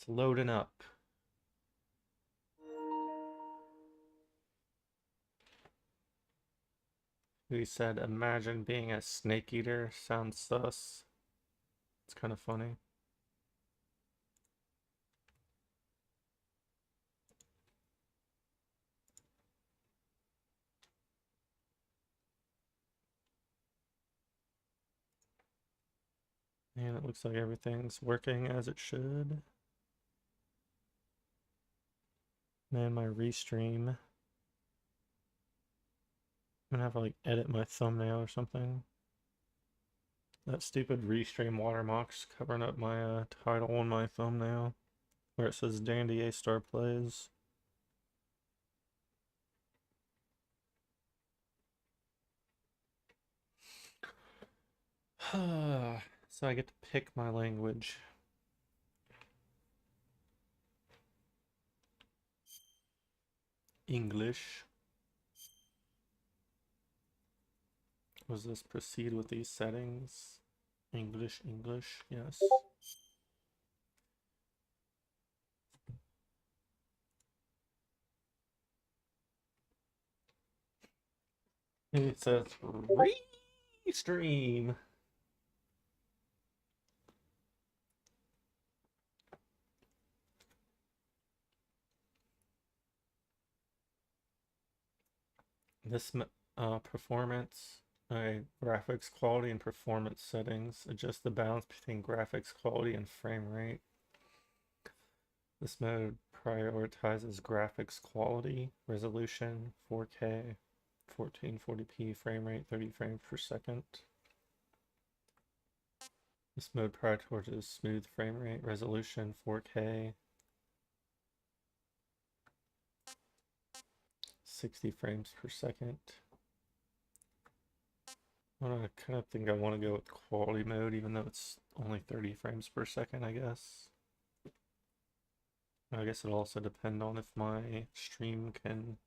It's loading up. He said, imagine being a snake eater. Sounds sus. It's kind of funny. And it looks like everything's working as it should. Man, my restream. I'm gonna have to like edit my thumbnail or something. That stupid restream watermark's covering up my title on my thumbnail where it says Dandy A-Star Plays. So I get to pick my language. English. Was this proceed with these settings? English, yes. It says restream. This performance, graphics quality and performance settings. Adjust the balance between graphics quality and frame rate. This mode prioritizes graphics quality, resolution, 4K, 1440p, frame rate, 30 frames per second. This mode prioritizes smooth frame rate, resolution, 4K, 60 frames per second. I kind of think I want to go with quality mode, even though it's only 30 frames per second, I guess. I guess it'll also depend on if my stream can...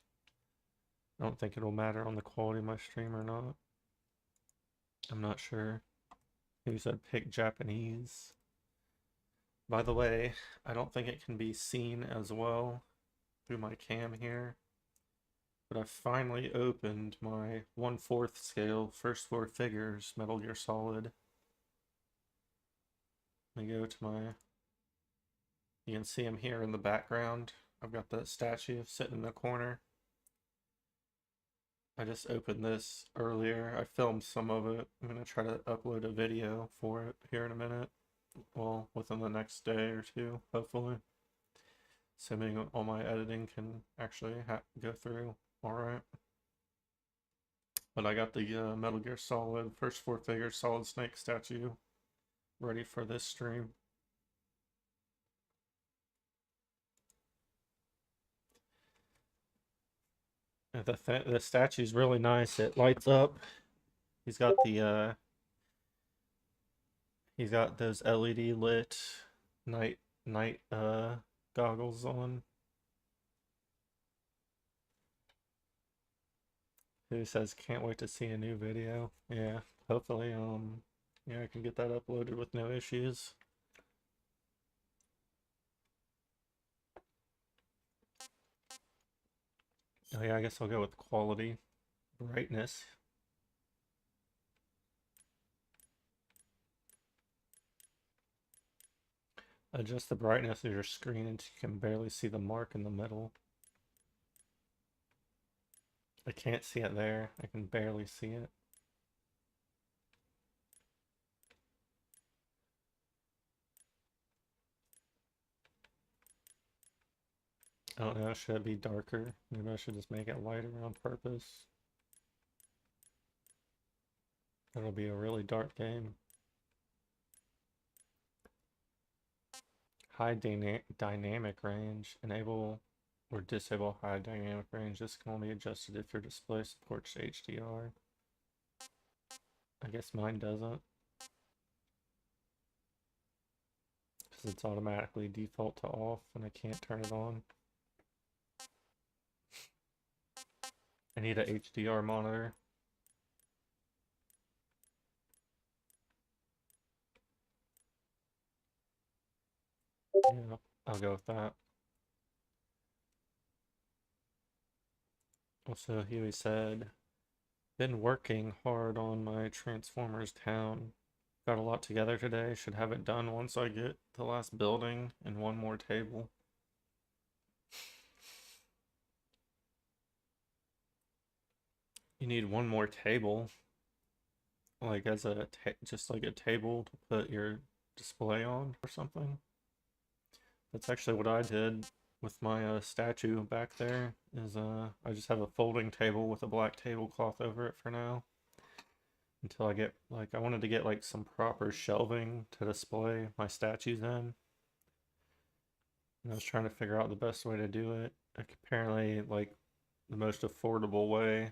I don't think it'll matter on the quality of my stream or not. I'm not sure. Who said pick Japanese? By the way, I don't think it can be seen as well through my cam here. But I finally opened my 1/4 scale first four figures Metal Gear Solid. Let me go to my... You can see him here in the background. I've got that statue sitting in the corner. I just opened this earlier. I filmed some of it. I'm going to try to upload a video for it here in a minute. Well, within the next day or two, hopefully. Assuming all my editing can actually go through alright. But I got the Metal Gear Solid first four figure Solid Snake statue ready for this stream. The statue's really nice. It lights up. He's got those LED lit night goggles on. Who says can't wait to see a new video? Yeah, hopefully yeah, I can get that uploaded with no issues. Oh yeah, I guess I'll go with quality. Brightness. Adjust the brightness of your screen until you can barely see the mark in the middle. I can't see it there. I can barely see it. I don't know, should it be darker? Maybe I should just make it lighter on purpose. That'll be a really dark game. High dynamic range. Enable or disable high dynamic range. This can only be adjusted if your display supports HDR. I guess mine doesn't. Because it's automatically default to off and I can't turn it on. I need a HDR monitor. Yeah, I'll go with that. Also, Huey said, been working hard on my Transformers town. Got a lot together today. Should have it done once I get the last building and one more table. You need one more table, like as a just like a table to put your display on or something. That's actually what I did with my statue back there. Is I just have a folding table with a black tablecloth over it for now, until I get like I wanted to get like some proper shelving to display my statues in. And I was trying to figure out the best way to do it. Like, apparently, like the most affordable way,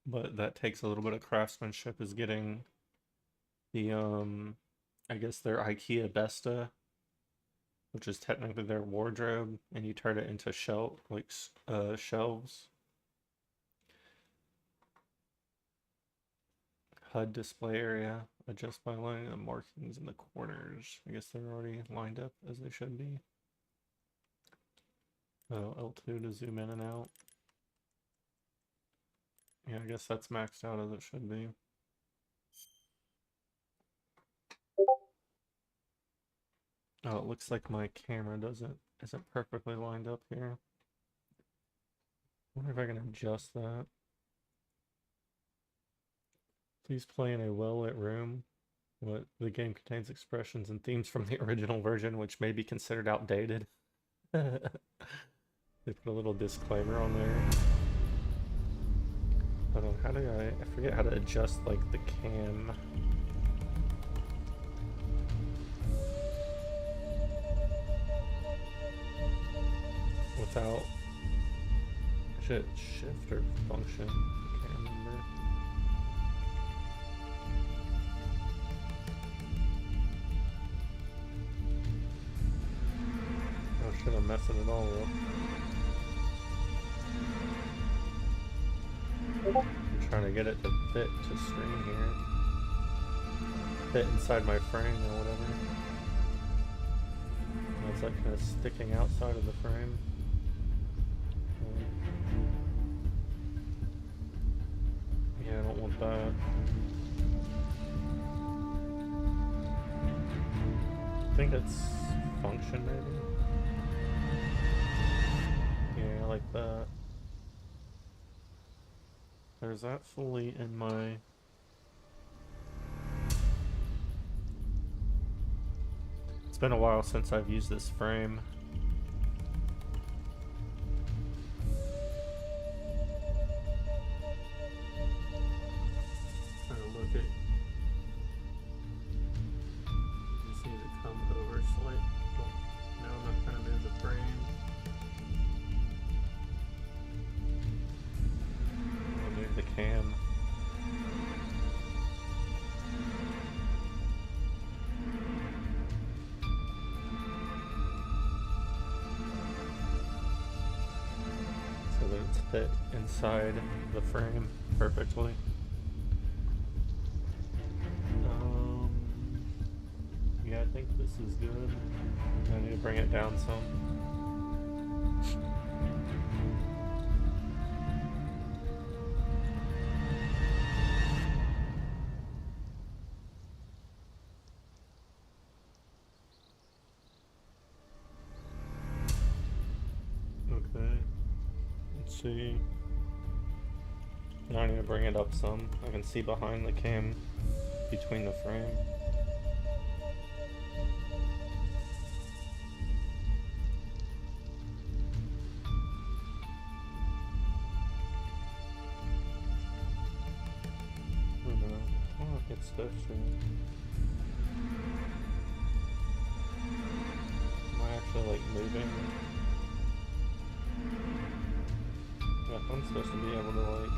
but that takes a little bit of craftsmanship, is getting the I guess their IKEA Besta, which is technically their wardrobe, and you turn it into shelves. HUD display area, adjust by lining the markings in the corners. I guess they're already lined up as they should be. Oh, L2 to zoom in and out. Yeah, I guess that's maxed out as it should be. Oh, it looks like my camera isn't perfectly lined up here. I wonder if I can adjust that. Please play in a well-lit room. What the game contains expressions and themes from the original version, which may be considered outdated. They put a little disclaimer on there. Hold on, how do I forget how to adjust like the cam. Without shift or function. I can't remember. Oh shit, I'm messing it all up. I'm trying to get it to fit to stream here. Fit inside my frame or whatever. And it's like kind of sticking outside of the frame. Yeah, I don't want that. I think it's function maybe? Yeah, I like that. There's that fully in my... It's been a while since I've used this frame. Trying to look at... Just need to come over slightly. Now I'm kind of in the frame. The cam. So that it's fit inside the frame perfectly. Yeah, I think this is good. I need to bring it down some. See. Now I need to bring it up some. I can see behind the cam between the frame. I don't know if it's texture. Am I actually like moving? Yeah, I'm supposed to be able to like...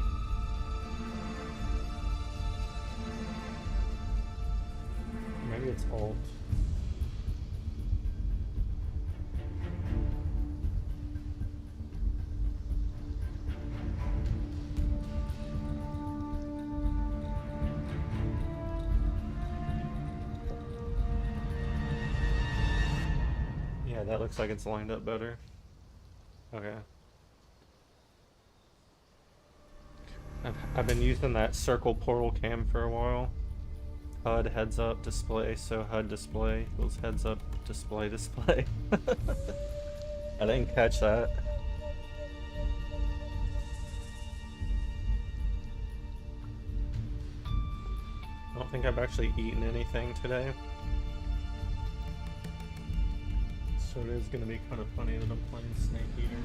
Maybe it's Alt. that looks like it's lined up better. Okay. I've been using that circle portal cam for a while. HUD heads up display, so HUD display equals heads up display display. I didn't catch that. I don't think I've actually eaten anything today. So it is gonna be kind of funny that I'm playing Snake Eater.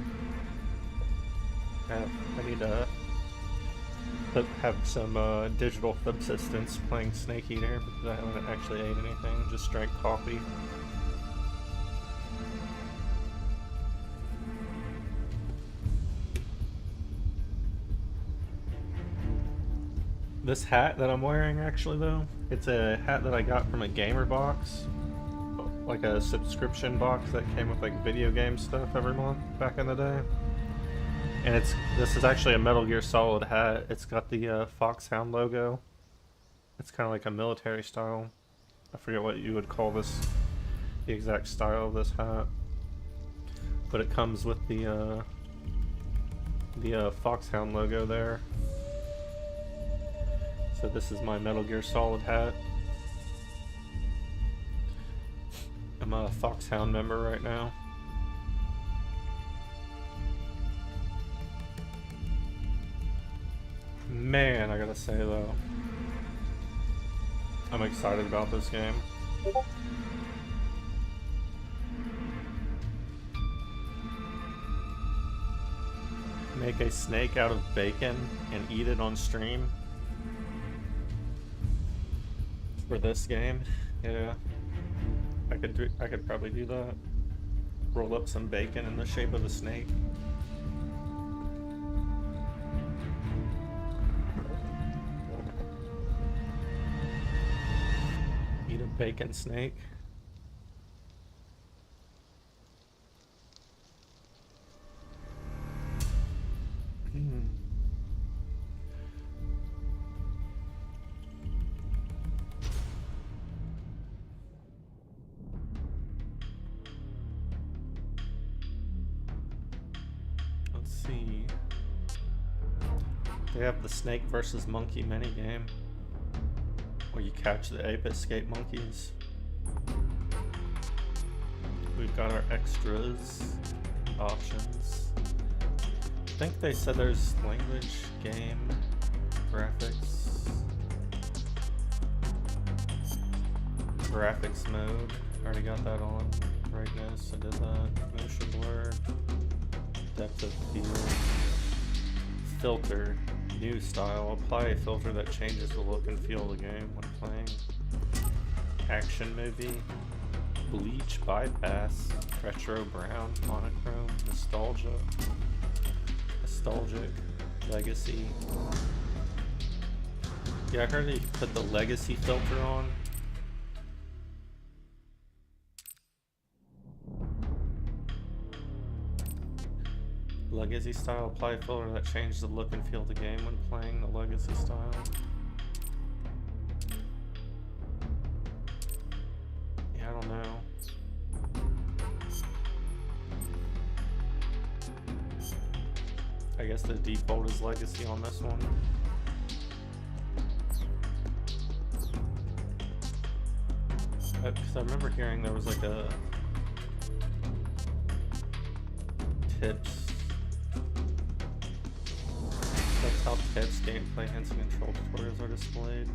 I need to have some digital subsistence playing Snake Eater because I haven't actually ate anything, just drank coffee. This hat that I'm wearing, actually, though, it's a hat that I got from a gamer box, like a subscription box that came with like video game stuff every month back in the day. And this is actually a Metal Gear Solid hat. It's got the Foxhound logo. It's kind of like a military style. I forget what you would call this, the exact style of this hat. But it comes with the Foxhound logo there. So this is my Metal Gear Solid hat. I'm a Foxhound member right now. Man, I gotta say though, I'm excited about this game. Make a snake out of bacon and eat it on stream. For this game, yeah, I could probably do that. Roll up some bacon in the shape of a snake. Eat a bacon snake. They have the snake versus monkey minigame, where you catch the ape escape monkeys. We've got our extras, options. I think they said there's language, game, graphics, graphics mode. Already got that on. Brightness, I did that. Motion blur, depth of field, filter. New style. Apply a filter that changes the look and feel of the game when playing. Action movie. Bleach bypass. Retro brown. Monochrome. Nostalgia. Nostalgic. Legacy. Yeah, I heard that you could put the legacy filter on. Legacy style, apply a filter that changes the look and feel of the game when playing the legacy style. Yeah, I don't know. I guess the default is legacy on this one. Because I remember hearing there was like a tips. That's how tips, gameplay, hints, and control tutorials are displayed.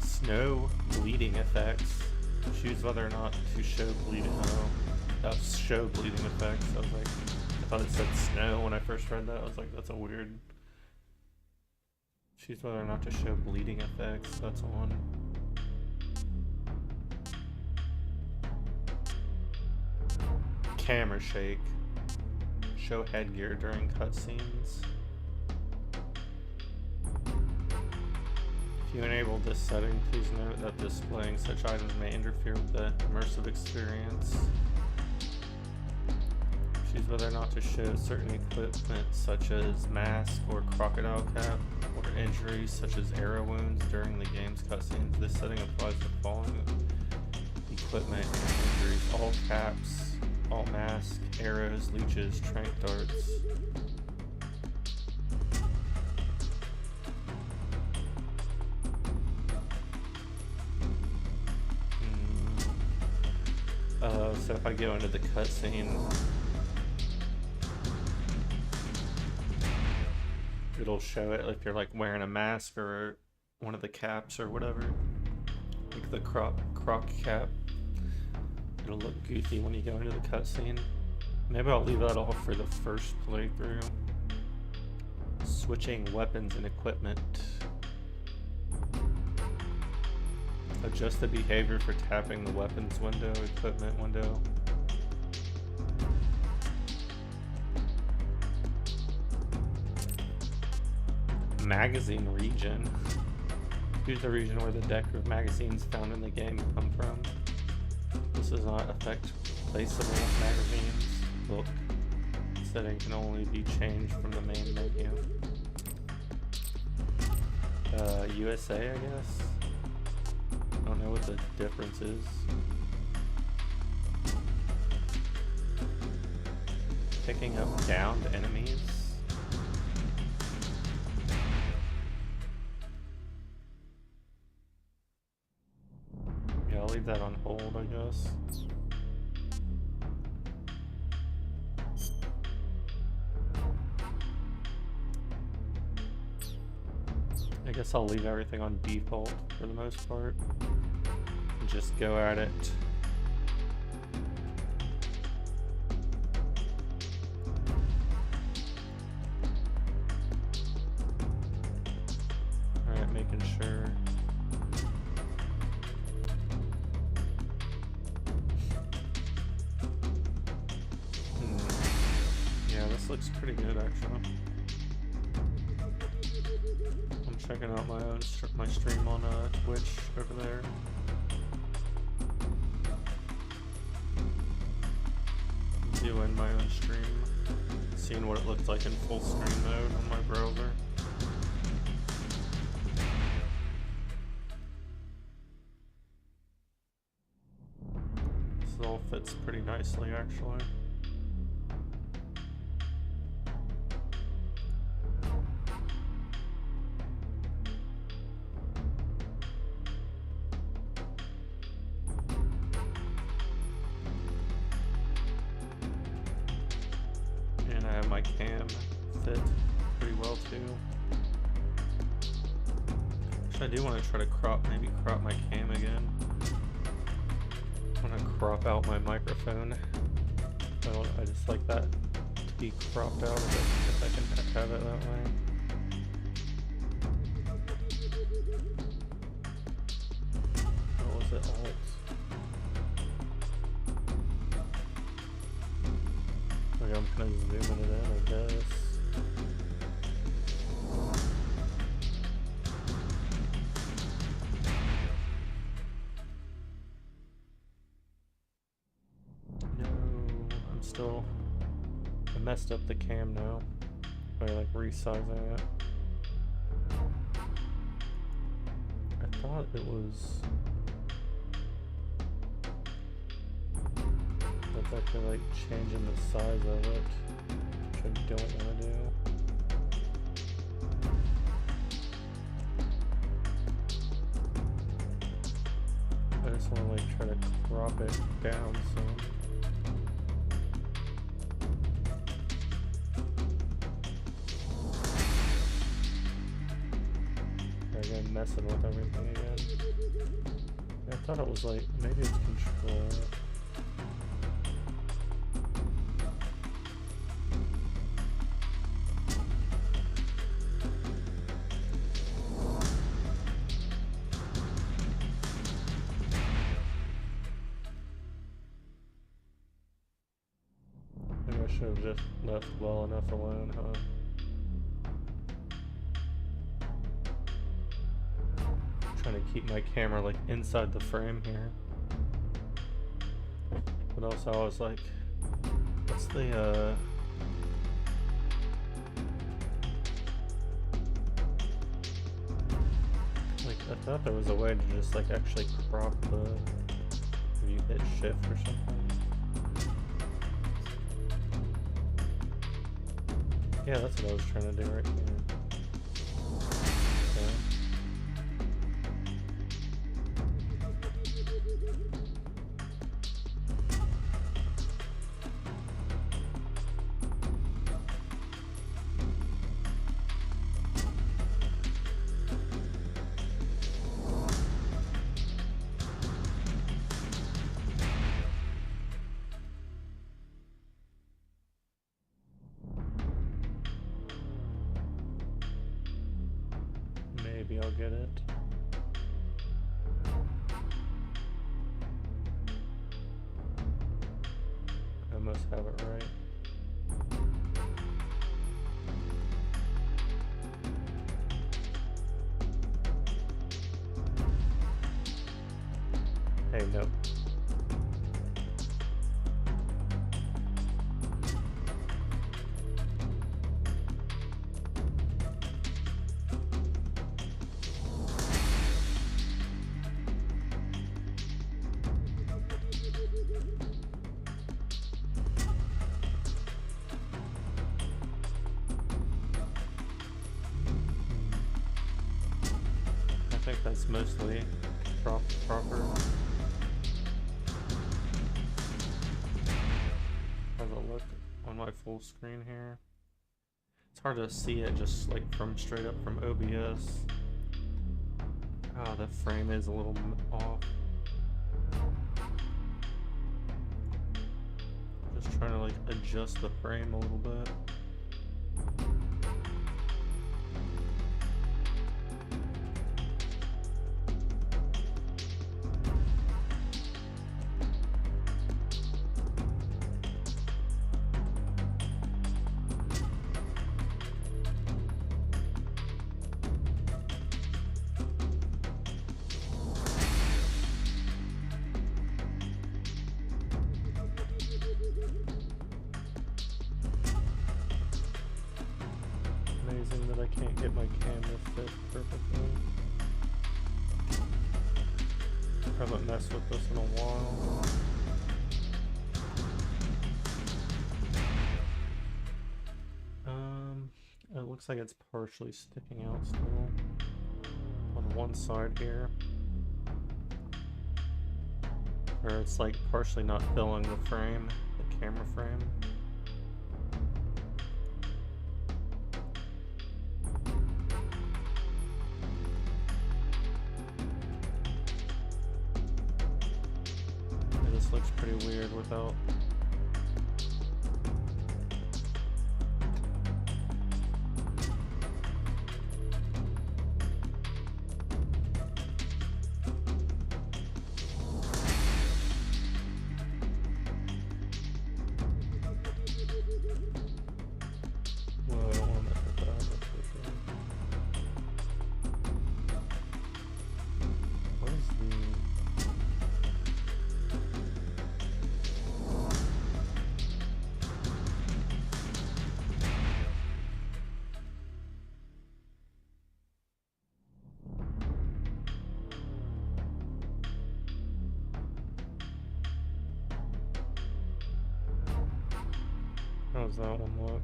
Snow bleeding effects. Choose whether or not to show bleeding. Oh, that's show bleeding effects. I was like, I thought it said snow when I first read that. I was like, that's a weird. Choose whether or not to show bleeding effects. That's on. Camera shake. Show headgear during cutscenes. If you enable this setting, please note that displaying such items may interfere with the immersive experience. Choose whether or not to show certain equipment such as mask or crocodile cap, or injuries such as arrow wounds during the game's cutscenes. This setting applies to the following equipment and injuries: all caps, all masks, arrows, leeches, trank darts. So if I go into the cutscene, it'll show it if you're like wearing a mask or one of the caps or whatever, like the croc cap. It'll look goofy when you go into the cutscene. Maybe I'll leave that off for the first playthrough. Switching weapons and equipment. Adjust the behavior for tapping the weapons window, equipment window. Magazine region. Choose the region where the deck of magazines found in the game come from. This does not affect placeable magazines. Look, setting can only be changed from the main menu. USA, I guess. I don't know what the difference is. Picking up downed enemies. Yeah, I'll leave that on hold, I guess. I guess I'll leave everything on default for the most part. And just go at it. Alright, making sure. Yeah, this looks pretty good actually. Checking out my stream on Twitch over there. Viewing my own stream, seeing what it looks like in full screen mode on my browser. This all fits pretty nicely actually. My cam fit pretty well too. Actually, I do want to try to maybe crop my cam again. I want to crop out my microphone. I just like that to be cropped out if I can have it that way. What was it? Alt? I'm kind of zooming it in, I guess. No, I messed up the cam now by like resizing it. I thought it was that's actually like changing the size of it, which I don't want to do. I just want to like try to crop it down some. Again, messing with everything again. I thought it was like, maybe it's control. Should have just left well enough alone, huh? Trying to keep my camera like inside the frame here. But also I was like, what's the like I thought there was a way to just like actually crop the if you hit shift or something. Yeah, that's what I was trying to do right here. Okay. Maybe I'll get it. I must have it right. Hey, no. I think that's mostly proper. Have a look on my full screen here. It's hard to see it just like from straight up from OBS. Ah, the frame is a little off. Just trying to like adjust the frame a little bit. Amazing that I can't get my camera fit perfectly. I haven't messed with this in a while. It looks like it's partially sticking out still on one side here. Or it's like partially not filling the frame, the camera frame. Yeah, this looks pretty weird without. Well, I don't want to mess with that, that's for sure. What is the... How does that one look?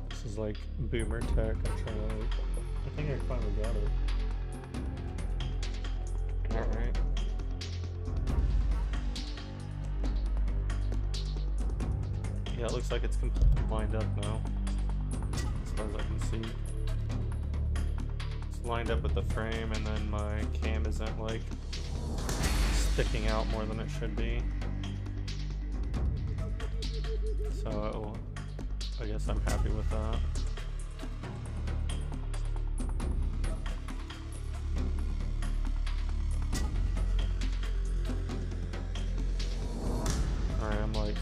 This is like boomer tech. I'm trying to like... I think I finally got it. Alright. Yeah, it looks like it's completely lined up now. As far as I can see. It's lined up with the frame, and then my cam isn't like sticking out more than it should be. So I guess I'm happy with that. Alright, I'm like...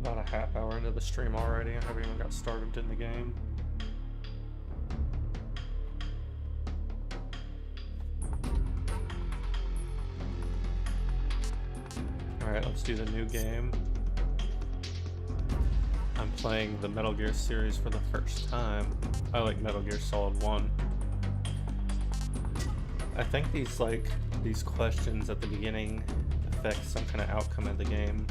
Not a half hour into the stream already. I haven't even got started in the game. Alright, let's do the new game. I'm playing the Metal Gear series for the first time. I like Metal Gear Solid 1. I think these questions at the beginning affect some kind of outcome of the game.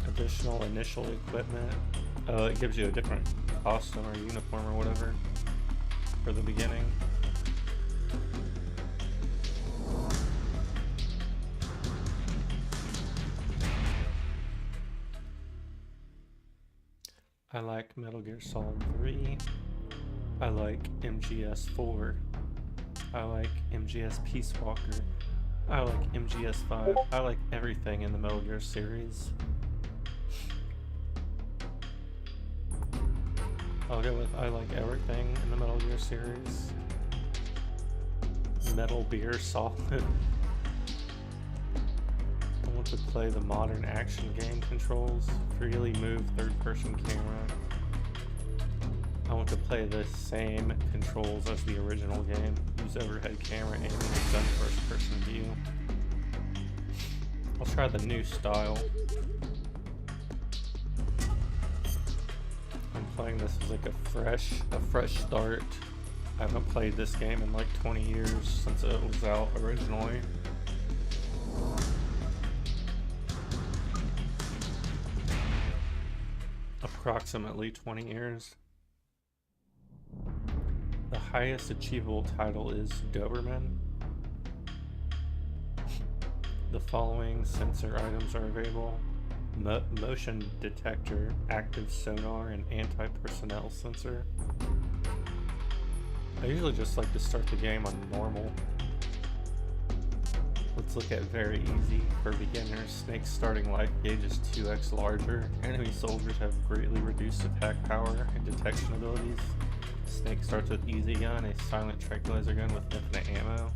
Additional initial equipment. Oh, it gives you a different costume or uniform or whatever for the beginning. I like Metal Gear Solid 3. I like MGS 4. I like MGS Peace Walker. I like MGS 5. I like everything in the Metal Gear series. I'll go with I like everything in the Metal Gear series. Metal Gear Solid. I want to play the modern action game controls. Freely move third-person camera. I want to play the same controls as the original game. Use overhead camera aiming and done first-person view. I'll try the new style. I'm playing this as like a fresh start. I haven't played this game in like 20 years since it was out originally. Approximately 20 years. The highest achievable title is Doberman. The following sensor items are available. Motion detector, active sonar, and anti-personnel sensor. I usually just like to start the game on normal. Let's look at very easy. For beginners, Snake's starting life gauge is 2x larger. Enemy soldiers have greatly reduced attack power and detection abilities. Snake starts with easy gun, a silent tranquilizer gun with infinite ammo.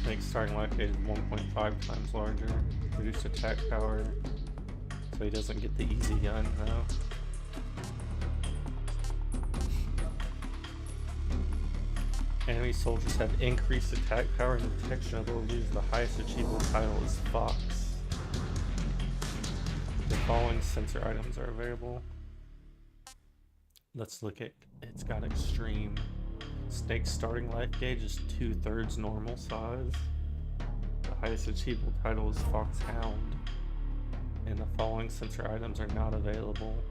Snake's starting life gauge is 1.5 times larger. Reduced attack power, so he doesn't get the easy gun though. Enemy soldiers have increased attack power and detection abilities. The highest achievable title is Fox. The following sensor items are available. Let's look at, it's got extreme. Snake's starting life gauge is 2/3 normal size. The highest achievable title is Foxhound. And the following sensor items are not available.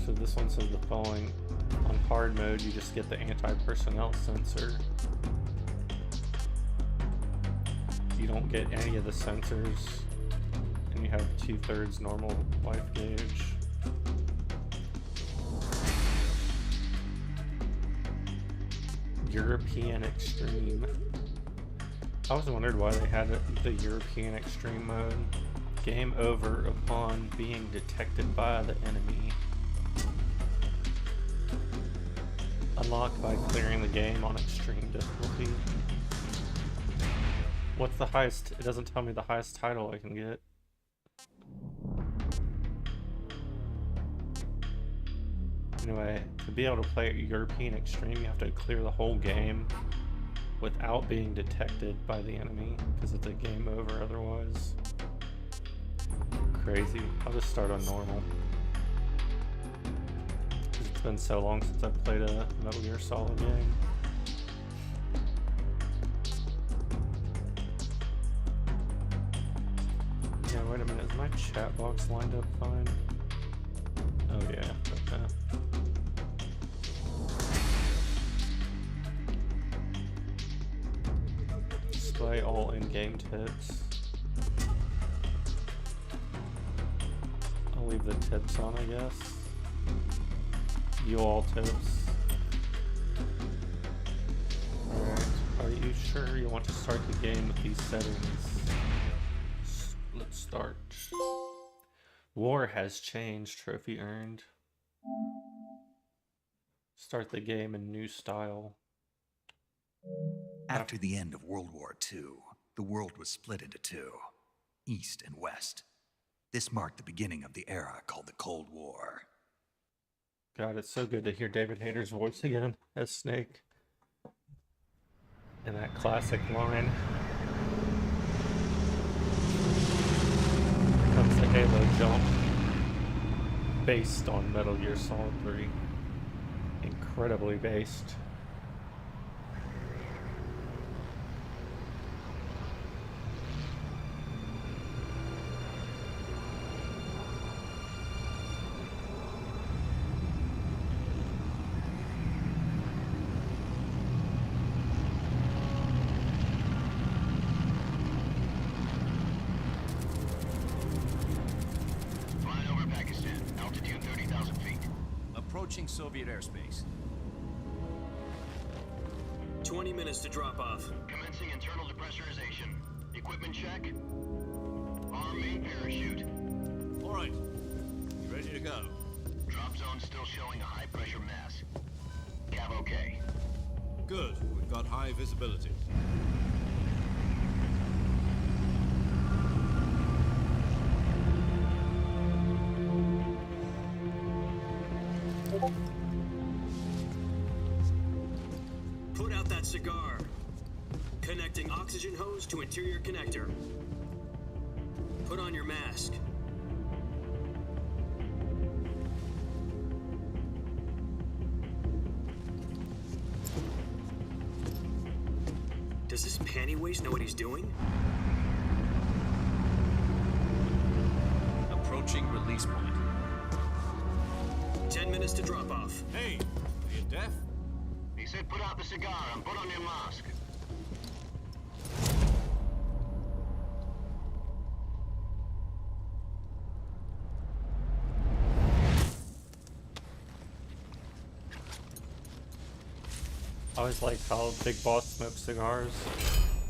So this one says the following. On hard mode, you just get the anti-personnel sensor. You don't get any of the sensors, and you have 2/3 normal life gauge. European Extreme. I was wondering why they had the European Extreme mode. Game over upon being detected by the enemy. Unlocked by clearing the game on extreme difficulty. What's the highest? It doesn't tell me the highest title I can get. Anyway, to be able to play European Extreme, you have to clear the whole game without being detected by the enemy, because it's a game over otherwise. Crazy. I'll just start on normal. It's been so long since I've played a Metal Gear Solid game. Yeah, wait a minute, is my chat box lined up fine? Oh yeah, okay. Display all in-game tips. I'll leave the tips on, I guess. View all tips. Alright, are you sure you want to start the game with these settings? Let's Start. War has changed. Trophy earned. Start the game in new style. After the end of World War II, the world was split into two, East and West. This marked the beginning of the era called the Cold War. God, it's so good to hear David Hayter's voice again as Snake. And that classic line. Here comes the Halo jump. Based on Metal Gear Solid 3. Incredibly based. Soviet airspace. 20 minutes to drop off. Commencing internal depressurization. Equipment check. Arm main parachute. All right. You ready to go? Drop zone still showing a high pressure mass. Cav okay. Good. We've got high visibility. Put out that cigar. Connecting oxygen hose to interior connector. Put on your mask. Does this panty waste know what he's doing? Approaching release point. 10 minutes to drop off. Hey, are you deaf? He said put out the cigar and put on your mask. I always liked how Big Boss smoked cigars.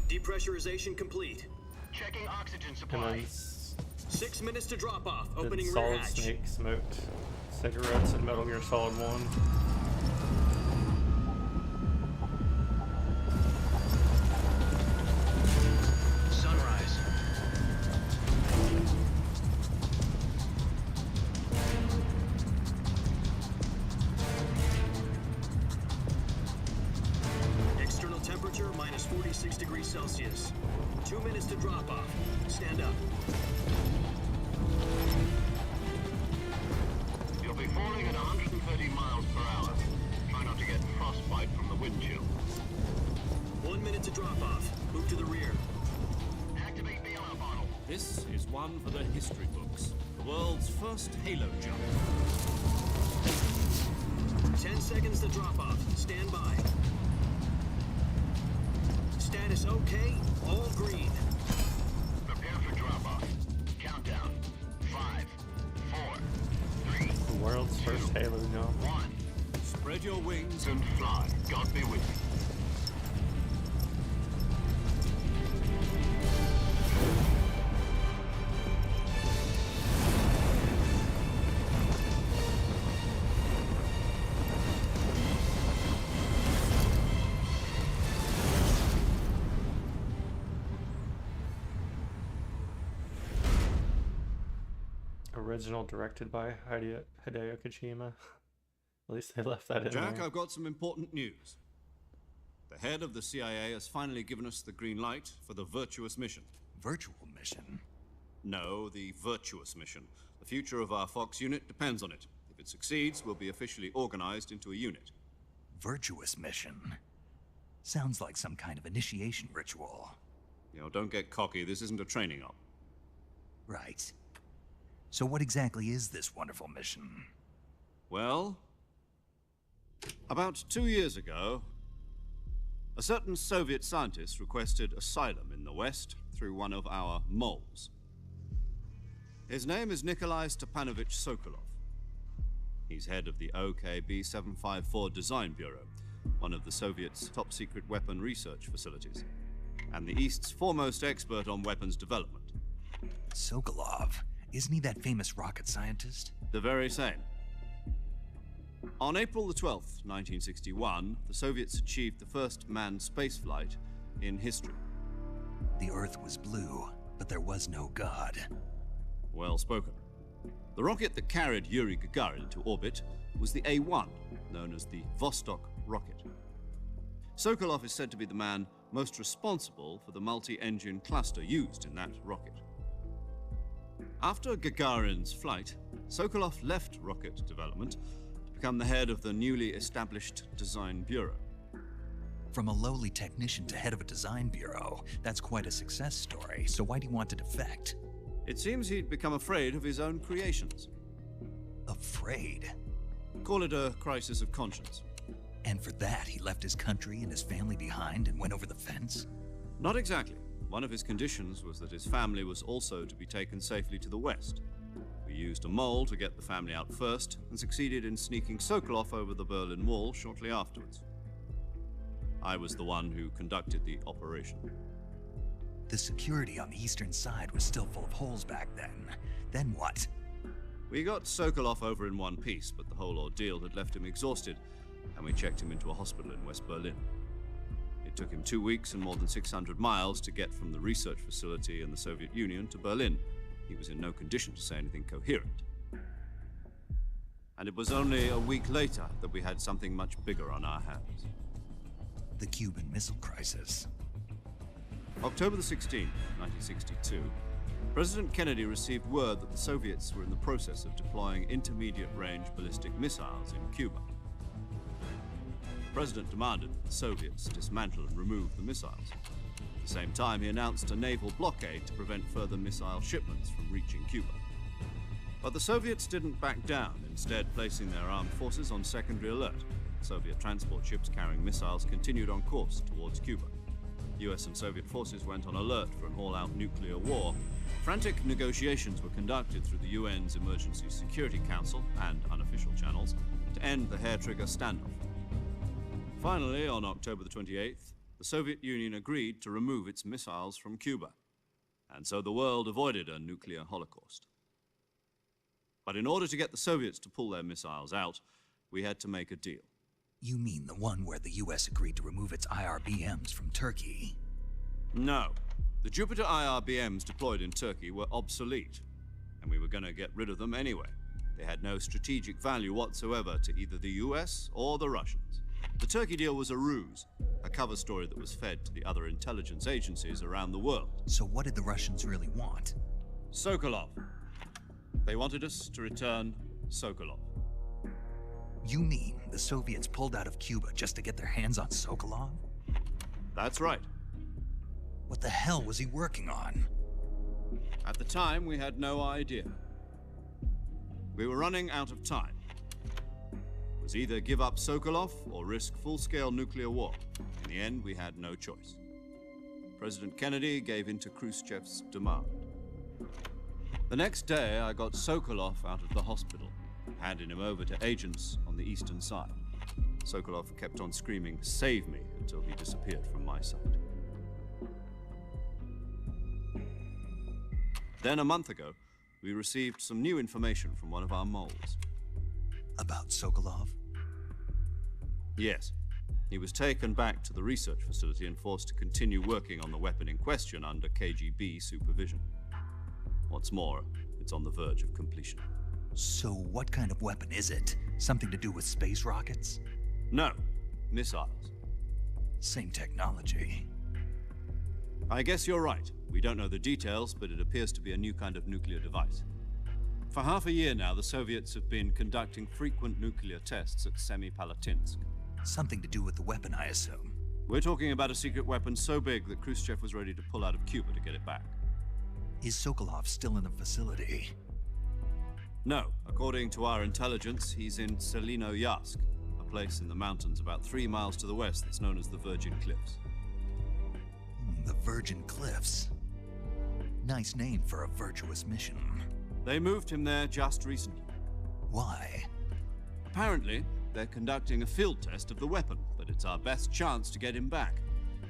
Depressurization complete. Checking oxygen And supply. then 6 minutes to drop off. then Opening rear Solid hatch. Snake smoked cigarettes in Metal Gear Solid 1. Sunrise. External temperature minus 46 degrees Celsius. 2 minutes to drop off. Stand up. You'll be falling at 130 miles per hour. Try not to get frostbite from the wind chill. 1 minute to drop off. Move to the rear. Activate bailout bottle. This is one for the history books. The world's first Halo jump. 10 seconds to drop off. Stand by. Status okay. All green. Prepare for drop off. Countdown. 5, 4, 3, The world's first Halo jump. 1. Spread your wings And fly. God be with you. Original directed by Hideo Kojima. At least they left that in Jack, there. I've got some important news. The head of the CIA has finally given us the green light for the virtuous mission. Virtual mission? No, the virtuous mission. The future of our Fox unit depends on it. If it succeeds, we'll be officially organized into a unit. Virtuous mission? Sounds like some kind of initiation ritual. You know, don't get cocky. This isn't a training op. Right. So what exactly is this wonderful mission? Well, about 2 years ago, a certain Soviet scientist requested asylum in the West through one of our moles. His name is Nikolai Stepanovich Sokolov. He's head of the OKB 754 Design Bureau, one of the Soviets' top-secret weapon research facilities, and the East's foremost expert on weapons development. Sokolov. Isn't he that famous rocket scientist? The very same. On April the 12th, 1961, the Soviets achieved the first manned spaceflight in history. The Earth was blue, but there was no God. Well spoken. The rocket that carried Yuri Gagarin into orbit was the A-1, known as the Vostok rocket. Sokolov is said to be the man most responsible for the multi-engine cluster used in that rocket. After Gagarin's flight, Sokolov left rocket development to become the head of the newly established Design Bureau. From a lowly technician to head of a design bureau, that's quite a success story, so why'd he want to defect? It seems he'd become afraid of his own creations. Afraid? Call it a crisis of conscience. And for that, he left his country and his family behind and went over the fence? Not exactly. One of his conditions was that his family was also to be taken safely to the west. We used a mole to get the family out first and succeeded in sneaking Sokolov over the Berlin Wall shortly afterwards. I was the one who conducted the operation. The security on the eastern side was still full of holes back then. Then what? We got Sokolov over in one piece, but the whole ordeal had left him exhausted, and we checked him into a hospital in West Berlin. It took him 2 weeks and more than 600 miles to get from the research facility in the Soviet Union to Berlin. He was in no condition to say anything coherent. And it was only a week later that we had something much bigger on our hands. The Cuban Missile Crisis. October the 16th, 1962, President Kennedy received word that the Soviets were in the process of deploying intermediate-range ballistic missiles in Cuba. The President demanded that the Soviets dismantle and remove the missiles. At the same time, he announced a naval blockade to prevent further missile shipments from reaching Cuba. But the Soviets didn't back down, instead placing their armed forces on secondary alert. Soviet transport ships carrying missiles continued on course towards Cuba. US and Soviet forces went on alert for an all-out nuclear war. Frantic negotiations were conducted through the UN's Emergency Security Council and unofficial channels to end the hair-trigger standoff. Finally, on October the 28th, the Soviet Union agreed to remove its missiles from Cuba, and so the world avoided a nuclear holocaust. But in order to get the Soviets to pull their missiles out, we had to make a deal. You mean the one where the US agreed to remove its IRBMs from Turkey? No. The Jupiter IRBMs deployed in Turkey were obsolete, and we were going to get rid of them anyway. They had no strategic value whatsoever to either the US or the Russians. The Turkey deal was a ruse, a cover story that was fed to the other intelligence agencies around the world. So what did the Russians really want? Sokolov. They wanted us to return Sokolov. You mean the Soviets pulled out of Cuba just to get their hands on Sokolov? That's right. What the hell was he working on? At the time, we had no idea. We were running out of time. It was either give up Sokolov or risk full-scale nuclear war. In the end, we had no choice. President Kennedy gave in to Khrushchev's demand. The next day, I got Sokolov out of the hospital, handing him over to agents on the eastern side. Sokolov kept on screaming, "Save me," until he disappeared from my sight. Then a month ago, we received some new information from one of our moles. About Sokolov? Yes. He was taken back to the research facility and forced to continue working on the weapon in question under KGB supervision. What's more, it's on the verge of completion. So what kind of weapon is it? Something to do with space rockets? No, missiles. Same technology. I guess you're right. We don't know the details, but it appears to be a new kind of nuclear device. For half a year now, the Soviets have been conducting frequent nuclear tests at Semipalatinsk. Something to do with the weapon, I assume. We're talking about a secret weapon so big that Khrushchev was ready to pull out of Cuba to get it back. Is Sokolov still in the facility? No. According to our intelligence, he's in Selinoyarsk, a place in the mountains about 3 miles to the west that's known as the Virgin Cliffs. The Virgin Cliffs. Nice name for a virtuous mission. They moved him there just recently. Why? Apparently, they're conducting a field test of the weapon, but it's our best chance to get him back.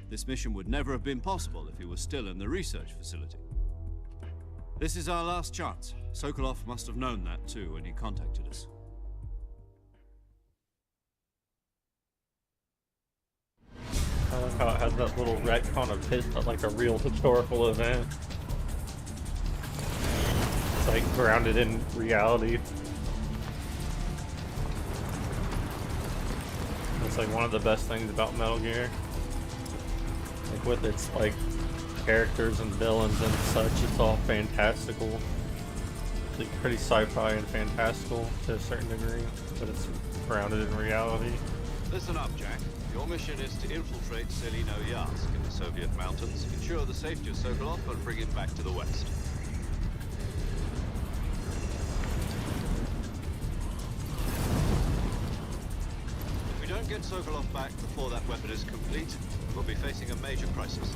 This mission would never have been possible if he was still in the research facility. This is our last chance. Sokolov must have known that too when he contacted us. I like how it has that little retcon of his, like a real historical event. It's like grounded in reality. It's like one of the best things about Metal Gear. Like with its like characters and villains and such, it's all fantastical. It's like pretty sci-fi and fantastical to a certain degree, but it's grounded in reality. Listen up, Jack. Your mission is to infiltrate Selino Yask in the Soviet mountains, ensure the safety of Sokolov, and bring him back to the West. If we don't get Sokolov back before that weapon is complete, we'll be facing a major crisis.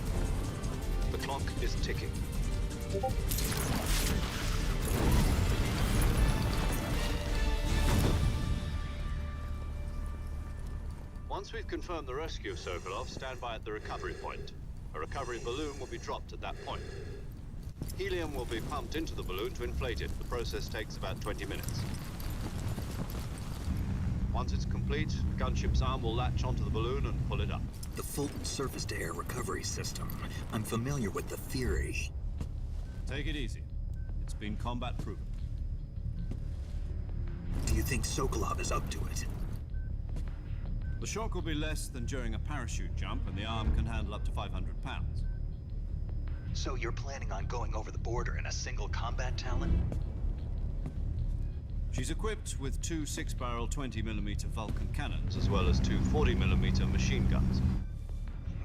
The clock is ticking. Once we've confirmed the rescue of Sokolov, stand by at the recovery point. A recovery balloon will be dropped at that point. Helium will be pumped into the balloon to inflate it. The process takes about 20 minutes. Once it's complete, the gunship's arm will latch onto the balloon and pull it up. The Fulton surface-to-air recovery system. I'm familiar with the theory. Take it easy. It's been combat proven. Do you think Sokolov is up to it? The shock will be less than during a parachute jump, and the arm can handle up to 500 pounds. So you're planning on going over the border in a single combat Talon? She's equipped with two 6-barrel 20mm Vulcan cannons, as well as two 40mm machine guns.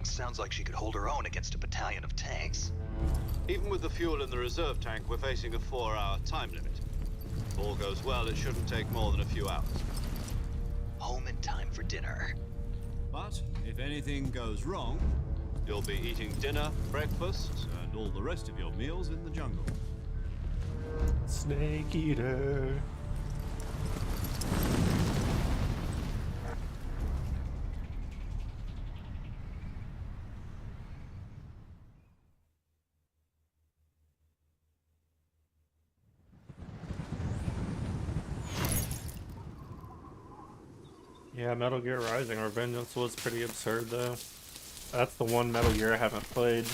Sounds like she could hold her own against a battalion of tanks. Even with the fuel in the reserve tank, we're facing a 4-hour time limit. If all goes well, it shouldn't take more than a few hours. Home in time for dinner. But if anything goes wrong, you'll be eating dinner, breakfast, and all the rest of your meals in the jungle. Snake Eater. Yeah, Metal Gear Rising: Revengeance was pretty absurd though. That's the one Metal Gear I haven't played.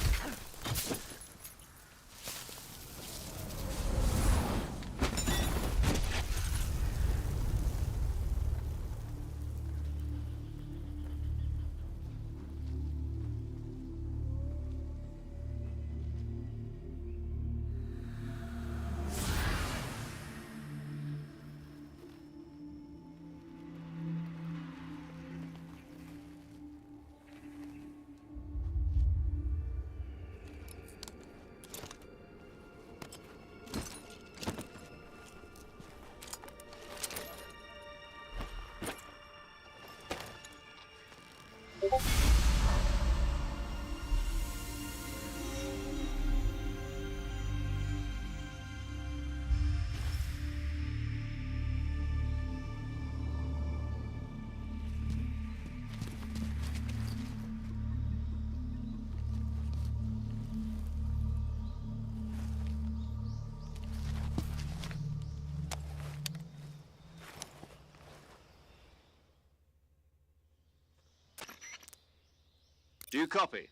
Do you copy?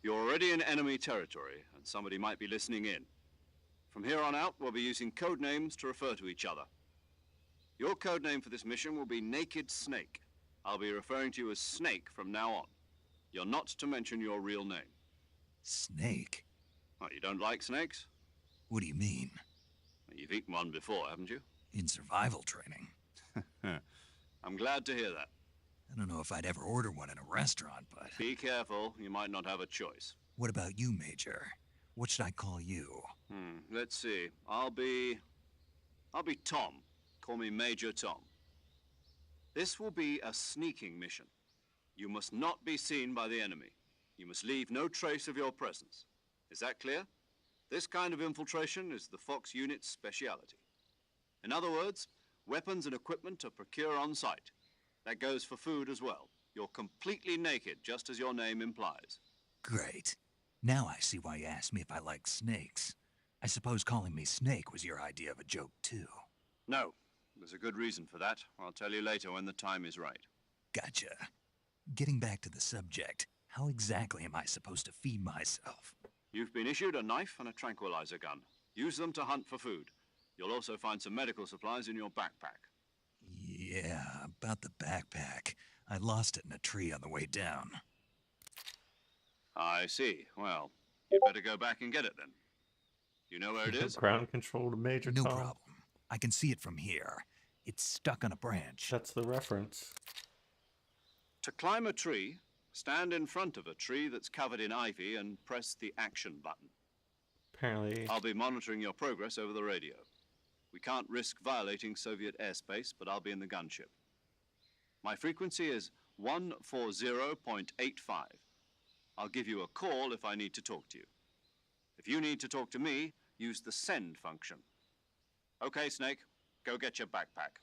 You're already in enemy territory, and somebody might be listening in. From here on out, we'll be using code names to refer to each other. Your code name for this mission will be Naked Snake. I'll be referring to you as Snake from now on. You're not to mention your real name. Snake? Oh, you don't like snakes? What do you mean? You've eaten one before, haven't you? In survival training. I'm glad to hear that. I don't know if I'd ever order one in a restaurant, but... Be careful, you might not have a choice. What about you, Major? What should I call you? Let's see. I'll be Tom. Call me Major Tom. This will be a sneaking mission. You must not be seen by the enemy. You must leave no trace of your presence. Is that clear? This kind of infiltration is the Fox unit's speciality. In other words, weapons and equipment are procured on site. That goes for food as well. You're completely naked, just as your name implies. Great. Now I see why you asked me if I like snakes. I suppose calling me Snake was your idea of a joke, too. No, there's a good reason for that. I'll tell you later when the time is right. Gotcha. Getting back to the subject, how exactly am I supposed to feed myself? You've been issued a knife and a tranquilizer gun. Use them to hunt for food. You'll also find some medical supplies in your backpack. Yeah, about the backpack. I lost it in a tree on the way down. I see. Well, you'd better go back and get it then. You know where it is? Ground control to Major No Tom. problem. I can see it from here. It's stuck on a branch. That's the reference. To climb a tree, stand in front of a tree that's covered in ivy and press the action button. Apparently, I'll be monitoring your progress over the radio. We can't risk violating Soviet airspace, but I'll be in the gunship. My frequency is 140.85. I'll give you a call if I need to talk to you. If you need to talk to me, use the send function. Okay, Snake, go get your backpack.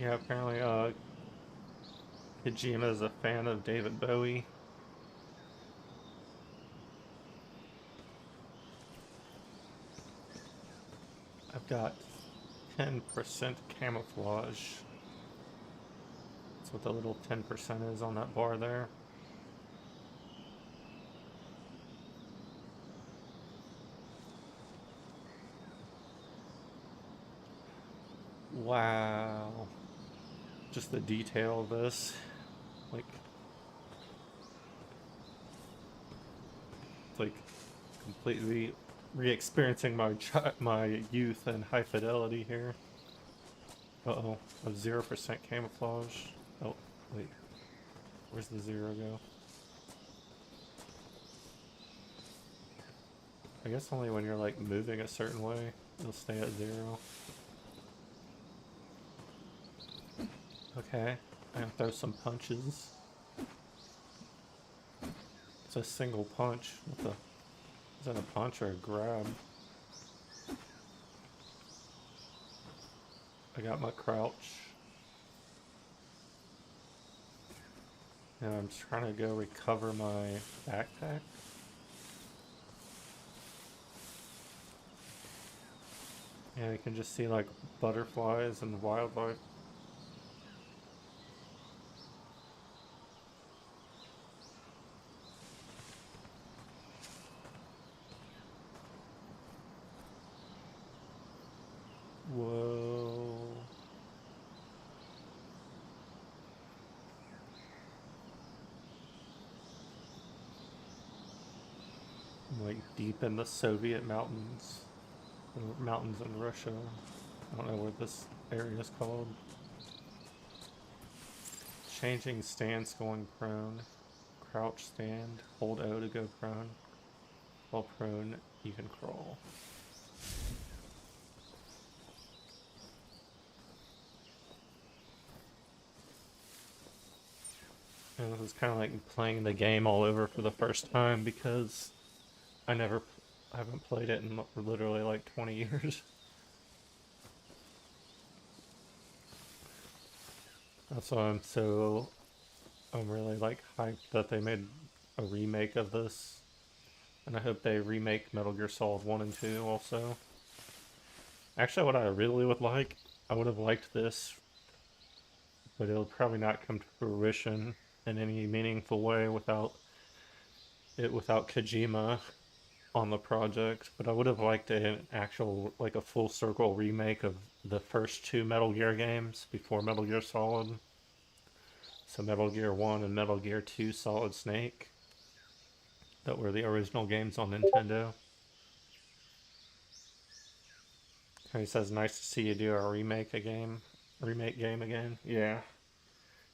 yeah, apparently, Kojima is a fan of David Bowie. I've got 10% camouflage. That's what the little 10% is on that bar there. Wow. Just the detail of this. Like, it's like completely re-experiencing my youth and high fidelity here. Uh-oh, a 0% camouflage. Oh, wait. Where's the 0 go? I guess only when you're like moving a certain way, it'll stay at 0. Okay, I'm gonna throw some punches. It's a single punch. What the? Is that a punch or a grab? I got my crouch. And I'm just trying to go recover my backpack. Yeah, you can just see like butterflies and wildlife. Whoa. I'm like deep in the Soviet mountains. Or mountains in Russia. I don't know what this area is called. Changing stance going prone. Crouch stand. Hold O to go prone. While prone, you can crawl. And this is kind of like playing the game all over for the first time because I haven't played it in literally like 20 years. That's why I'm really like hyped that they made a remake of this. And I hope they remake Metal Gear Solid 1 and 2 also. Actually, what I really would like, I would have liked this, but it'll probably not come to fruition in any meaningful way without Kojima on the project. But I would have liked an actual, like a full circle remake of the first 2 Metal Gear games before Metal Gear Solid. So Metal Gear 1 and Metal Gear 2 Solid Snake, that were the original games on Nintendo. He says, nice to see you do a remake game again. Yeah.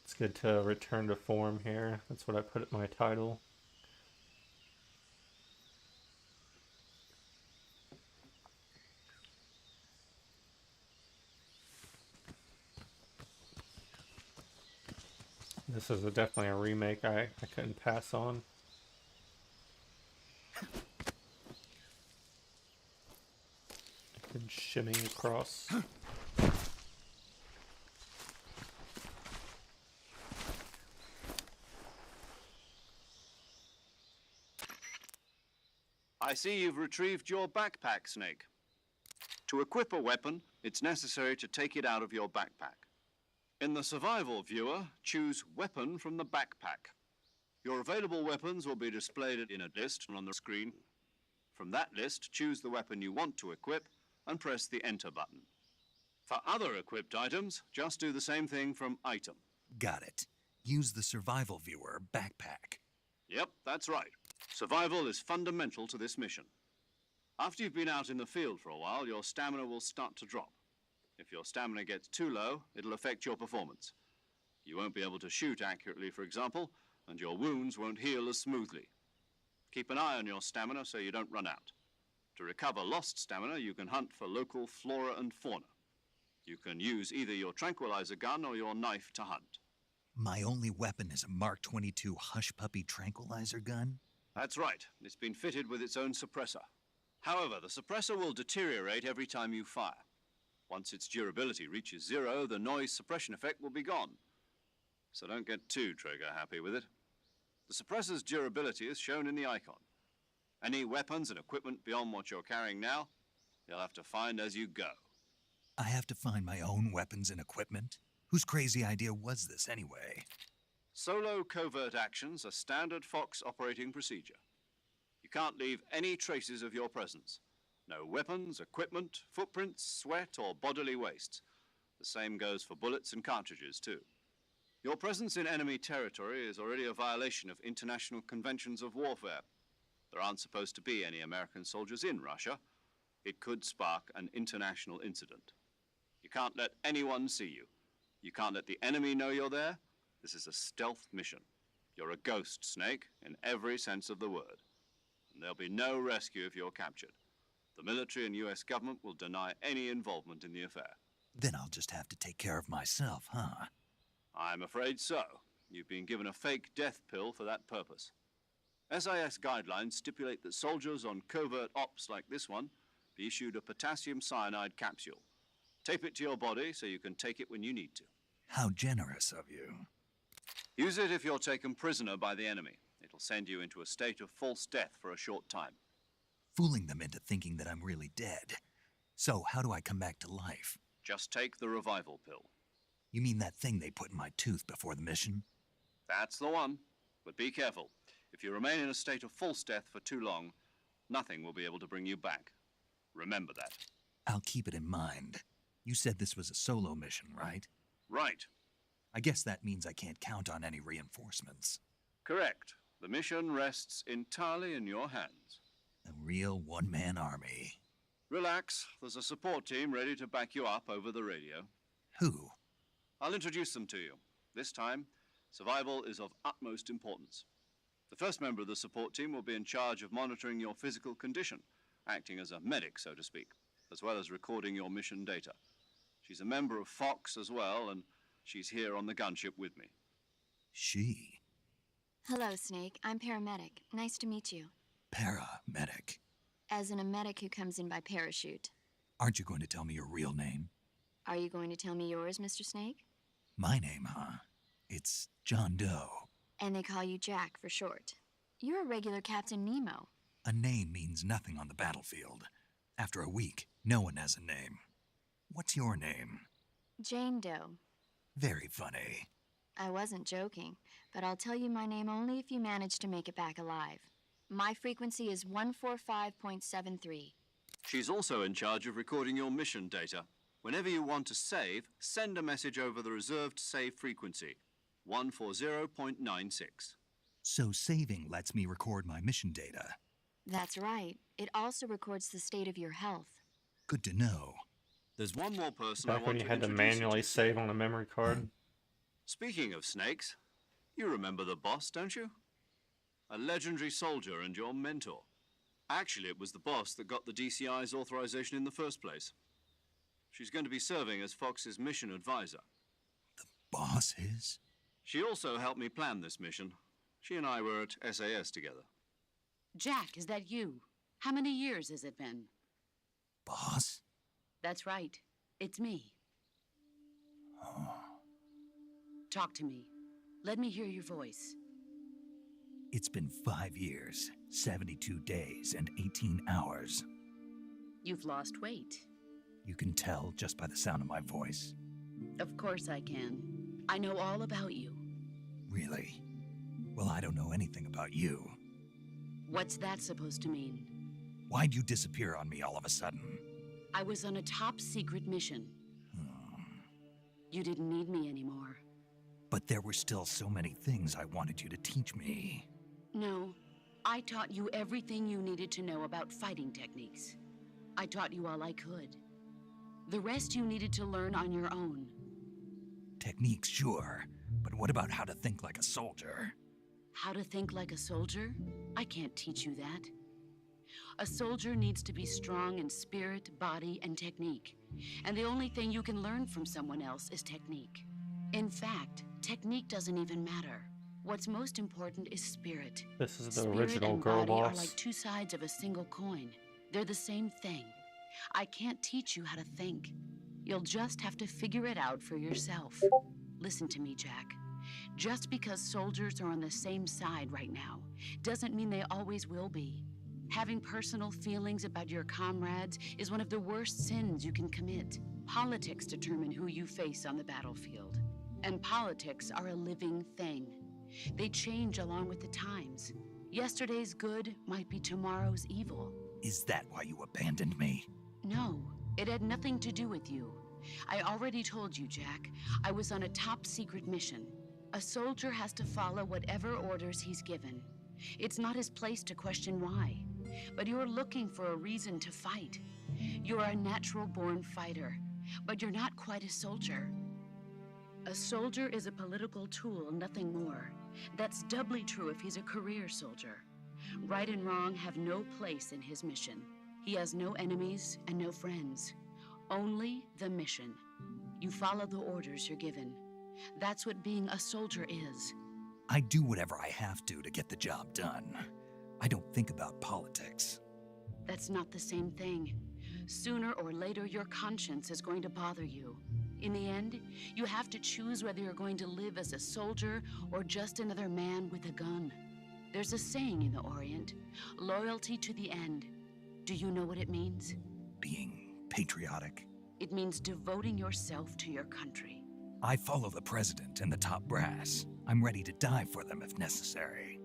It's good to return to form here. That's what I put at my title. This is definitely a remake I couldn't pass on. I could shimmy across. I see you've retrieved your backpack, Snake. To equip a weapon, it's necessary to take it out of your backpack. In the survival viewer, choose Weapon from the backpack. Your available weapons will be displayed in a list on the screen. From that list, choose the weapon you want to equip and press the Enter button. For other equipped items, just do the same thing from Item. Got it. Use the survival viewer backpack. Yep, that's right. Survival is fundamental to this mission. After you've been out in the field for a while, your stamina will start to drop. If your stamina gets too low, it'll affect your performance. You won't be able to shoot accurately, for example, and your wounds won't heal as smoothly. Keep an eye on your stamina so you don't run out. To recover lost stamina, you can hunt for local flora and fauna. You can use either your tranquilizer gun or your knife to hunt. My only weapon is a Mark 22 Hush Puppy tranquilizer gun? That's right. It's been fitted with its own suppressor. However, the suppressor will deteriorate every time you fire. Once its durability reaches 0, the noise suppression effect will be gone. So don't get too trigger happy with it. The suppressor's durability is shown in the icon. Any weapons and equipment beyond what you're carrying now, you'll have to find as you go. I have to find my own weapons and equipment? Whose crazy idea was this anyway? Solo covert actions are standard Fox operating procedure. You can't leave any traces of your presence. No weapons, equipment, footprints, sweat, or bodily wastes. The same goes for bullets and cartridges, too. Your presence in enemy territory is already a violation of international conventions of warfare. There aren't supposed to be any American soldiers in Russia. It could spark an international incident. You can't let anyone see you. You can't let the enemy know you're there. This is a stealth mission. You're a ghost, Snake, in every sense of the word. And there'll be no rescue if you're captured. The military and US government will deny any involvement in the affair. Then I'll just have to take care of myself, huh? I'm afraid so. You've been given a fake death pill for that purpose. SIS guidelines stipulate that soldiers on covert ops like this one be issued a potassium cyanide capsule. Tape it to your body so you can take it when you need to. How generous of you. Use it if you're taken prisoner by the enemy. It'll send you into a state of false death for a short time. Fooling them into thinking that I'm really dead. So, how do I come back to life? Just take the revival pill. You mean that thing they put in my tooth before the mission? That's the one. But be careful. If you remain in a state of false death for too long, nothing will be able to bring you back. Remember that. I'll keep it in mind. You said this was a solo mission, right? Right. I guess that means I can't count on any reinforcements. Correct. The mission rests entirely in your hands. A real one-man army. Relax. There's a support team ready to back you up over the radio. Who? I'll introduce them to you. This time, survival is of utmost importance. The first member of the support team will be in charge of monitoring your physical condition, acting as a medic, so to speak, as well as recording your mission data. She's a member of Fox as well, and she's here on the gunship with me. She? Hello, Snake. I'm paramedic. Nice to meet you. Paramedic. As in a medic who comes in by parachute. Aren't you going to tell me your real name? Are you going to tell me yours, Mr. Snake? My name, huh? It's John Doe. And they call you Jack for short. You're a regular Captain Nemo. A name means nothing on the battlefield. After a week, no one has a name. What's your name? Jane Doe. Very funny. I wasn't joking, but I'll tell you my name only if you manage to make it back alive. My frequency is 145.73. She's also in charge of recording your mission data. Whenever you want to save, send a message over the reserved save frequency, 140.96. So saving lets me record my mission data. That's right. It also records the state of your health. Good to know. There's one more person I Back when want you to had to introduce you manually to. save on a memory card. Speaking of snakes, you remember the boss, don't you? A legendary soldier and your mentor. Actually, it was the boss that got the DCI's authorization in the first place. She's going to be serving as Fox's mission advisor. Boss is? She also helped me plan this mission. She and I were at SAS together. Jack, is that you? How many years has it been? Boss? That's right. It's me. Talk to me. Let me hear your voice. It's been 5 years, 72 days, and 18 hours. You've lost weight. You can tell just by the sound of my voice. Of course I can. I know all about you. Really? Well, I don't know anything about you. What's that supposed to mean? Why'd you disappear on me all of a sudden? I was on a top secret mission. You didn't need me anymore. But there were still so many things I wanted you to teach me. No, I taught you everything you needed to know about fighting techniques. I taught you all I could. The rest you needed to learn on your own. Techniques, sure. But what about how to think like a soldier? How to think like a soldier? I can't teach you that. A soldier needs to be strong in spirit, body, and technique. And the only thing you can learn from someone else is technique. In fact, technique doesn't even matter. What's most important is spirit. This is the Spirit original and girl body are boss. like two sides of a single coin. They're the same thing. I can't teach you how to think. You'll just have to figure it out for yourself. Listen to me, Jack. Just because soldiers are on the same side right now doesn't mean they always will be. Having personal feelings about your comrades is one of the worst sins you can commit. Politics determine who you face on the battlefield. And politics are a living thing. They change along with the times. Yesterday's good might be tomorrow's evil. Is that why you abandoned me? No, it had nothing to do with you. I already told you, Jack. I was on a top secret mission. A soldier has to follow whatever orders he's given. It's not his place to question why. But you're looking for a reason to fight. You're a natural-born fighter, but you're not quite a soldier. A soldier is a political tool, nothing more. That's doubly true if he's a career soldier. Right and wrong have no place in his mission. He has no enemies and no friends. Only the mission. You follow the orders you're given. That's what being a soldier is. I do whatever I have to get the job done. I don't think about politics. That's not the same thing. Sooner or later, your conscience is going to bother you. In the end, you have to choose whether you're going to live as a soldier or just another man with a gun. There's a saying in the Orient, loyalty to the end. Do you know what it means? Being patriotic. It means devoting yourself to your country. I follow the president and the top brass. I'm ready to die for them if necessary.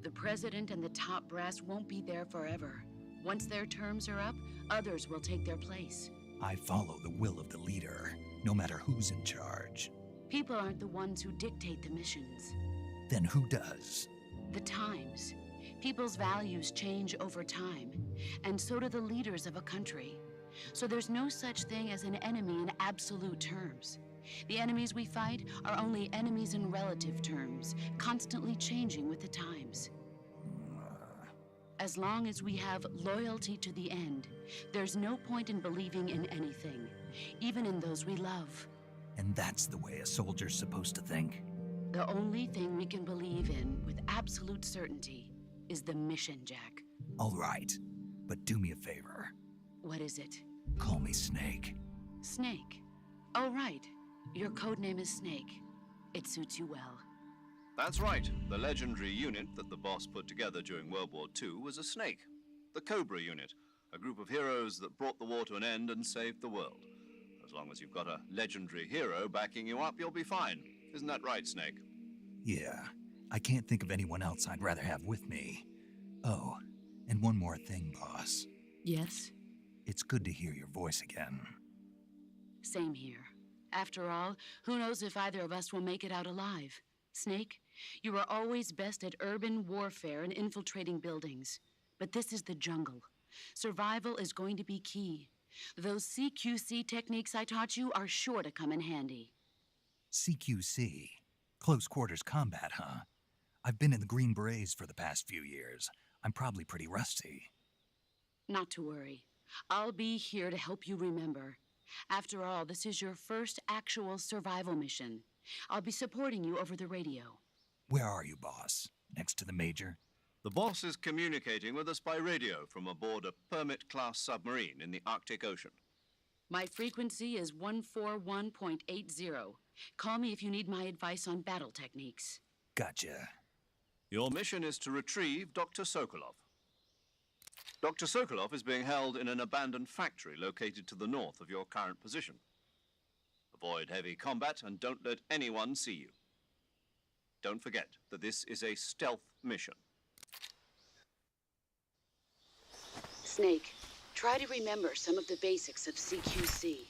The president and the top brass won't be there forever. Once their terms are up, others will take their place. I follow the will of the leader, no matter who's in charge. People aren't the ones who dictate the missions. Then who does? The times. People's values change over time, and so do the leaders of a country. So there's no such thing as an enemy in absolute terms. The enemies we fight are only enemies in relative terms, constantly changing with the times. As long as we have loyalty to the end, there's no point in believing in anything, even in those we love. And that's the way a soldier's supposed to think? The only thing we can believe in with absolute certainty is the mission, Jack. All right, but do me a favor. What is it? Call me Snake. Snake. Oh, right. Your code name is Snake. It suits you well. That's right. The legendary unit that the boss put together during World War II was a snake. The Cobra unit, a group of heroes that brought the war to an end and saved the world. As long as you've got a legendary hero backing you up, you'll be fine. Isn't that right, Snake? Yeah, I can't think of anyone else I'd rather have with me. Oh, and one more thing, boss. Yes? It's good to hear your voice again. Same here. After all, who knows if either of us will make it out alive? Snake, you were always best at urban warfare and infiltrating buildings. But this is the jungle. Survival is going to be key. Those CQC techniques I taught you are sure to come in handy. CQC? Close quarters combat, huh? I've been in the Green Berets for the past few years. I'm probably pretty rusty. Not to worry. I'll be here to help you remember. After all, this is your first actual survival mission. I'll be supporting you over the radio. Where are you, boss? Next to the Major? The boss is communicating with us by radio from aboard a Permit-class submarine in the Arctic Ocean. My frequency is 141.80. Call me if you need my advice on battle techniques. Gotcha. Your mission is to retrieve Dr. Sokolov. Dr. Sokolov is being held in an abandoned factory located to the north of your current position. Avoid heavy combat and don't let anyone see you. Don't forget that this is a stealth mission. Snake, try to remember some of the basics of CQC.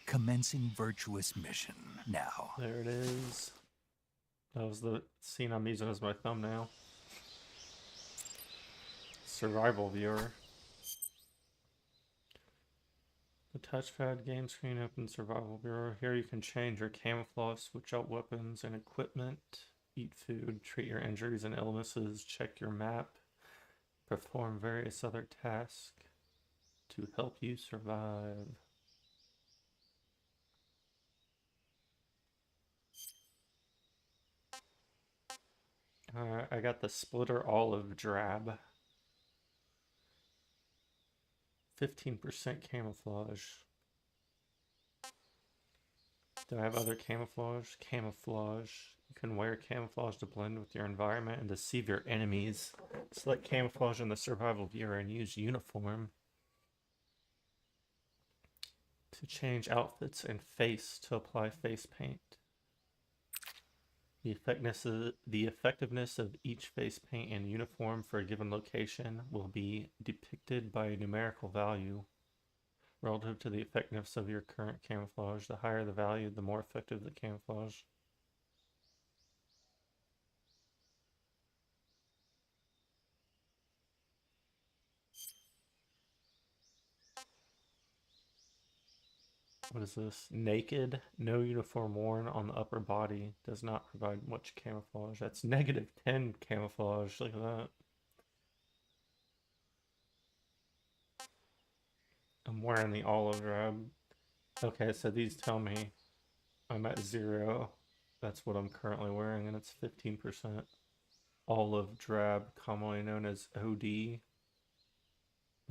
Commencing virtuous mission now. There it is. That was the scene I'm using as my thumbnail. Survival viewer. The touchpad game screen opens survival viewer. Here you can change your camouflage, switch out weapons and equipment, eat food, treat your injuries and illnesses, check your map, perform various other tasks to help you survive. Alright, I got the splitter olive drab. 15% camouflage. Do I have other camouflage? Camouflage. You can wear camouflage to blend with your environment and deceive your enemies. Select camouflage in the survival viewer and use uniform to change outfits and face to apply face paint. The effectiveness of each face paint and uniform for a given location will be depicted by a numerical value relative to the effectiveness of your current camouflage. The higher the value, the more effective the camouflage. What is this? Naked, no uniform worn on the upper body, does not provide much camouflage. That's -10 camouflage. Look at that. I'm wearing the olive drab. Okay, so these tell me I'm at 0. That's what I'm currently wearing, and it's 15%. Olive drab, commonly known as OD.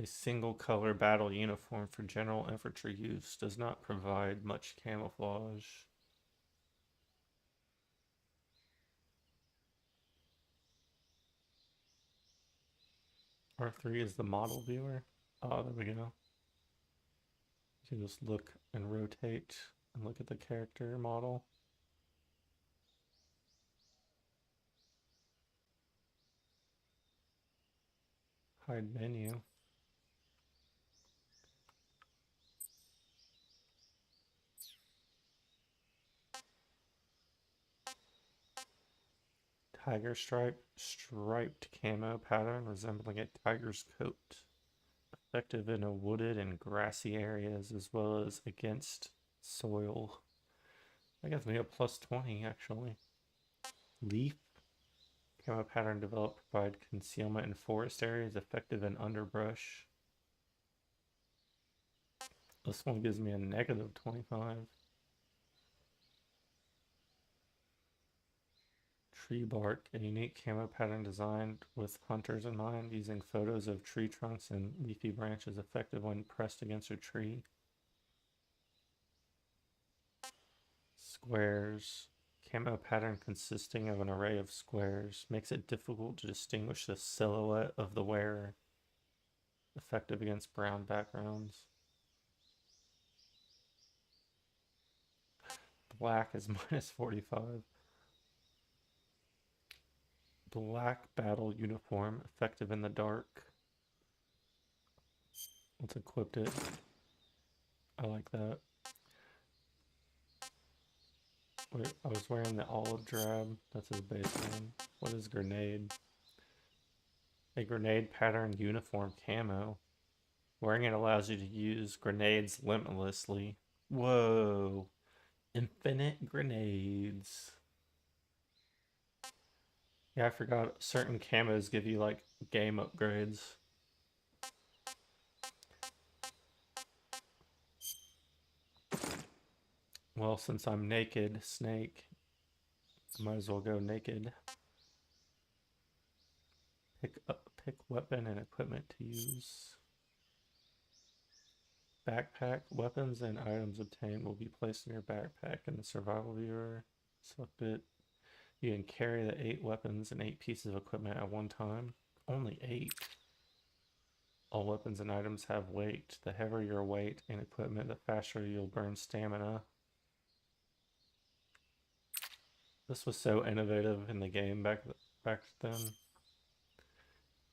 A single color battle uniform for general infantry use does not provide much camouflage. R3 is the model viewer. Oh, there we go. You can just look and rotate and look at the character model. Hide menu. Tiger striped camo pattern resembling a tiger's coat. Effective in a wooded and grassy areas as well as against soil. That gives me a +20 actually. Leaf camo pattern developed to provide concealment in forest areas, effective in underbrush. This one gives me a -25. Tree bark, a unique camo pattern designed with hunters in mind, using photos of tree trunks and leafy branches, effective when pressed against a tree. Squares, camo pattern consisting of an array of squares, makes it difficult to distinguish the silhouette of the wearer, effective against brown backgrounds. Black is -45. Black battle uniform, effective in the dark. Let's equip it. I like that. Wait, I was wearing the olive drab. That's his baseline. What is grenade? A grenade pattern uniform camo. Wearing it allows you to use grenades limitlessly. Whoa. Infinite grenades. Yeah, I forgot certain camos give you like game upgrades. Well, since I'm naked, Snake, I might as well go naked. Pick weapon and equipment to use. Backpack. Weapons and items obtained will be placed in your backpack in the survival viewer. Select it. You can carry the 8 weapons and 8 pieces of equipment at one time. Only 8. All weapons and items have weight. The heavier your weight and equipment, the faster you'll burn stamina. This was so innovative in the game back then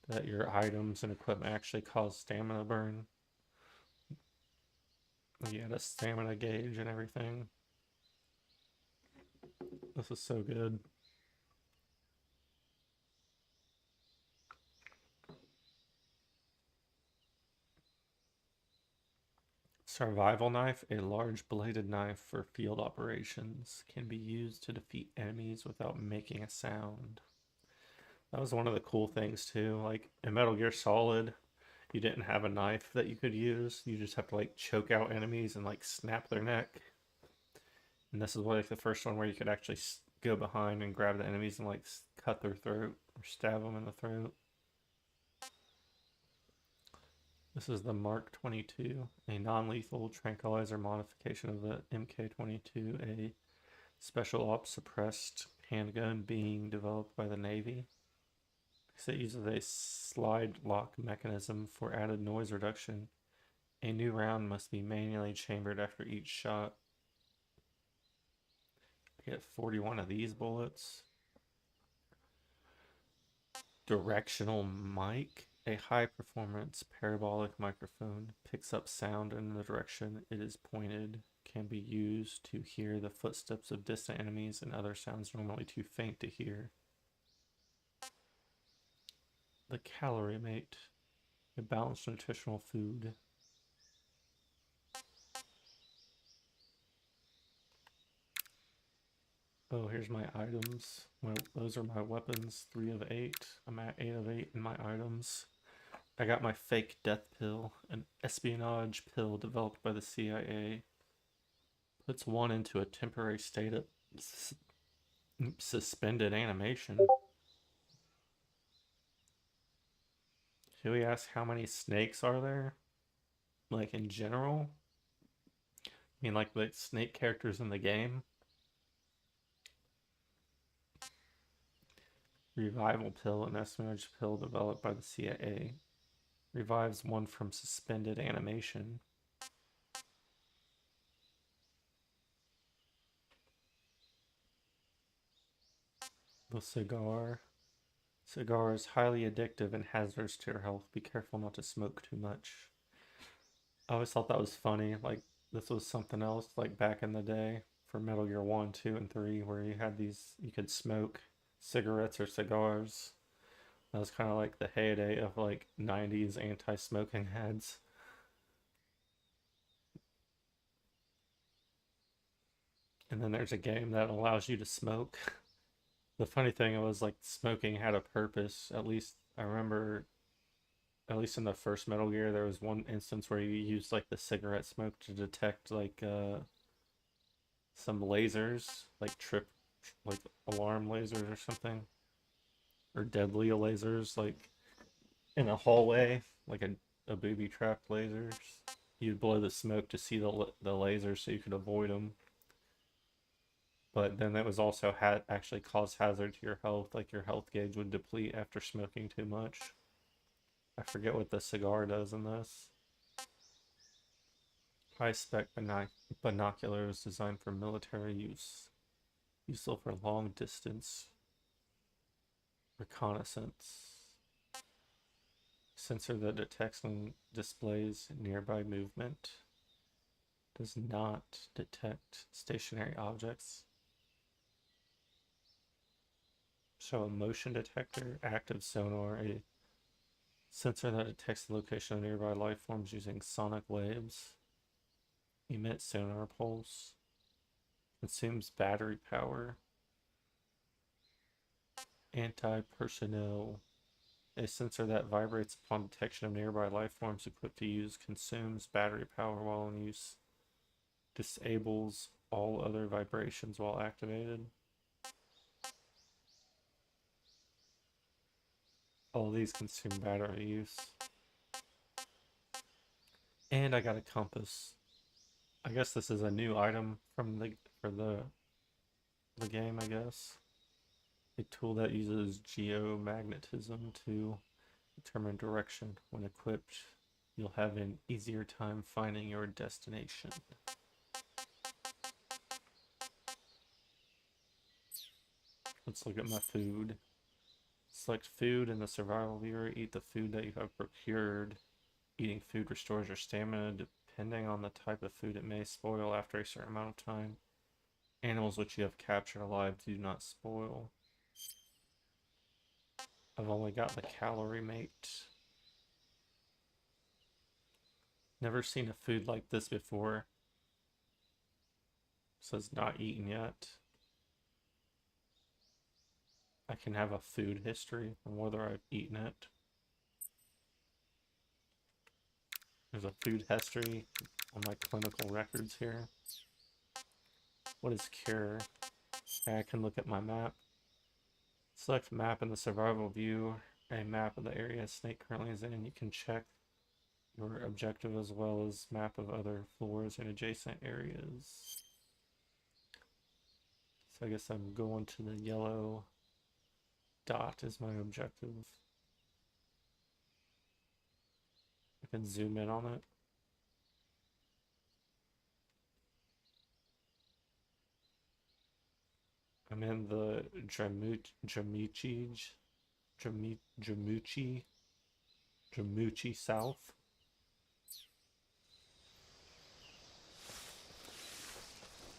that your items and equipment actually cause stamina burn. You had a stamina gauge and everything. This is so good. Survival knife, a large bladed knife for field operations, can be used to defeat enemies without making a sound. That was one of the cool things too. Like in Metal Gear Solid, you didn't have a knife that you could use. You just have to like choke out enemies and like snap their neck. And this is like the first one where you could actually go behind and grab the enemies and like cut their throat or stab them in the throat. This is the Mark 22, a non-lethal tranquilizer modification of the MK22, a special ops suppressed handgun being developed by the Navy. It uses a slide lock mechanism for added noise reduction. A new round must be manually chambered after each shot. I get 41 of these bullets. Directional mic. A high-performance parabolic microphone picks up sound in the direction it is pointed, can be used to hear the footsteps of distant enemies and other sounds normally too faint to hear. The Calorie Mate, a balanced nutritional food. Oh, here's my items. Well, those are my weapons, 3 of 8. I'm at 8 of 8 in my items. I got my fake death pill, an espionage pill developed by the CIA. Puts one into a temporary state of suspended animation. Should we ask how many snakes are there? Like in general? I mean like the snake characters in the game? Revival pill, an espionage pill developed by the CIA. Revives one from suspended animation. The cigar. Cigar is highly addictive and hazardous to your health. Be careful not to smoke too much. I always thought that was funny. Like, this was something else, like back in the day for Metal Gear 1, 2, and 3, where you had these, you could smoke cigarettes or cigars. That was kind of like the heyday of like 90s anti-smoking ads. And then there's a game that allows you to smoke. The funny thing was like smoking had a purpose. At least I remember, at least in the first Metal Gear, there was one instance where you used like the cigarette smoke to detect like some lasers, like like alarm lasers or something, or deadly lasers, like in a hallway, like a booby trap lasers. You'd blow the smoke to see the lasers so you could avoid them. But then that was also actually cause hazard to your health, like your health gauge would deplete after smoking too much. I forget what the cigar does in this. High-spec binoculars designed for military use. Useful for long-distance reconnaissance. Sensor that detects and displays nearby movement. Does not detect stationary objects. Show a motion detector, active sonar, a sensor that detects the location of nearby life forms using sonic waves. Emit sonar pulse. Consumes battery power. Anti-personnel. A sensor that vibrates upon detection of nearby life forms equipped to use. Consumes battery power while in use. Disables all other vibrations while activated. All these consume battery use. And I got a compass. I guess this is a new item from the game, I guess. A tool that uses geomagnetism to determine direction. When equipped, you'll have an easier time finding your destination. Let's look at my food. Select food in the survival viewer. Eat the food that you have procured. Eating food restores your stamina. Depending on the type of food, it may spoil after a certain amount of time. Animals which you have captured alive do not spoil. I've only got the calorie mate. Never seen a food like this before. Says not eaten yet. I can have a food history on whether I've eaten it. There's a food history on my clinical records here. What is cure? Okay, I can look at my map. Select map in the survival view. A map of the area Snake currently is in. You can check your objective as well as map of other floors and adjacent areas. So I guess I'm going to the yellow dot is my objective. I can zoom in on it. I'm in the Jamuchi South.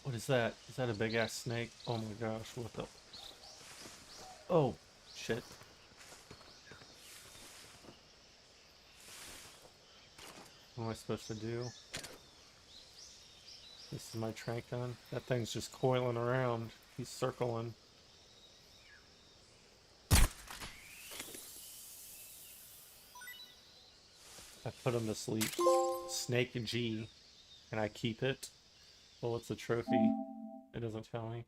What is that? Is that a big ass snake? Oh my gosh, what the? Oh, shit. What am I supposed to do? This is my trank gun. That thing's just coiling around. He's circling. I put him to sleep. Snake G. Can I keep it? Well, it's a trophy. It doesn't tell me.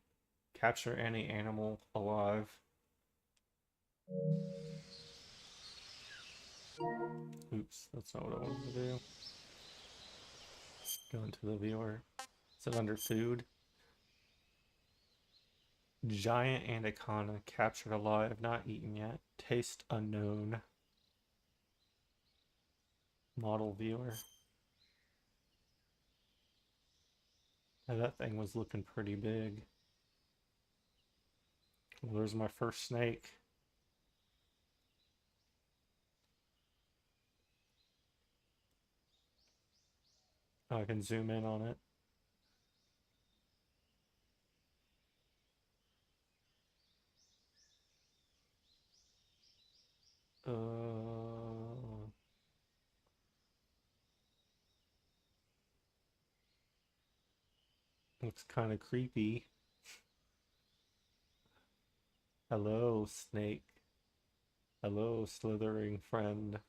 Capture any animal alive. Oops, that's not what I wanted to do. Go into the viewer. Is it under food? Giant anaconda captured alive, not eaten yet. Taste unknown. Model viewer. Now that thing was looking pretty big. Well, there's my first snake. Oh, I can zoom in on it. Looks kind of creepy. Hello, snake. Hello, slithering friend.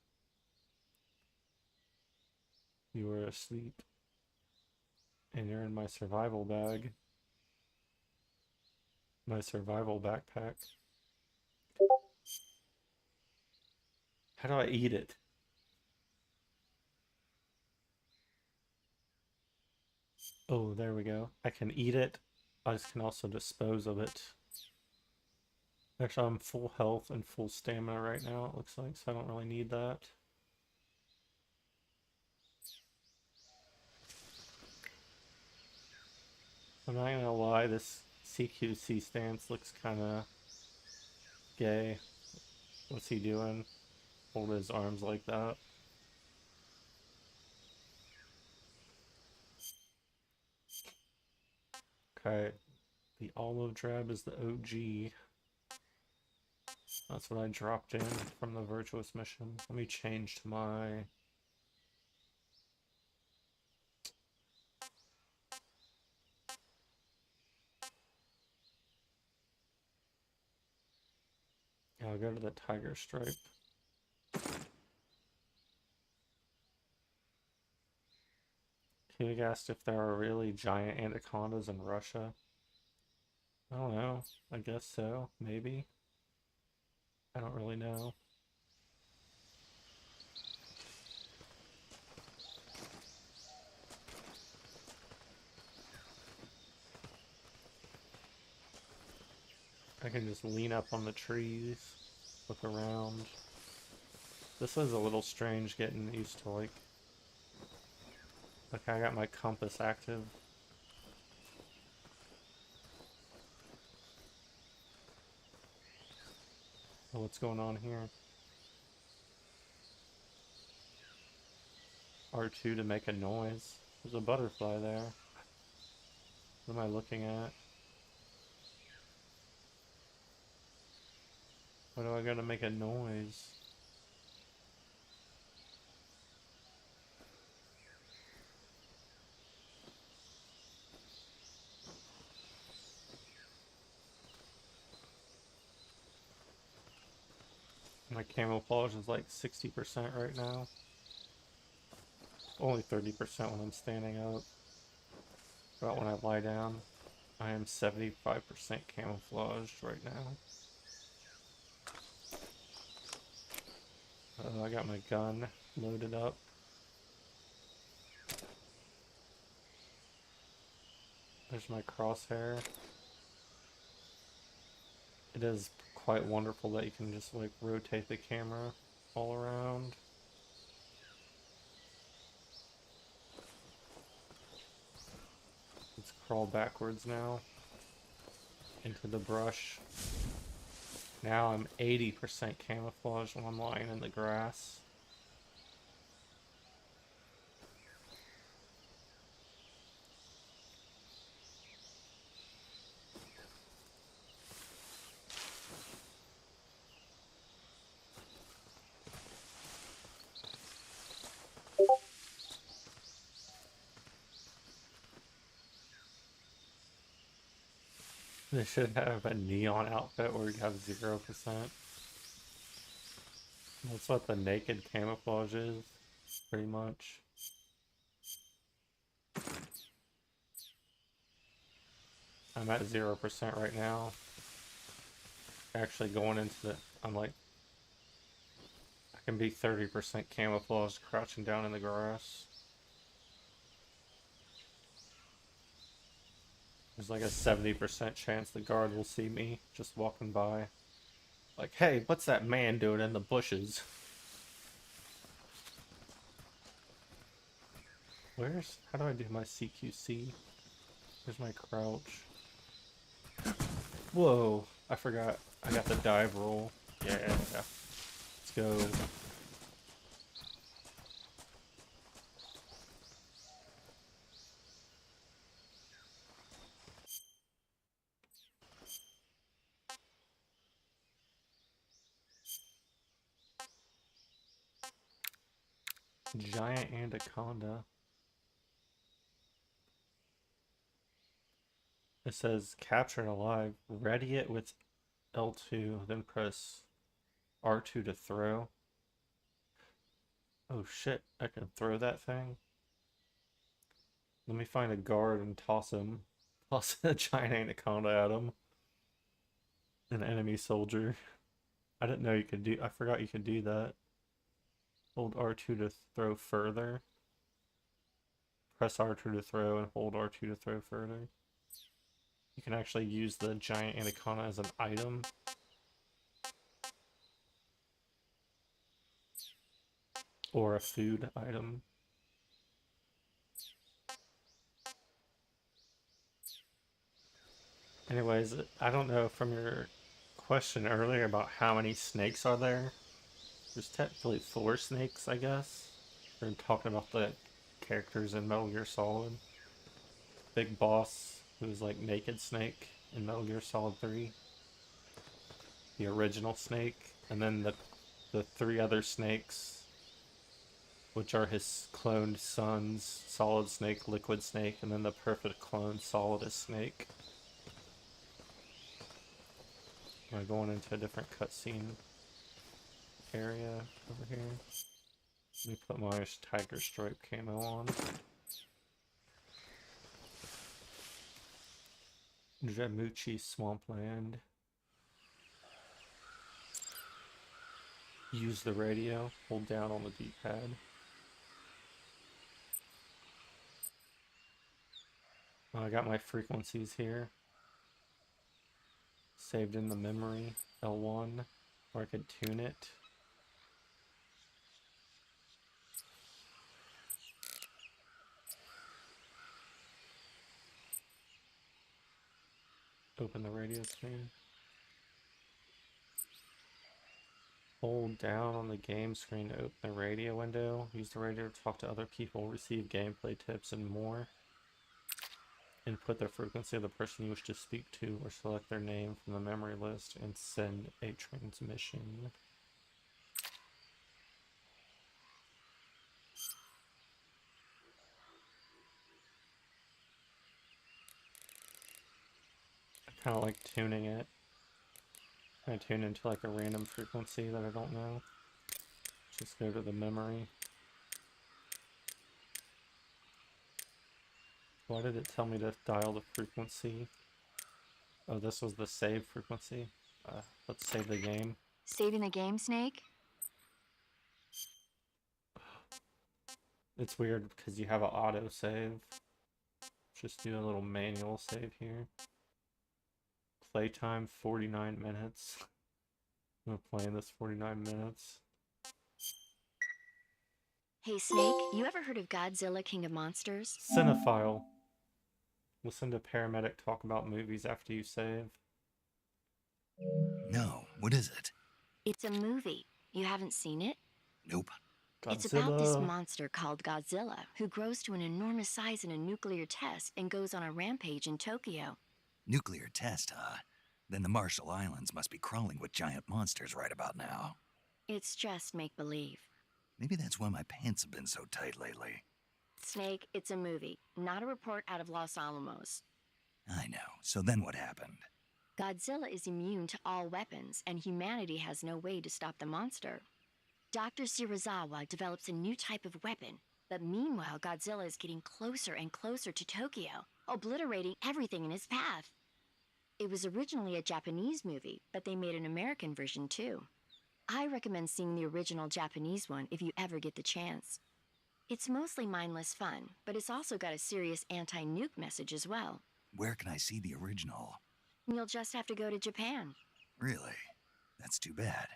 You were asleep. And you're in my survival bag. My survival backpack. How do I eat it? Oh, there we go. I can eat it. I can also dispose of it. Actually, I'm full health and full stamina right now, it looks like, so I don't really need that. I'm not gonna lie, this CQC stance looks kind of gay. What's he doing? Hold his arms like that. Okay, the olive drab is the OG. That's what I dropped in from the virtuous mission. Let me change to my... Yeah, I'll go to the tiger stripe. He asked if there are really giant anacondas in Russia. I don't know. I guess so. Maybe. I don't really know. can just lean up on the trees, look around. This is a little strange getting used to, like I got my compass active. Oh, what's going on here? R2 to make a noise. There's a butterfly there. What am I looking at? Why do I gotta make a noise? My camouflage is like 60% right now. Only 30% when I'm standing up. But when I lie down, I am 75% camouflaged right now. I got my gun loaded up. There's my crosshair. It is quite wonderful that you can just like rotate the camera all around. Let's crawl backwards now into the brush. Now I'm 80% camouflaged when I'm lying in the grass. They should have a neon outfit where you have 0%. That's what the naked camouflage is, pretty much. I'm at 0% right now. Actually going into the, I'm like, I can be 30% camouflaged crouching down in the grass. There's like a 70% chance the guard will see me just walking by. Like, hey, what's that man doing in the bushes? How do I do my CQC? Where's my crouch? Whoa, I forgot. I got the dive roll. Yeah, let's go. Giant anaconda. It says captured alive. Ready it with L2, then press R2 to throw. Oh shit, I can throw that thing? Let me find a guard and toss him. Toss a giant anaconda at him. An enemy soldier. I didn't know you could do, I forgot you could do that. Hold R2 to throw further. Press R2 to throw and hold R2 to throw further. You can actually use the giant anaconda as an item. Or a food item. Anyways, I don't know from your question earlier about how many snakes are there. There's technically 4 snakes, I guess. We're talking about the characters in Metal Gear Solid. Big boss, who's like Naked Snake in Metal Gear Solid 3. The original Snake. And then the 3 other snakes, which are his cloned sons, Solid Snake, Liquid Snake, and then the perfect clone, Solidus Snake. We're going into a different cutscene area over here. Let me put my Tiger Stripe camo on. Jamuchi Swampland. Use the radio. Hold down on the D-pad. I got my frequencies here. saved in the memory, L1, or I could tune it. Open the radio screen. Hold down on the game screen to open the radio window. Use the radio to talk to other people, receive gameplay tips, and more. Input the frequency of the person you wish to speak to, or select their name from the memory list and send a transmission. I kind of like tuning it. I tune into like a random frequency that I don't know. Just go to the memory. Why did it tell me to dial the frequency? Oh, this was the save frequency. Let's save the game. Saving the game, Snake? It's weird because you have an auto save. Just do a little manual save here. Playtime 49 minutes. I'm playing this 49 minutes. Hey, Snake, you ever heard of Godzilla King of Monsters? Cinephile. Listen to paramedic talk about movies after you save. No, what is it? It's a movie. You haven't seen it? Nope. Godzilla. It's about this monster called Godzilla, who grows to an enormous size in a nuclear test and goes on a rampage in Tokyo. Nuclear test, huh? Then the Marshall Islands must be crawling with giant monsters right about now. It's just make-believe. Maybe that's why my pants have been so tight lately. Snake, it's a movie, not a report out of Los Alamos. I know. So then what happened? Godzilla is immune to all weapons, and humanity has no way to stop the monster. Dr. Shirazawa develops a new type of weapon, but meanwhile Godzilla is getting closer and closer to Tokyo, obliterating everything in his path. It was originally a Japanese movie, but they made an American version too. I recommend seeing the original Japanese one if you ever get the chance. It's mostly mindless fun, but it's also got a serious anti-nuke message as well. Where can I see the original? You'll just have to go to Japan. Really? That's too bad.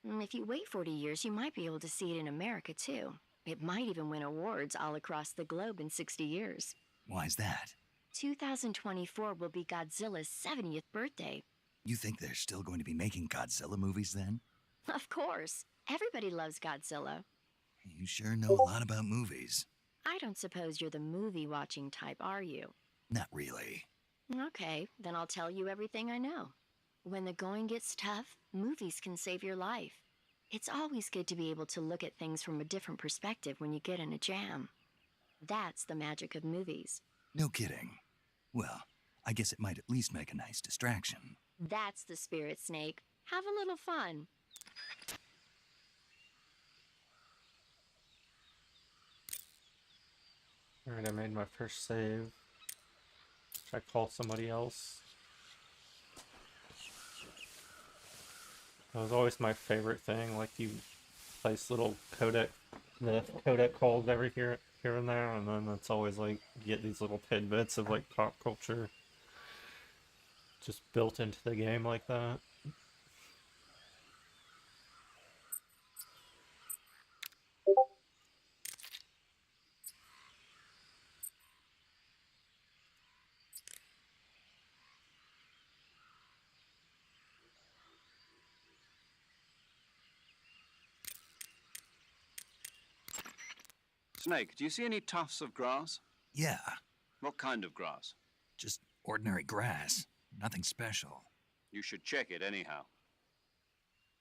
If you wait 40 years, you might be able to see it in America too. It might even win awards all across the globe in 60 years. Why's that? 2024 will be Godzilla's 70th birthday. You think they're still going to be making Godzilla movies then? Of course. Everybody loves Godzilla. You sure know a lot about movies. I don't suppose you're the movie-watching type, are you? Not really. Okay, then I'll tell you everything I know. When the going gets tough, movies can save your life. It's always good to be able to look at things from a different perspective when you get in a jam. That's the magic of movies. No kidding. Well, I guess it might at least make a nice distraction. That's the spirit, Snake. Have a little fun. Alright, I made my first save. Should I call somebody else? That was always my favorite thing, like you place little the codec calls every here and there, and then it's always like you get these little tidbits of like pop culture just built into the game like that. Snake, do you see any tufts of grass? Yeah, What kind of grass? just ordinary grass. Nothing special. You should check it anyhow.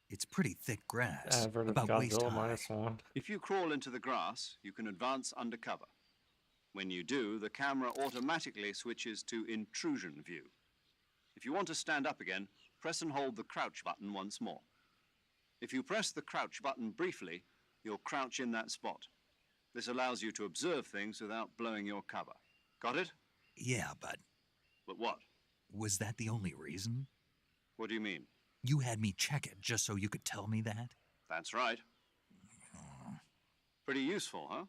It's pretty thick grass. I've heard of about waist Godzilla high. -1. If you crawl into the grass, you can advance under cover. When you do, the camera automatically switches to intrusion view. If you want to stand up again, press and hold the crouch button once more. If you press the crouch button briefly, you'll crouch in that spot. This allows you to observe things without blowing your cover. Got it? Yeah, but But what? was that the only reason? What do you mean? You had me check it just so you could tell me that? That's right. Pretty useful, huh?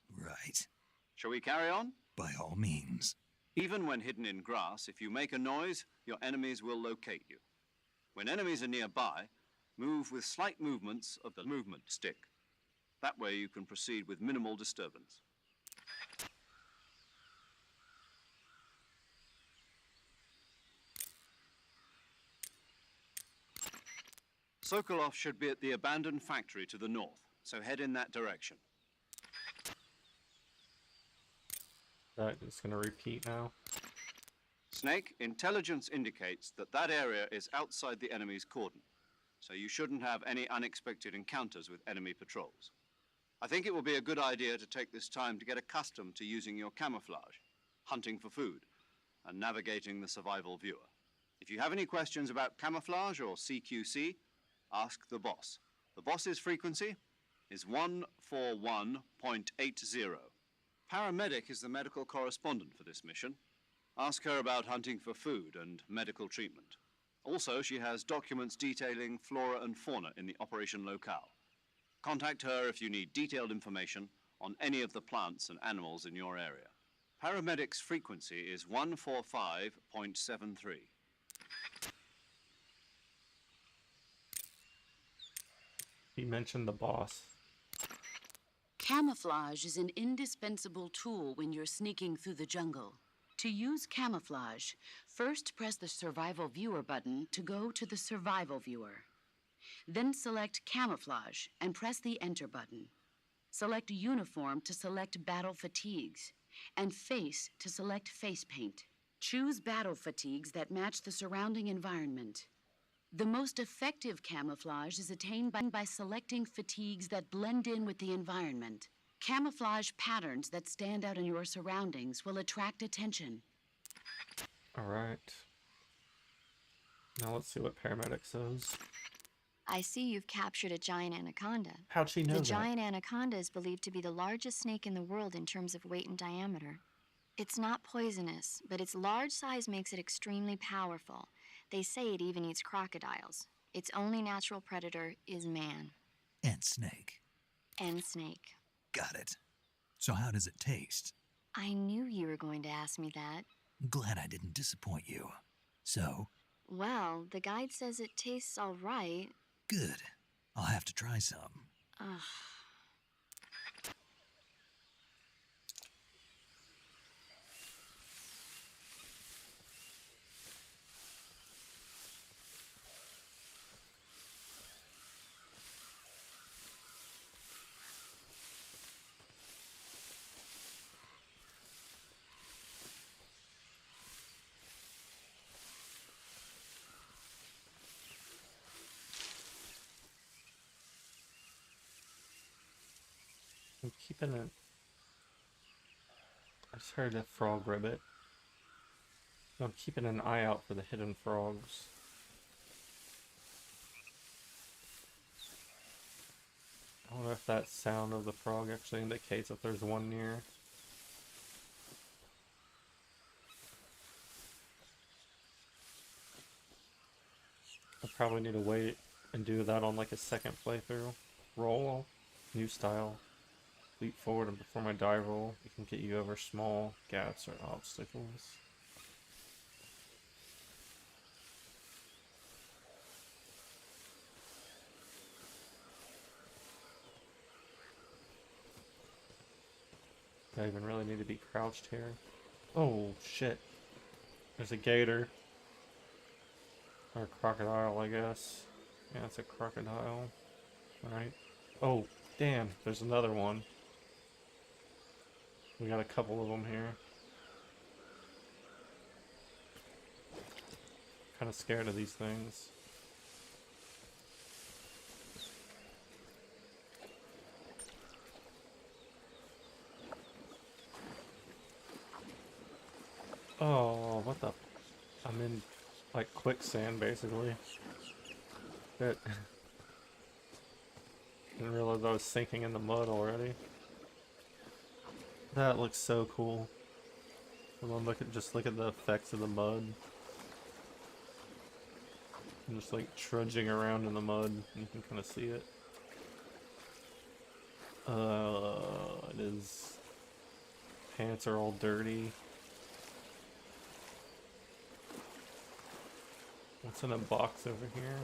Right. Shall we carry on? By all means. Even when hidden in grass, if you make a noise, your enemies will locate you. When enemies are nearby, move with slight movements of the movement stick. That way you can proceed with minimal disturbance. Sokolov should be at the abandoned factory to the north, so head in that direction. That is going to repeat now. Snake, intelligence indicates that that area is outside the enemy's cordon, so you shouldn't have any unexpected encounters with enemy patrols. I think it will be a good idea to take this time to get accustomed to using your camouflage, hunting for food, and navigating the survival viewer. If you have any questions about camouflage or CQC, ask the boss. The boss's frequency is 141.80. Paramedic is the medical correspondent for this mission. Ask her about hunting for food and medical treatment. Also, she has documents detailing flora and fauna in the operation locale. Contact her if you need detailed information on any of the plants and animals in your area. Paramedic's frequency is 145.73. He mentioned the boss. Camouflage is an indispensable tool when you're sneaking through the jungle. To use camouflage, first press the Survival Viewer button to go to the Survival Viewer. Then select Camouflage and press the Enter button. Select Uniform to select Battle Fatigues, and Face to select Face Paint. Choose battle fatigues that match the surrounding environment. The most effective camouflage is attained by selecting fatigues that blend in with the environment. Camouflage patterns that stand out in your surroundings will attract attention. Alright. Now let's see what Paramedic says. I see you've captured a giant anaconda. How'd she know The that? giant anaconda is believed to be the largest snake in the world in terms of weight and diameter. It's not poisonous, but its large size makes it extremely powerful. They say it even eats crocodiles. Its only natural predator is man. And snake. And snake. Got it. So how does it taste? I knew you were going to ask me that. Glad I didn't disappoint you. So? Well, the guide says it tastes all right. Good. I'll have to try some. Ugh. I'm keeping it. I just heard a frog ribbit. I'm keeping an eye out for the hidden frogs. I don't know if that sound of the frog actually indicates if there's one near. I probably need to wait and do that on like a second playthrough. Roll, new style. Leap forward and before my dive roll, it can get you over small gaps or obstacles. Do I even really need to be crouched here? Oh shit. There's a gator. Or a crocodile, I guess. Yeah, it's a crocodile. Alright. Oh, damn, there's another one. We got a couple of them here. Kind of scared of these things. Oh, what the? I'm in like quicksand basically. Shit. Didn't realize I was sinking in the mud already. That looks so cool. Hold on, just look at the effects of the mud. I'm just like trudging around in the mud. You can kind of see it. His pants are all dirty. What's in a box over here?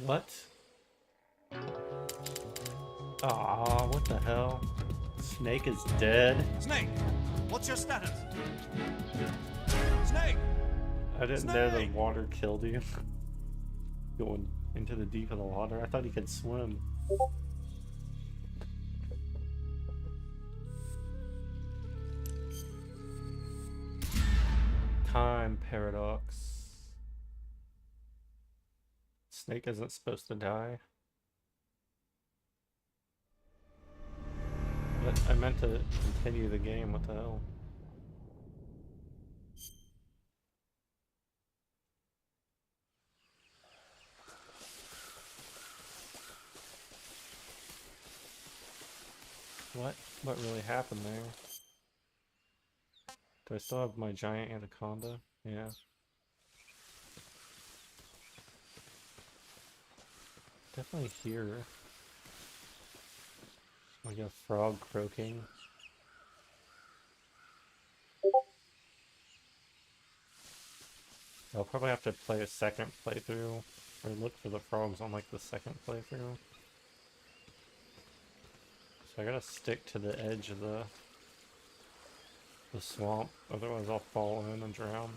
What? Ah, what the hell? Snake is dead. Snake, what's your status? Snake! I didn't know the water killed you. Going into the deep of the water. I thought he could swim. Time paradox. Snake isn't supposed to die. But I meant to continue the game, what the hell? What really happened there? Do I still have my giant anaconda? Yeah. Definitely here. Like a frog croaking. I'll probably have to play a second playthrough, or look for the frogs on like the second playthrough. So I gotta stick to the edge of the swamp, otherwise I'll fall in and drown.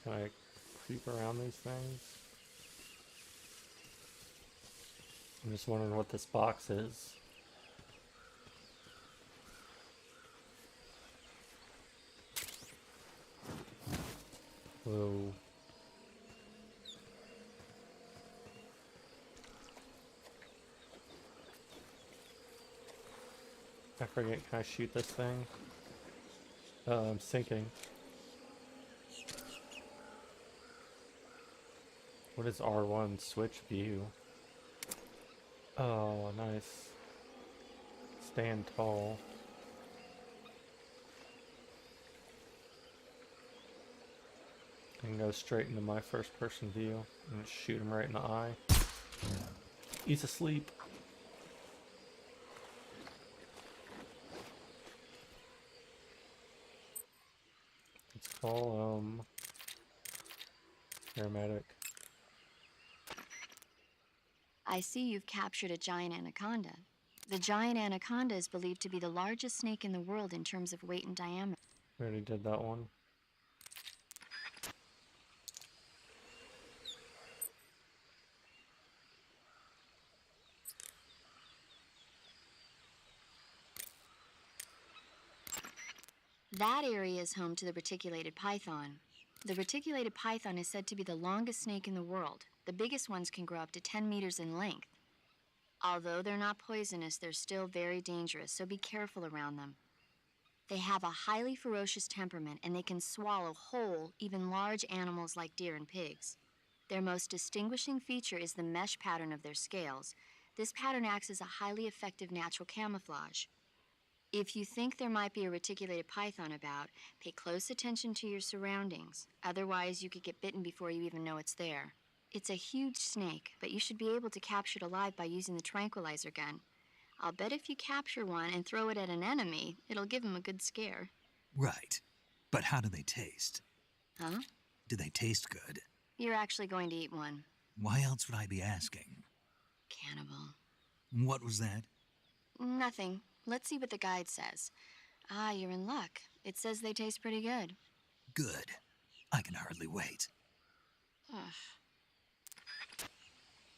Can I creep around these things? I'm just wondering what this box is. Whoa. I forget, can I shoot this thing? Oh, I'm sinking. What is R1? Switch view. Oh, nice. Stand tall. I can go straight into my first person view and shoot him right in the eye. He's asleep. Let's call, paramedic. I see you've captured a giant anaconda. The giant anaconda is believed to be the largest snake in the world in terms of weight and diameter. We already did that one. That area is home to the reticulated python. The reticulated python is said to be the longest snake in the world. The biggest ones can grow up to 10 meters in length. Although they're not poisonous, they're still very dangerous, so be careful around them. They have a highly ferocious temperament, and they can swallow whole, even large animals like deer and pigs. Their most distinguishing feature is the mesh pattern of their scales. This pattern acts as a highly effective natural camouflage. If you think there might be a reticulated python about, pay close attention to your surroundings. Otherwise, you could get bitten before you even know it's there. It's a huge snake, but you should be able to capture it alive by using the tranquilizer gun. I'll bet if you capture one and throw it at an enemy, it'll give him a good scare. Right. But how do they taste? Huh? Do they taste good? You're actually going to eat one. Why else would I be asking? Cannibal. What was that? Nothing. Let's see what the guide says. Ah, you're in luck. It says they taste pretty good. Good. I can hardly wait. Ugh.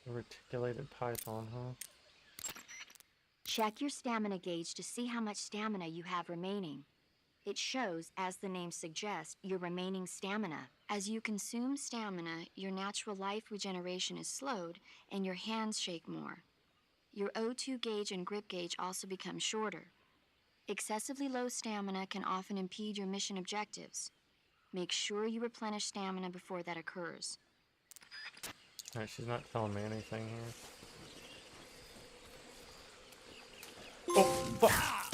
A reticulated python, huh? Check your stamina gauge to see how much stamina you have remaining. It shows, as the name suggests, your remaining stamina. As you consume stamina, your natural life regeneration is slowed and your hands shake more. Your O2 gauge and grip gauge also become shorter. Excessively low stamina can often impede your mission objectives. Make sure you replenish stamina before that occurs. Alright, she's not telling me anything here. Oh, fuck!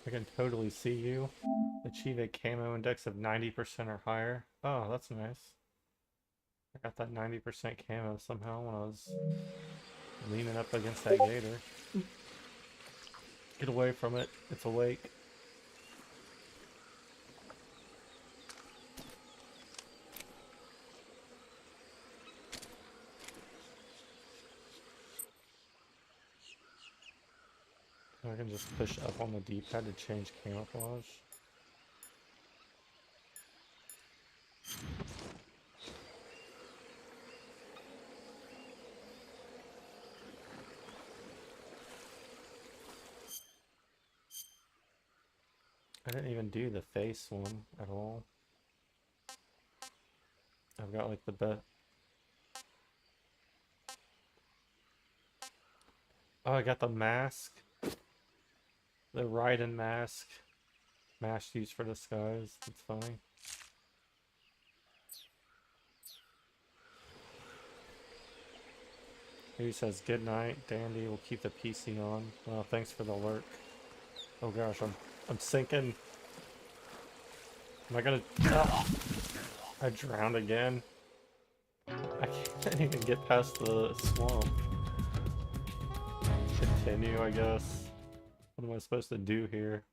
I can totally see you. Achieve a camo index of 90% or higher. Oh, that's nice. I got that 90% camo somehow when I was leaning up against that gator. Get away from it. It's awake. I can just push up on the D-pad to change camouflage. I didn't even do the face one at all. I've got like the best. Oh, I got the mask. The Raiden mask. Mask used for disguise. That's funny. He says, good night, Dandy. We'll keep the PC on. Well, thanks for the alert. Oh gosh, I'm sinking. Am I gonna... Oh, I drowned again. I can't even get past the swamp. Continue, I guess. What am I supposed to do here?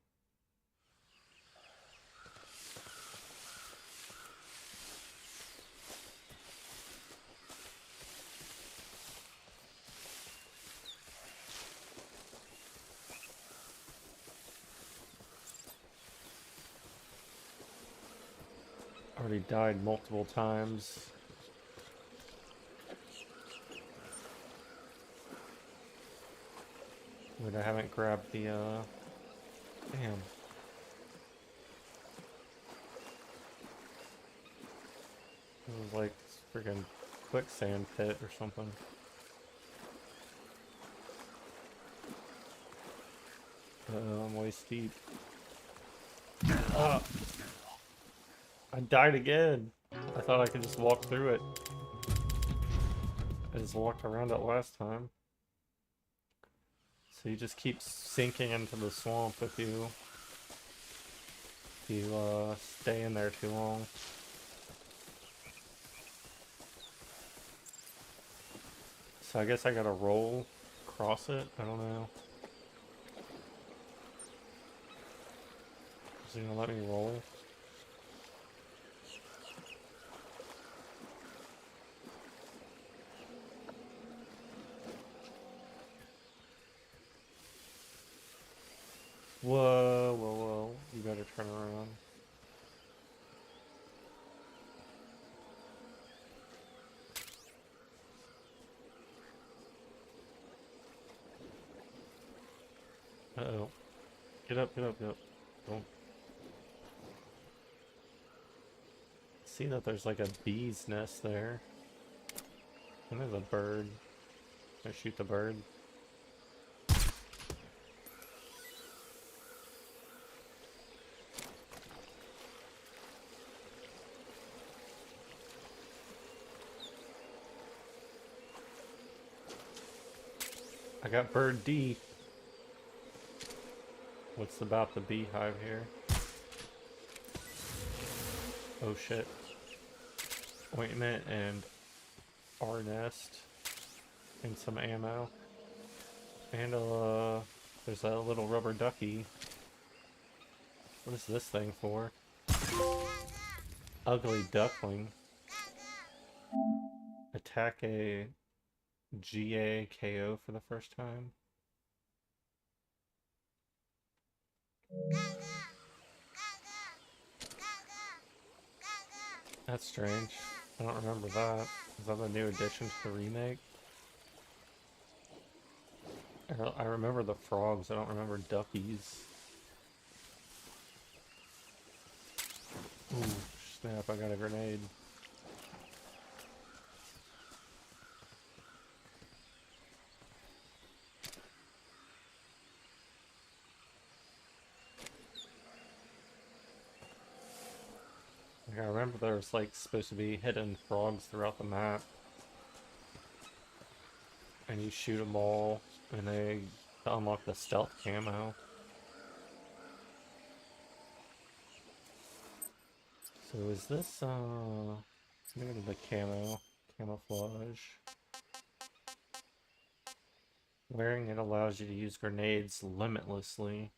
Already died multiple times. But I haven't grabbed the, damn. It was like freaking quicksand pit or something. I'm way steep. Ah! I died again! I thought I could just walk through it. I just walked around it last time. So you just keep sinking into the swamp if you stay in there too long. So I guess I gotta roll across it? I don't know. Is it gonna let me roll? Whoa, whoa, whoa. You better turn around. Uh-oh. Get up, get up, get up. Don't. See that there's like a bee's nest there. And there's a bird. Can I shoot the bird? I got bird D. What's about the beehive here? Oh shit. Ointment and our nest. And some ammo. And there's a little rubber ducky. What is this thing for? Ugly duckling. Attack a GA KO for the first time. That's strange. I don't remember that. Is that a new addition to the remake? I remember the frogs, I don't remember duckies. Ooh, snap, I got a grenade. I remember there was like supposed to be hidden frogs throughout the map. And you shoot them all, and they unlock the stealth camo. So is this, let me go to the camo. Camouflage. Wearing it allows you to use grenades limitlessly.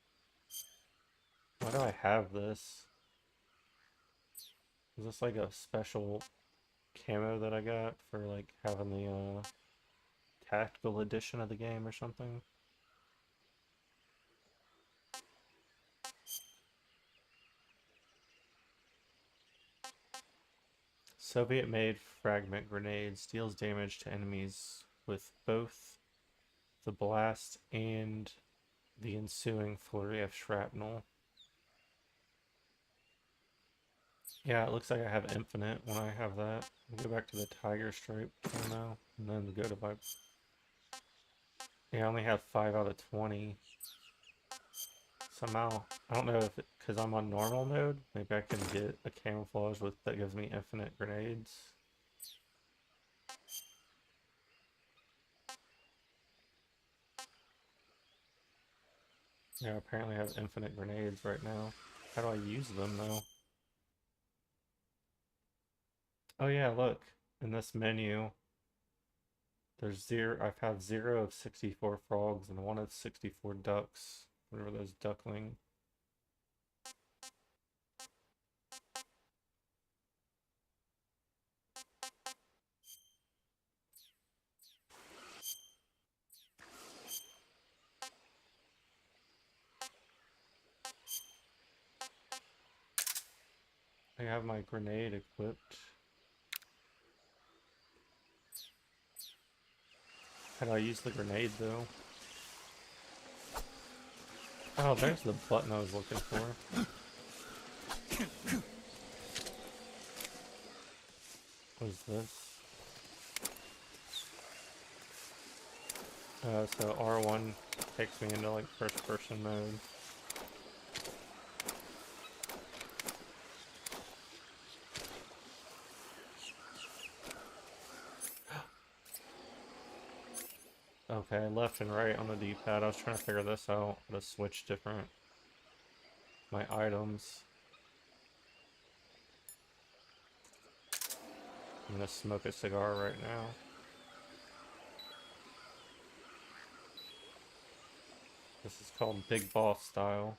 Why do I have this? Is this like a special camo that I got for like having the tactical edition of the game or something? Soviet-made fragment grenades deals damage to enemies with both the blast and the ensuing flurry of shrapnel. Yeah, it looks like I have infinite when I have that. I'll go back to the tiger stripe camo and then go to my... Yeah, I only have 5 out of 20. Somehow, I don't know if it, because I'm on normal mode, maybe I can get a camouflage with that gives me infinite grenades. Yeah, apparently I have infinite grenades right now. How do I use them though? Oh yeah, look. In this menu, there's zero. I've had 0 of 64 frogs and 1 of 64 ducks. Whatever those duckling. I have my grenade equipped. How do I use the grenade though? Oh, there's the button I was looking for. What is this? So R1 takes me into like first person mode. Okay, left and right on the D-pad. I was trying to figure this out, how to switch different my items. I'm gonna smoke a cigar right now. This is called Big Boss style.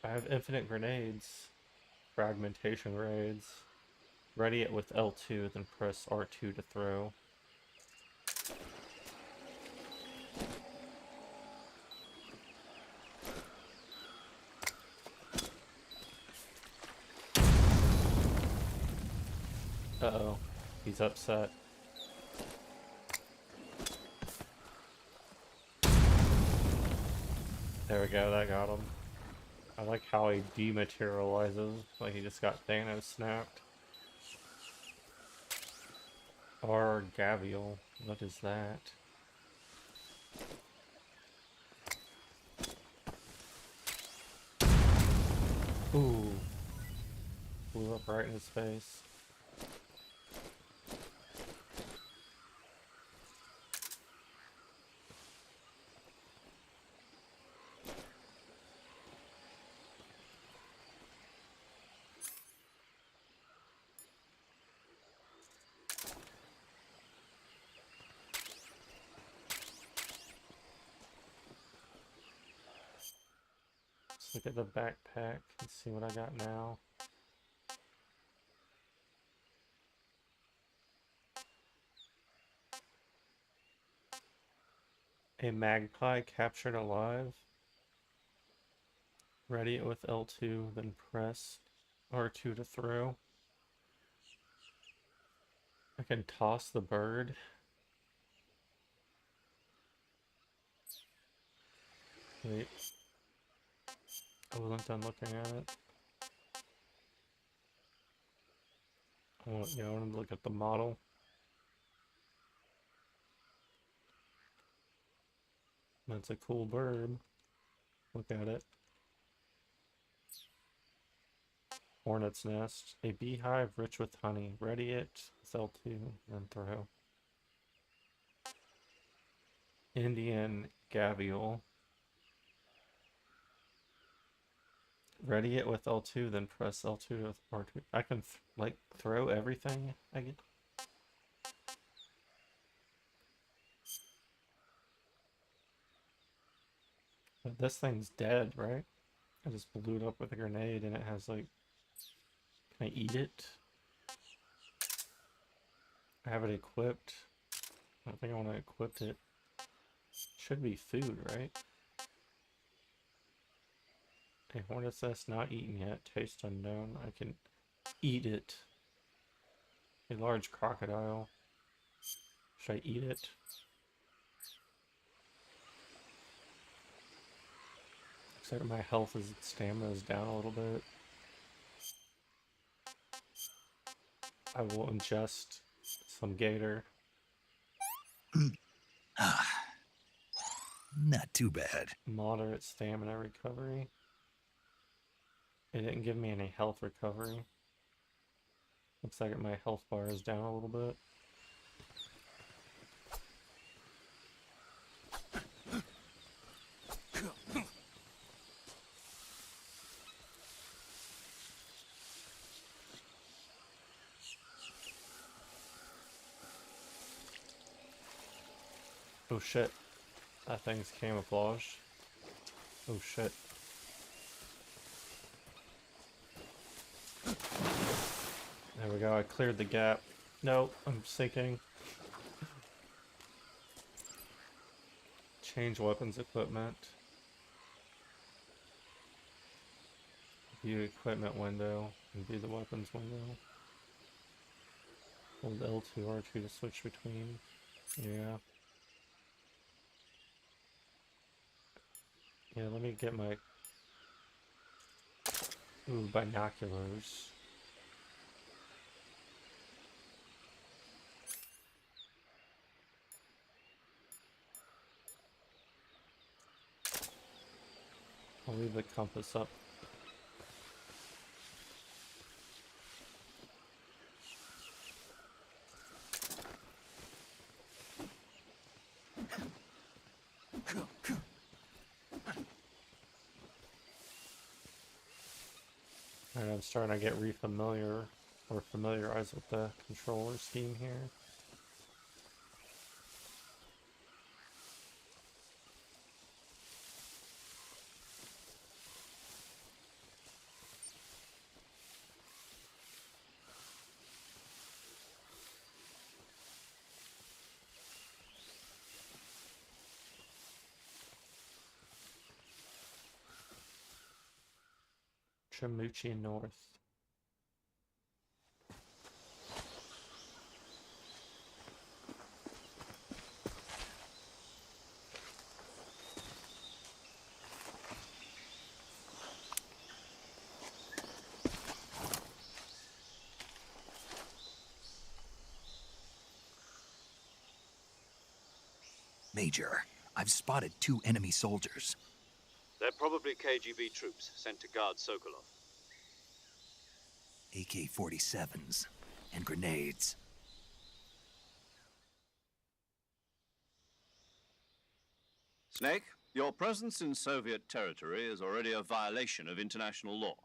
I have infinite grenades. Fragmentation grenades. Ready it with L2, then press R2 to throw. Uh-oh. He's upset. There we go, that got him. I like how he dematerializes, like he just got Thanos snapped. Or Gavial, what is that? Ooh. Blew up right in his face. Let's look at the backpack and see what I got now. A magpie captured alive. Ready it with L2, then press R2 to throw. I can toss the bird. Wait. I wasn't done looking at it. I want to look at the model. That's a cool bird. Look at it. Hornet's nest. A beehive rich with honey. Ready it, sell to, then throw. Indian gavial. Ready it with L2, then press L2 with R2. I can like throw everything I get. But this thing's dead, right? I just blew it up with a grenade and it has like... Can I eat it? I have it equipped. I don't think I want to equip it. Should be food, right? A hornet's nest not eaten yet. Taste unknown. I can eat it. A large crocodile. Should I eat it? Looks like my health and stamina is down a little bit. I will ingest some gator. Not too bad. Moderate stamina recovery. It didn't give me any health recovery. Looks like my health bar is down a little bit. Oh shit. That thing's camouflaged. Oh shit. There we go, I cleared the gap. No, I'm sinking. Change weapons equipment. View equipment window and view the weapons window. Hold L2 R2 to switch between. Yeah. Yeah, let me get my... Ooh, binoculars. I'll leave the compass up. Alright, I'm starting to get familiarized with the controller scheme here. Chamuchi North. Major, I've spotted 2 enemy soldiers. They're probably KGB troops sent to guard Sokolov. AK-47s and grenades. Snake, your presence in Soviet territory is already a violation of international law.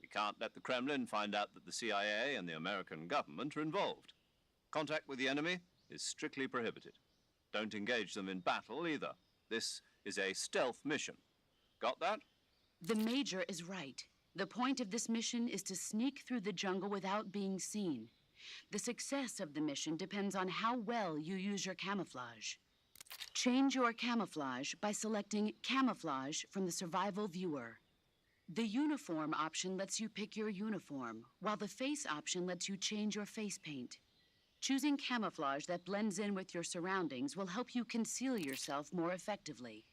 We can't let the Kremlin find out that the CIA and the American government are involved. Contact with the enemy is strictly prohibited. Don't engage them in battle either. This is a stealth mission. Got that? The Major is right. The point of this mission is to sneak through the jungle without being seen. The success of the mission depends on how well you use your camouflage. Change your camouflage by selecting Camouflage from the Survival Viewer. The Uniform option lets you pick your uniform, while the Face option lets you change your face paint. Choosing camouflage that blends in with your surroundings will help you conceal yourself more effectively.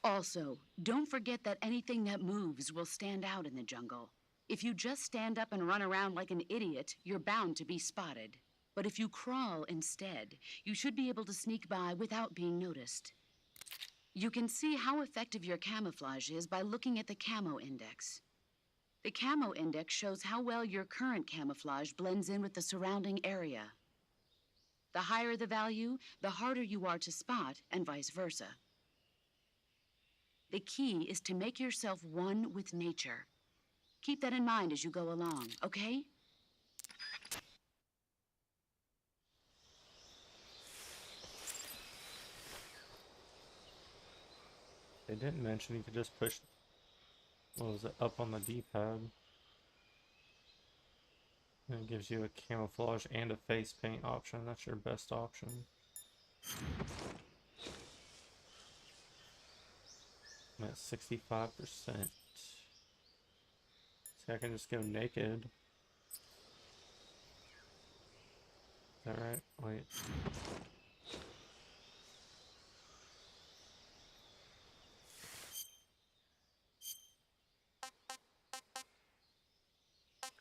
Also, don't forget that anything that moves will stand out in the jungle. If you just stand up and run around like an idiot, you're bound to be spotted. But if you crawl instead, you should be able to sneak by without being noticed. You can see how effective your camouflage is by looking at the Camo Index. The Camo Index shows how well your current camouflage blends in with the surrounding area. The higher the value, the harder you are to spot, and vice versa. The key is to make yourself one with nature. Keep that in mind as you go along, okay? They didn't mention you could just push, what was it, up on the D-pad. And it gives you a camouflage and a face paint option. That's your best option. I'm at 65%. See, I can just go naked. Is that right? Wait.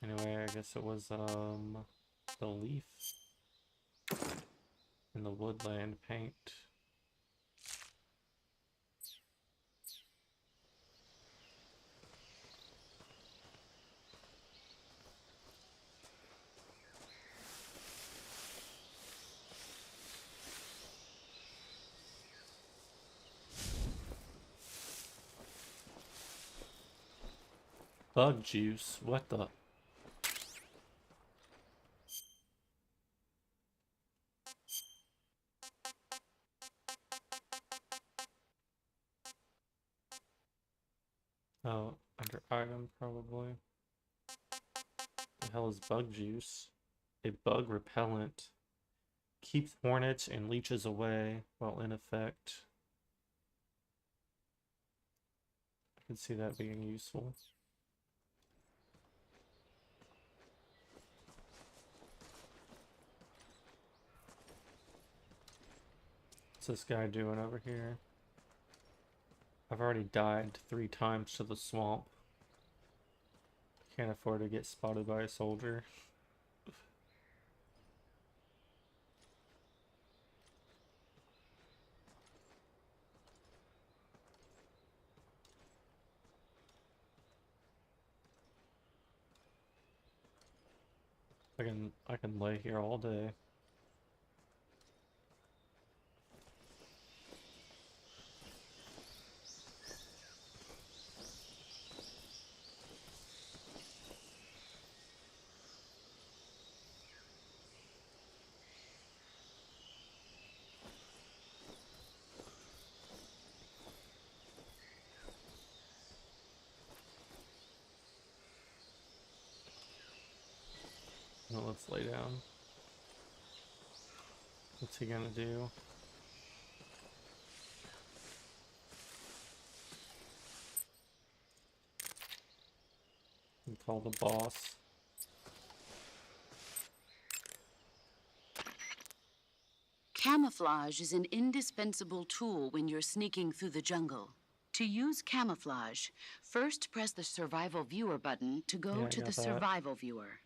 Anyway, I guess it was the leaf and the woodland paint. Bug juice, what the? Oh, under item probably. The hell is bug juice? A bug repellent. Keeps hornets and leeches away while in effect. I can see that being useful. What's this guy doing over here? I've already died 3 times to the swamp. Can't afford to get spotted by a soldier. I can lay here all day. Well, let's lay down. What's he gonna do? We call the boss. Camouflage is an indispensable tool when you're sneaking through the jungle. To use camouflage, first press the Survival Viewer button to go Yeah, I to the got that. Survival Viewer.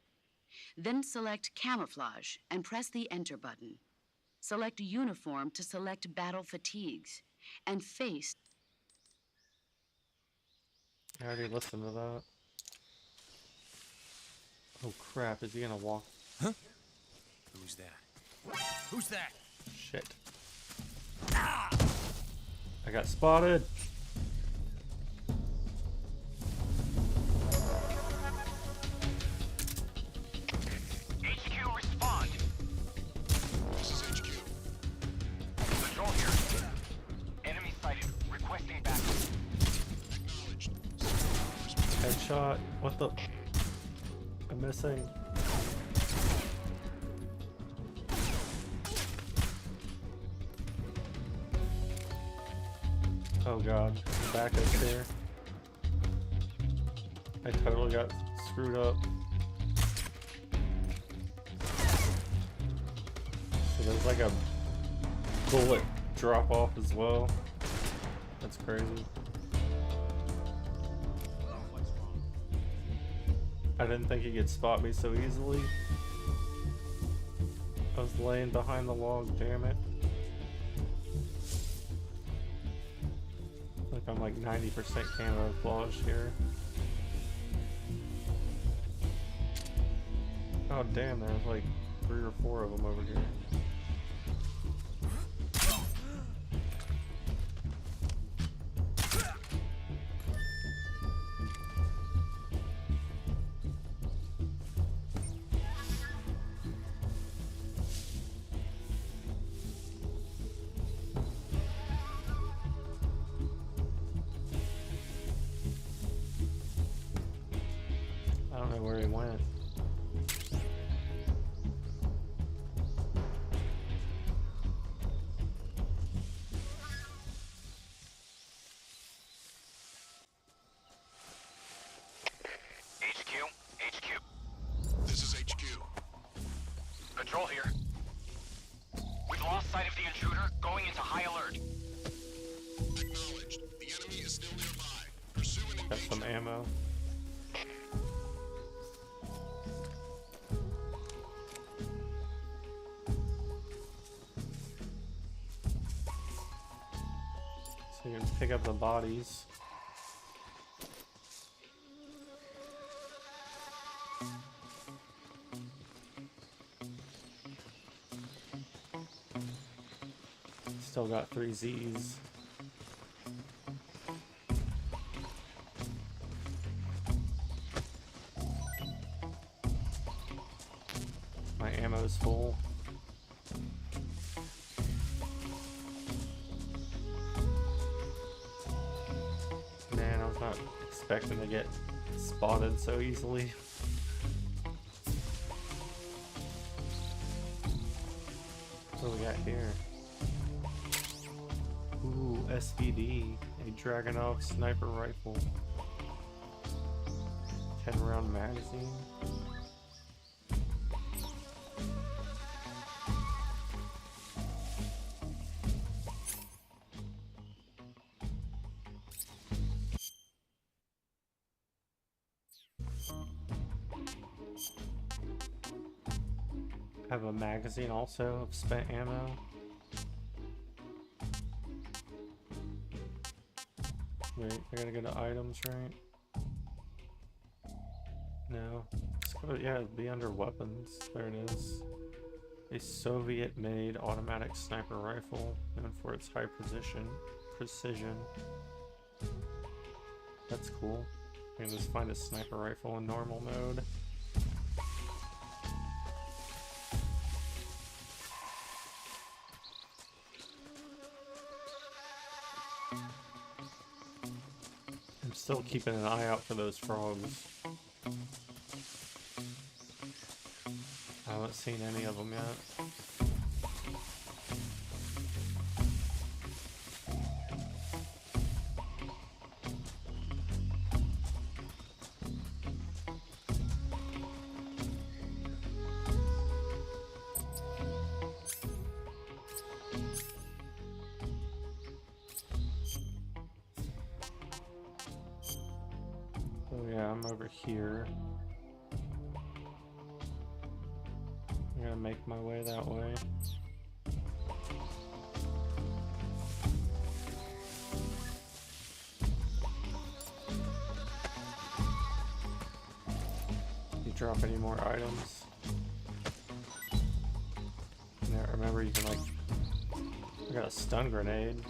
Then select Camouflage and press the Enter button. Select Uniform to select Battle Fatigues, and Face. I already listened to that. Oh crap, is he gonna walk? Huh? Who's that? Who's that? Shit. I got spotted. HQ, respond. This is HQ. Patrol here. Enemy sighted. Requesting backup. Acknowledged. Headshot. What the? I'm missing. Oh god, back up here. I totally got screwed up. So there's like a bullet drop off as well. That's crazy. I didn't think he could spot me so easily. I was laying behind the log, damn it. Like I'm like 90% camouflage here. Oh damn, there's like 3 or 4 of them over here. know where he went. HQ. This is HQ. Patrol here. We've lost sight of the intruder, going into high alert. Acknowledged. The enemy is still nearby. Pursue and Got engage some them. ammo. So you can pick up the bodies. Still got 3 Z's. My ammo's full. Man, I was not expecting to get spotted so easily. What do we got here? Ooh, SVD, a Dragunov sniper rifle. 10-round magazine. Have a magazine also of spent ammo. Wait, I gotta go to items, right? No. It's gotta, yeah, it'd be under weapons. There it is. A Soviet-made automatic sniper rifle, known for its high precision. That's cool. I can just find a sniper rifle in normal mode. I'm still keeping an eye out for those frogs. I haven't seen any of them yet. Oh yeah, I'm over here. I'm gonna make my way that way. You drop any more items? Yeah, remember you can like... I got a stun grenade.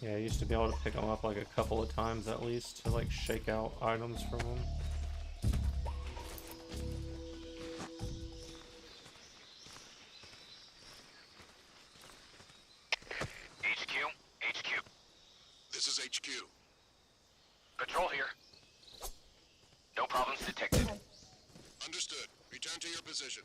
Yeah, I used to be able to pick them up like a couple of times at least to like shake out items from them. HQ. This is HQ. Patrol here. No problems detected. Understood. Return to your position.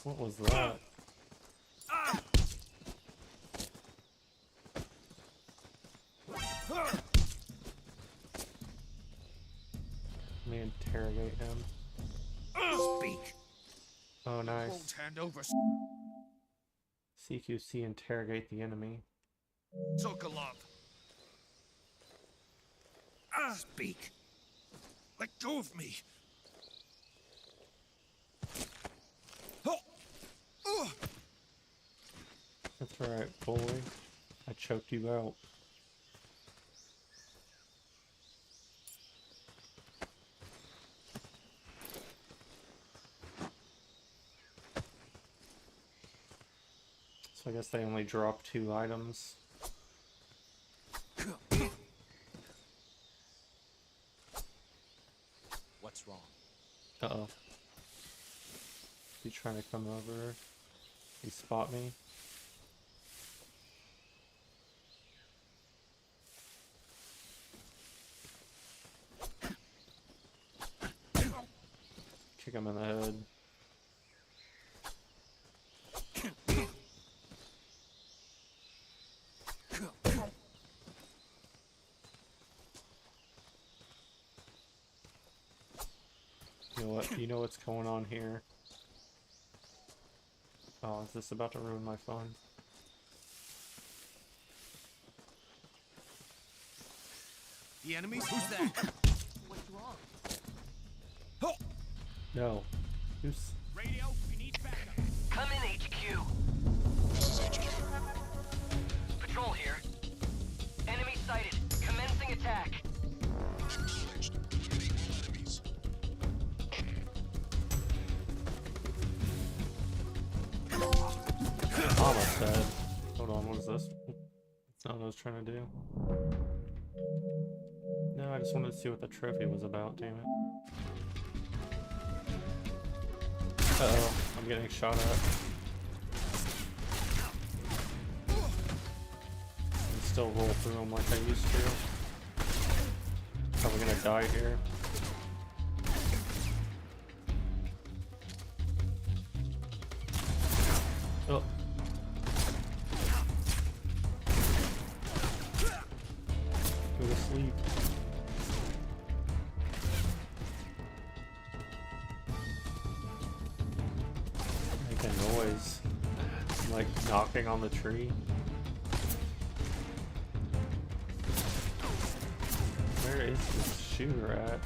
What was that? Let me interrogate him. Speak. Oh, nice. Won't hand over. CQC interrogate the enemy. Sokolov. Speak. Let go of me. That's right, boy. I choked you out. So I guess they only drop 2 items. what's wrong. Uh-oh. He's trying to come over. He spot me. Kick him in the head. You know what? You know what's going on here. Oh, is this about to ruin my fun? The enemies? Who's that? What's wrong? No. Who's... Radio, we need backup. Come in, HQ. This is HQ. Patrol here. Enemy sighted. Commencing attack. Acknowledged. Eliminate all enemies. Almost dead. Hold on, what is this? That's not what I was trying to do. No, I just wanted to see what the trophy was about, damn it. Uh-oh, I'm getting shot at. And still roll through them like I used to. Probably gonna die here. Oh. Go to sleep. Making noise. Like knocking on the tree. Where is this shooter at?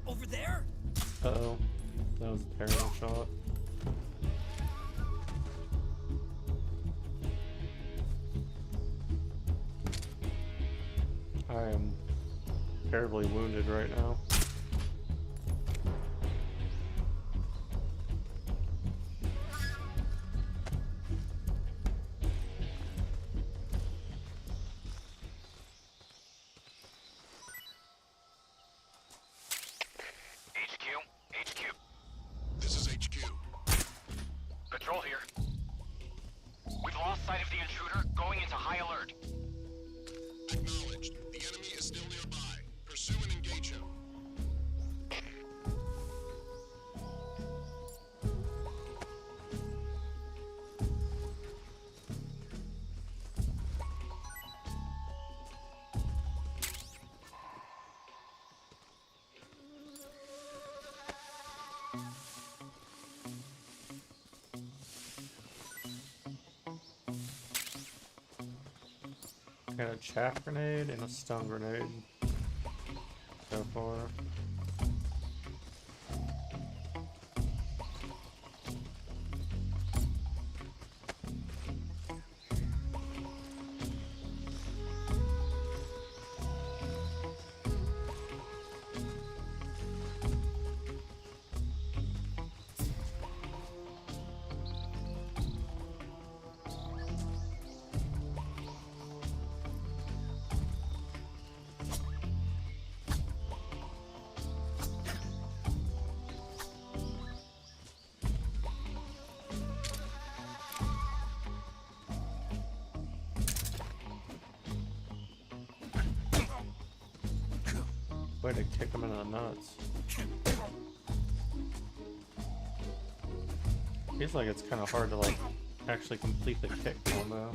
Over there? Uh-oh. That was a terrible shot. I am terribly wounded right now. HQ. This is HQ. Patrol here. We've lost sight of the intruder. Going into high alert. Acknowledged. The enemy is still nearby. Pursue and engage him. Got a chaff grenade and a stun grenade so far. Way to kick him in the nuts. Feels like it's kind of hard to like actually complete the kick combo.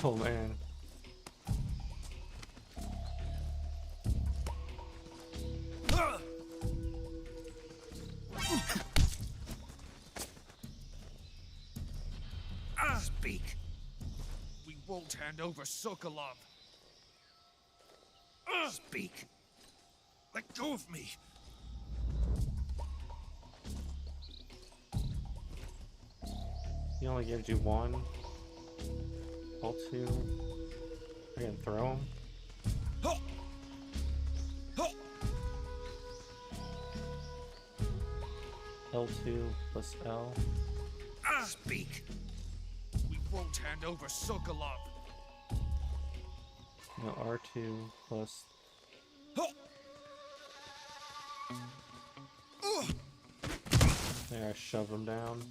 Oh man. Speak. We won't hand over Sokolov. Speak. Let go of me. He only gives you one. All two. I can throw him. L2 plus L. Speak. We won't hand over Sokolov. No, R2 plus. There, I shove him down.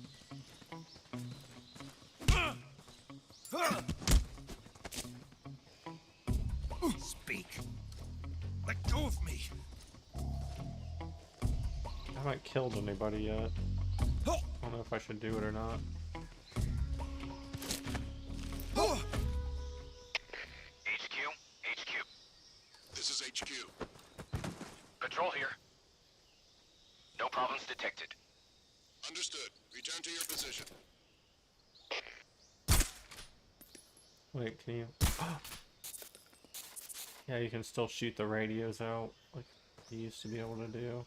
Speak. Let go of me. I haven't killed anybody yet. I don't know if I should do it or not. HQ, HQ. This is HQ. Patrol here. No problems detected. Understood. Return to your position. Wait, can you? Yeah, you can still shoot the radios out like you used to be able to do.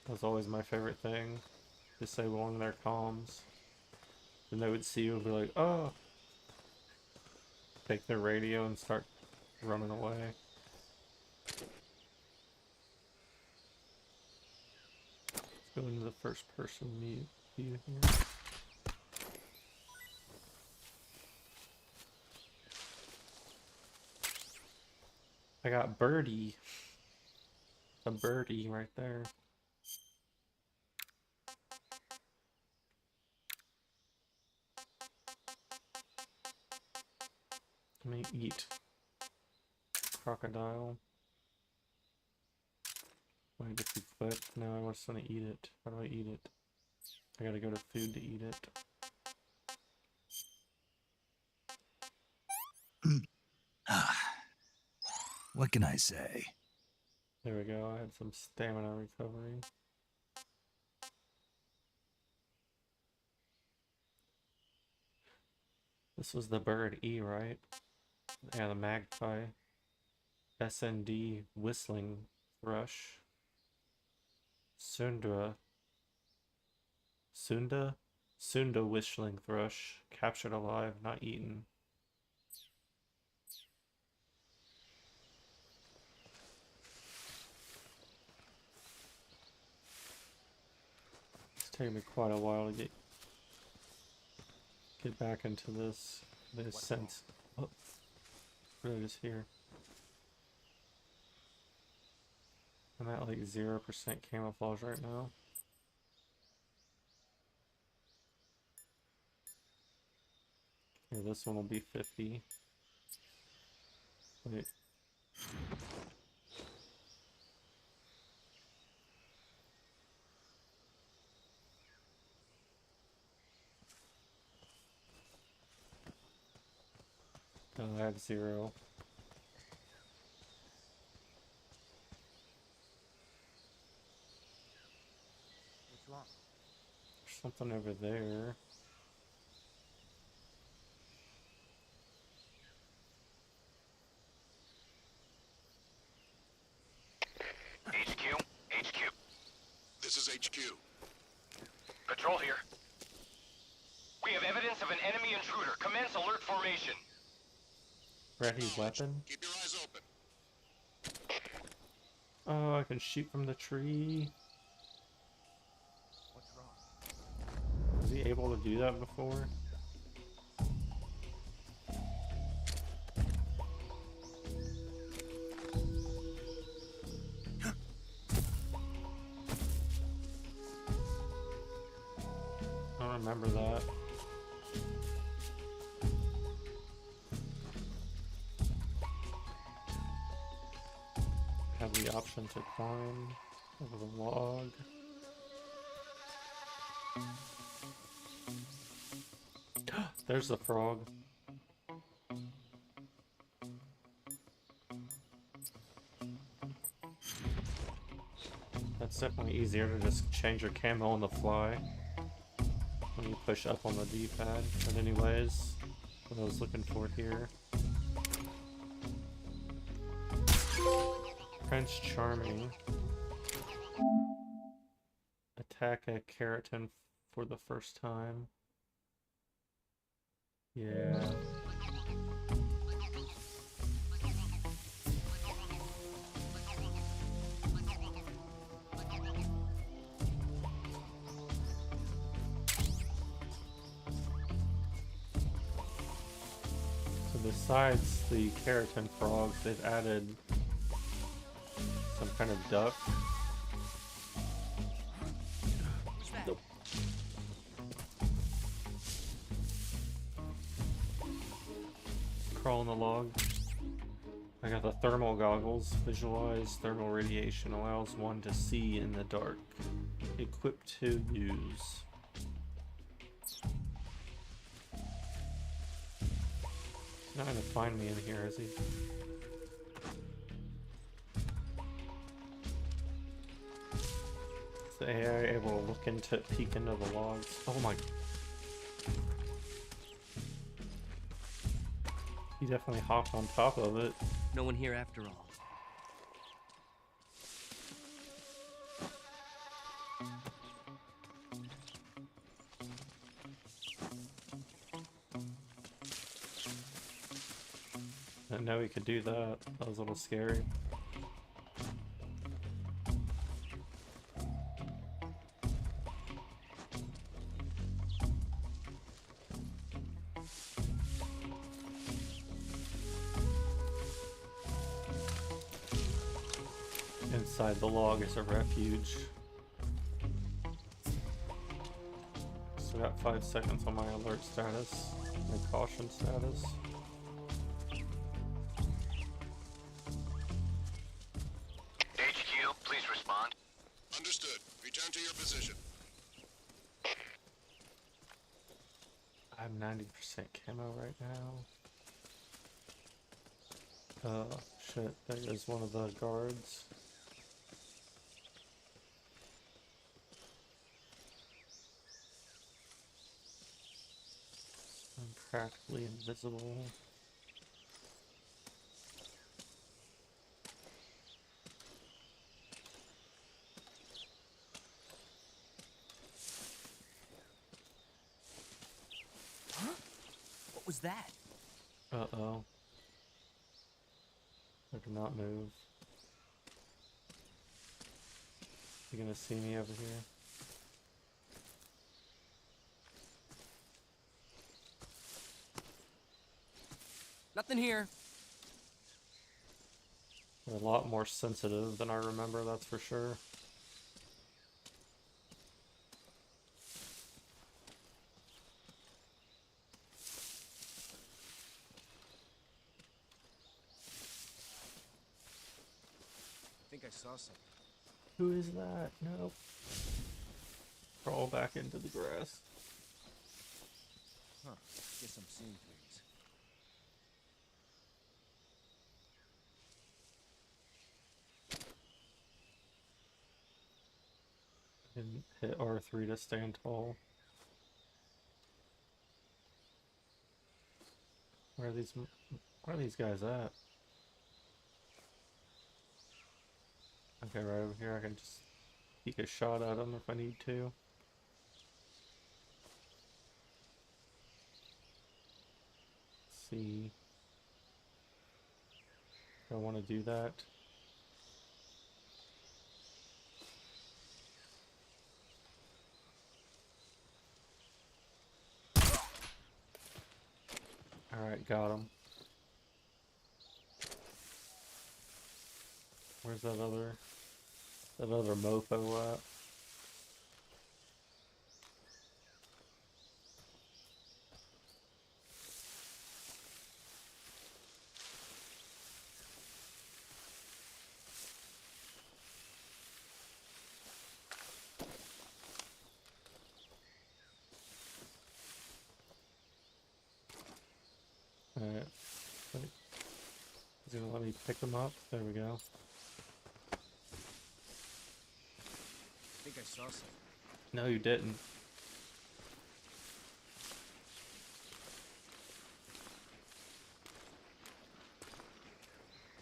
That was always my favorite thing. Disable one of their comms. Then they would see you and be like, oh! Take their radio and start running away. Let's go into the first person view here. I got birdie. A birdie right there. Let me eat. Crocodile. Wait, if you quit? No, I just want to eat it. How do I eat it? I gotta go to food to eat it. What can I say? There we go, I had some stamina recovery. This was the bird E, right? Yeah, the magpie. SND whistling thrush. Sunda whistling thrush. Captured alive, not eaten. It's taken me quite a while to get back into this sense. Oh, really just here. I'm at like 0% camouflage right now. Okay, this one will be 50. Wait. Oh, I have 0. What's wrong? There's something over there. HQ, HQ. This is HQ. Patrol here. We have evidence of an enemy intruder. Commence alert formation. Ready weapon? Keep your eyes open. Oh, I can shoot from the tree. What's wrong? Was he able to do that before? I don't remember that. Have the option to climb over the log. There's the frog. That's definitely easier to just change your camo on the fly when you push up on the D-pad. But anyways, what I was looking for here. Prince Charming. Attack a keratin for the first time. Yeah. So besides the keratin frogs, they've added some kind of duck. Nope. Crawl on the log. I got the thermal goggles. Visualize thermal radiation allows one to see in the dark. Equipped to use. He's not gonna find me in here, is he? Is the AI able to look into, peek into the logs? Oh my. He definitely hopped on top of it. No one here after all. I didn't know he could do that. That was a little scary. Inside the log is a refuge. Still got 5 seconds on my alert status, my caution status. HQ, please respond. Understood. Return to your position. I'm 90% camo right now. Oh shit, there is one of the guards. I'm practically invisible. Huh? What was that? Uh-oh. I do not move. You gonna see me over here? Nothing here. They're a lot more sensitive than I remember, that's for sure. I think I saw something. Who is that? Nope. Crawl back into the grass. Huh. Guess I'm seeing things. And hit R3 to stand tall. Where are these guys at? Okay, right over here. I can just peek a shot at them if I need to. Let's see. Do I want to do that? Alright, got him. Where's that other mofo at? Alright. He's gonna let me pick them up. There we go. I think I saw something. No, you didn't.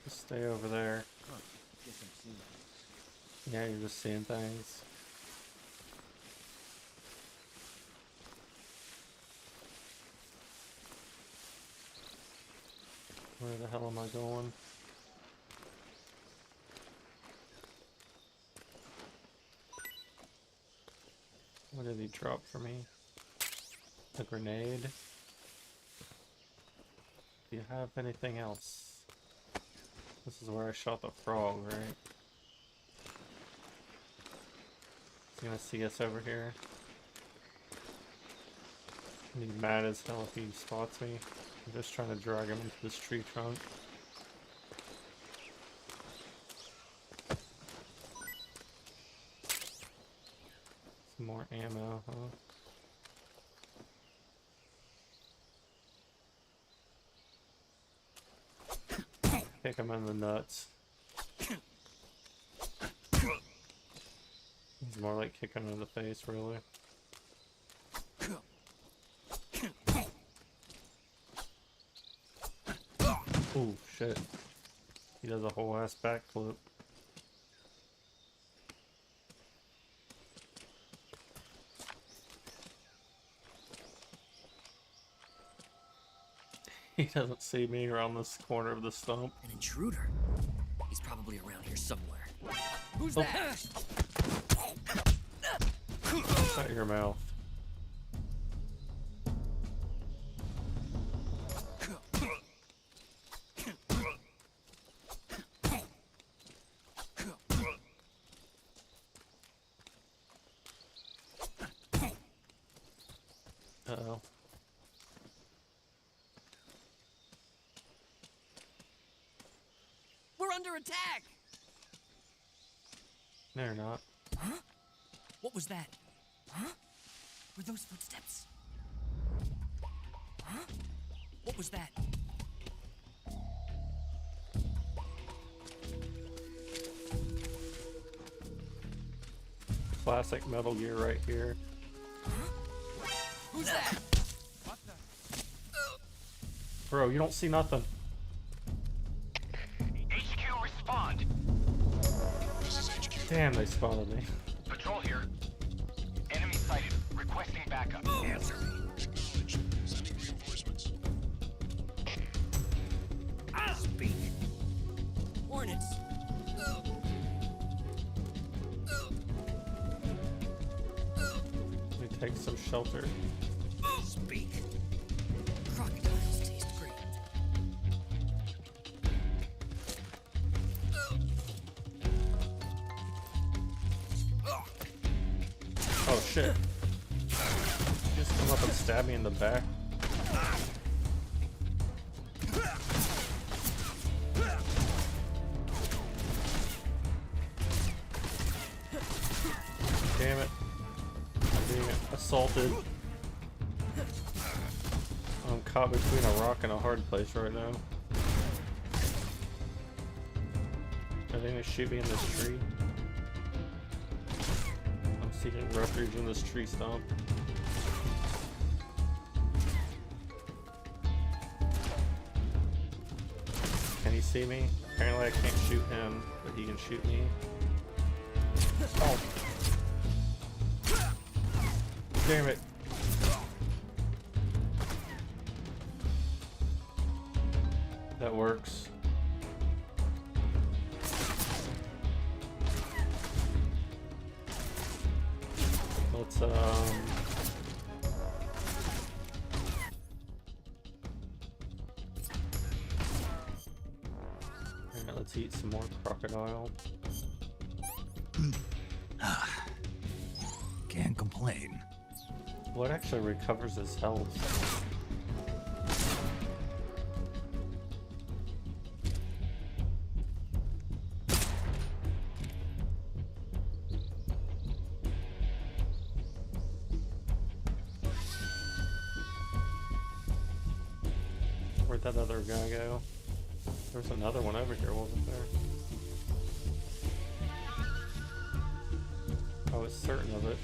Just stay over there. Huh. Guess I'm seeing things. Yeah, you're just seeing things. Where the hell am I going? What did he drop for me? A grenade? Do you have anything else? This is where I shot the frog, right? He's gonna see us over here. He'll be mad as hell if he spots me. I'm just trying to drag him into this tree trunk. Some more ammo, huh? Kick him in the nuts. It's more like kicking him in the face, really. Oh shit. He does a whole ass backflip. He doesn't see me around this corner of the stump. An intruder? He's probably around here somewhere. Who's Oh. that? Shut your mouth. Uh-oh. We're under attack! No, you're not. Huh? What was that? Huh? Were those footsteps? Huh? What was that? Classic Metal Gear right here. Who's that? What the? Bro, you don't see nothing. HQ, respond. This is HQ. Damn, they spotted me. Patrol here. Enemy sighted. Requesting backup. Answer me. Acknowledged. Sending reinforcements. Speak. Hornets. Let me take some shelter. Speak. Crocodiles taste great. Oh shit. Just come up and stab me in the back. Damn it. I'm being assaulted. I'm caught between a rock and a hard place right now. Are they gonna shoot me in this tree? I'm seeking refuge in this tree stump. Can he see me? Apparently I can't shoot him, but he can shoot me. Oh. Damn it. That works. Let's Alright, let's eat some more crocodile. Can't complain. What actually recovers his health? Where'd that other guy go? There's another one over here, wasn't there? I was certain of it.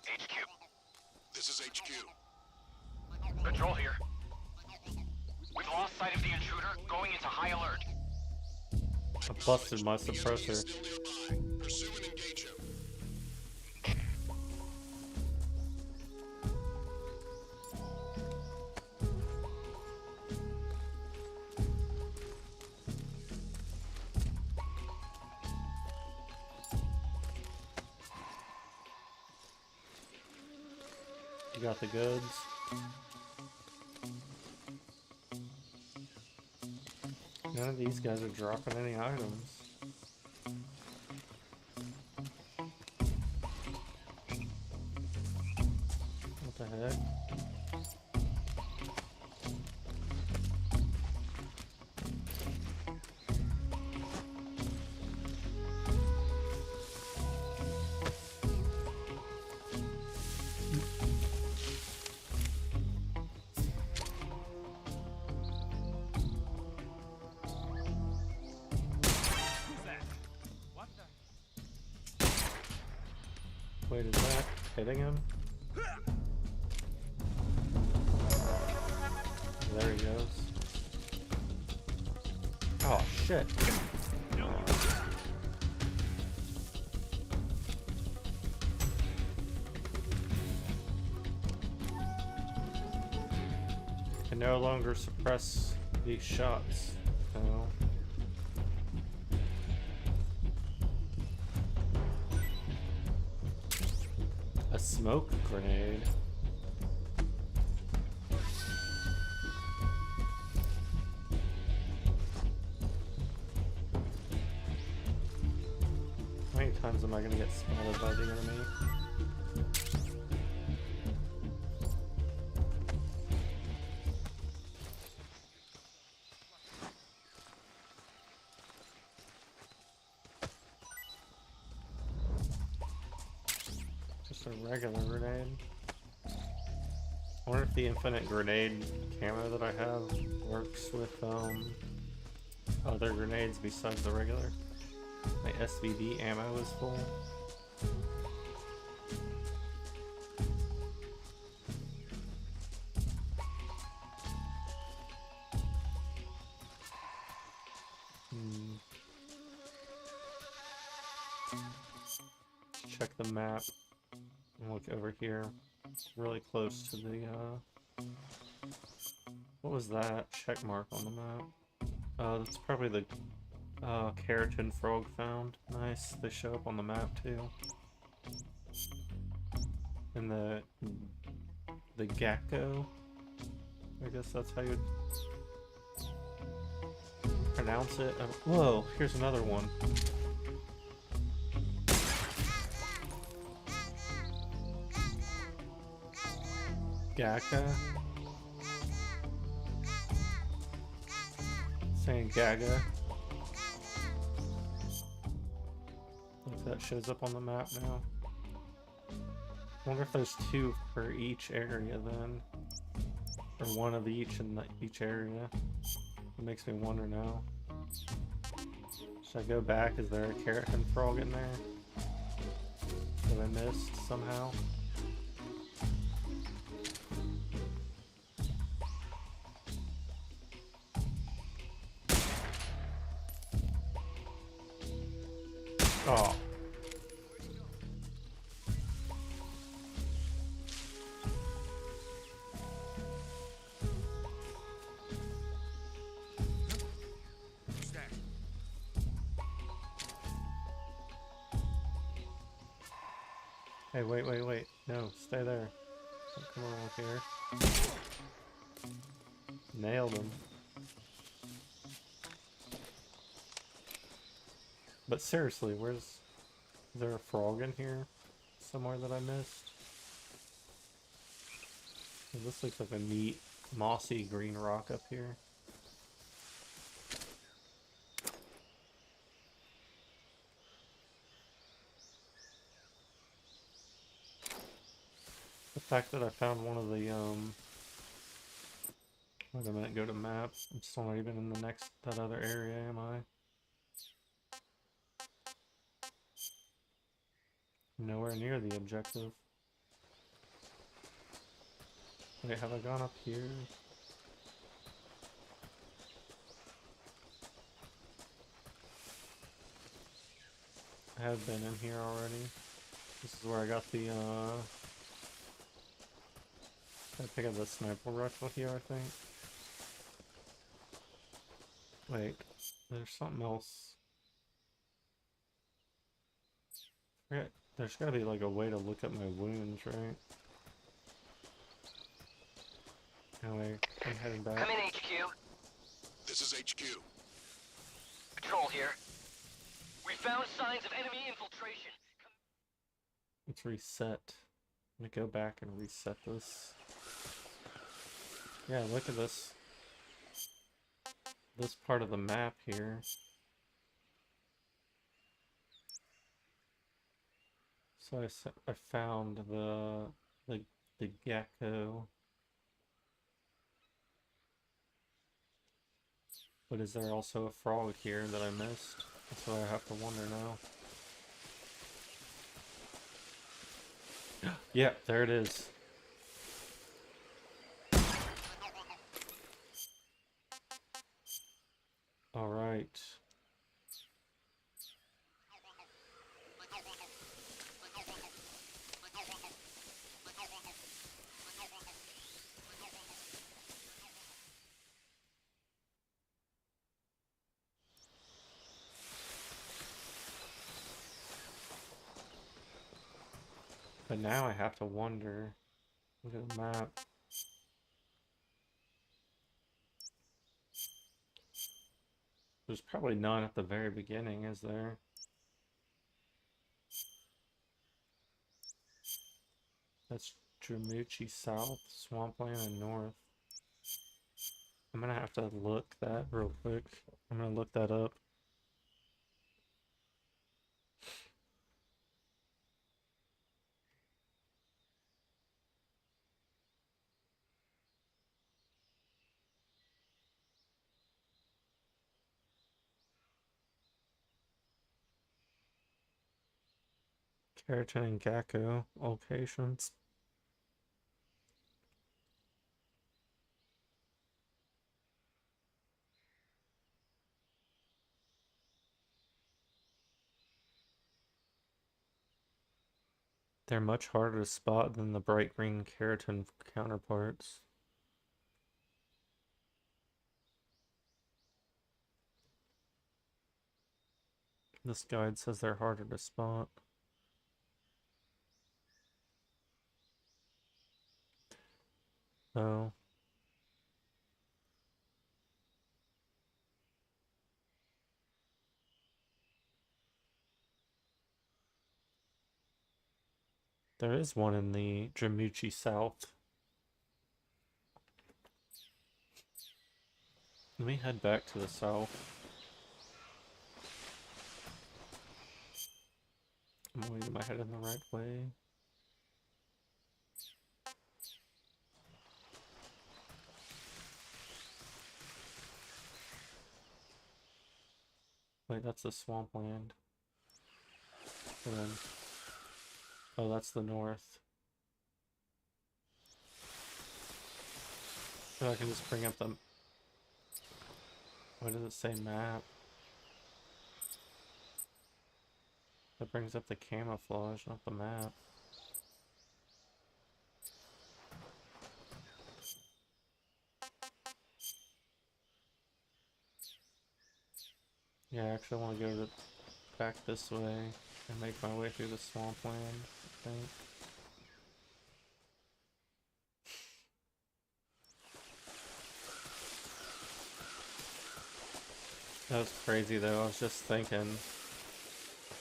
HQ. This is HQ. Patrol here. We've lost sight of the intruder, going into high alert. I busted my The enemy is suppressor. still nearby. got the goods. None of these guys are dropping any items. What the heck? Wait, is that hitting him? There he goes. Oh shit. Can no longer suppress these shots. Oh. A smoke grenade. How many times am I gonna get spotted by the enemy? Just a regular grenade. I wonder if the infinite grenade camo that I have works with other grenades besides the regular. My SVD ammo is full. Check the map and look over here. It's really close to the what was that check mark on the map? That's probably the keratin frog found. Nice, they show up on the map too. And the gecko, I guess that's how you'd pronounce it. Whoa, here's another one. Gaga. Saying Gaga. If that shows up on the map now. Wonder if there's two for each area then. Or one of each in each area. It makes me wonder now. Should I go back? Is there a keratin frog in there that I missed somehow? Oh. Hey, wait. No, stay there. Don't come around here. Nailed him. But seriously, is there a frog in here somewhere that I missed? This looks like a neat, mossy green rock up here. The fact that I found one of the, wait a minute, go to map. I'm still not even in that other area, am I? Nowhere near the objective. Wait, have I gone up here? I have been in here already. This is where I got the, I pick up the sniper rifle here, I think. Wait, there's something else. I forget. There's gotta be like a way to look at my wounds, right? Anyway, I'm heading back. Come in, HQ. This is HQ. Patrol here. We found signs of enemy infiltration. Let's reset. Let me go back and reset this. Yeah, look at this. This part of the map here. So I found the gecko. But is there also a frog here that I missed? That's what I have to wonder now. Yeah, there it is. All right. But now I have to wonder. Look at the map. There's probably none at the very beginning, is there? That's Dramuchi South, Swampland, and North. I'm gonna have to look that real quick. I'm gonna look that up. Keratin and Gakko locations. They're much harder to spot than the bright green keratin counterparts. This guide says they're harder to spot. Oh. There is one in the Dramuchi South. Let me head back to the south. Am I heading the right way? Wait, that's the swampland. And then, oh, that's the north. So I can just bring up the... What does it say, map? That brings up the camouflage, not the map. Yeah, I actually want to go back this way and make my way through the swampland, I think. That was crazy though. I was just thinking,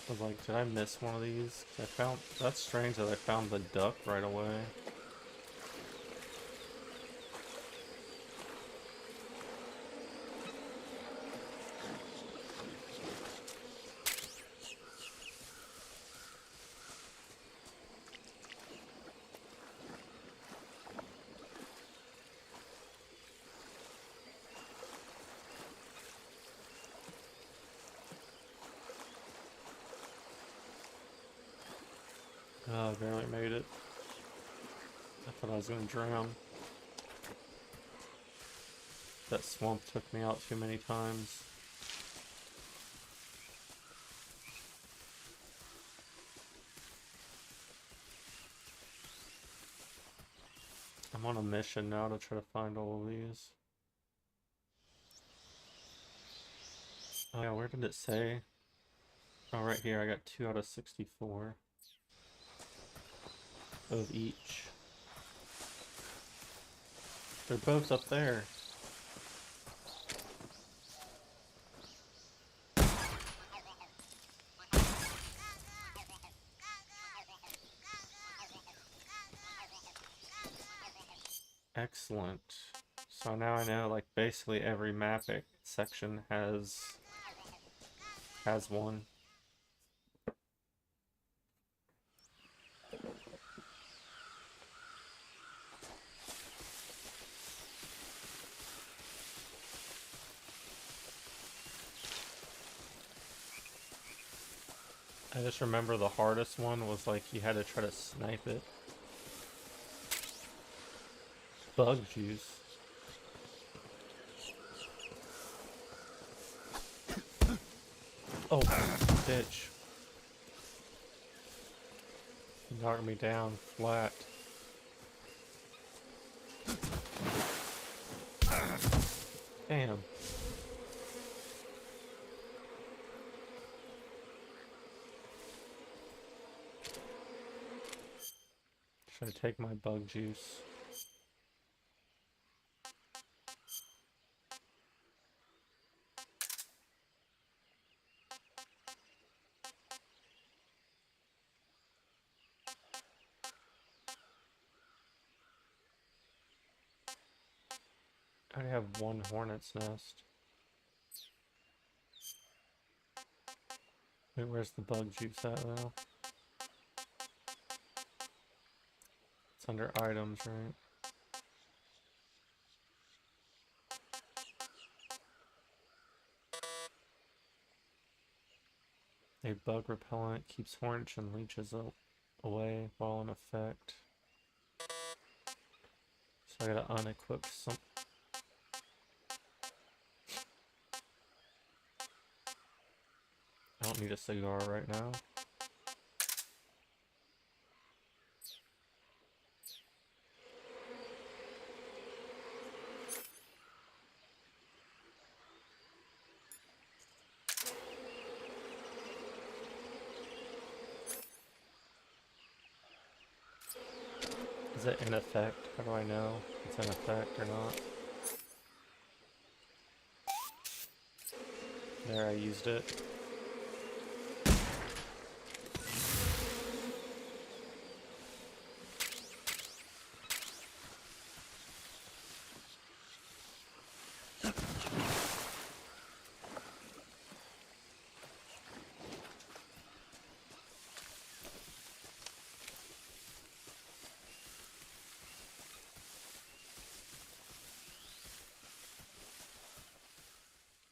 I was like, did I miss one of these? That's strange that I found the duck right away. Oh, I barely made it. I thought I was gonna drown. That swamp took me out too many times. I'm on a mission now to try to find all of these. Oh yeah, where did it say? Oh, right here, I got 2 out of 64. Of each. They're both up there. Excellent. So now I know, like, basically every map section has one. I just remember the hardest one was like you had to try to snipe it. Bug juice. Oh, bitch. You knocked me down flat. Damn. Should I take my bug juice? I already have one hornet's nest. Wait, where's the bug juice at though? It's under items, right? A bug repellent keeps hornets and leeches away while in effect. So I gotta unequip some. I don't need a cigar right now. Is it in effect? How do I know if it's in effect or not? There, I used it.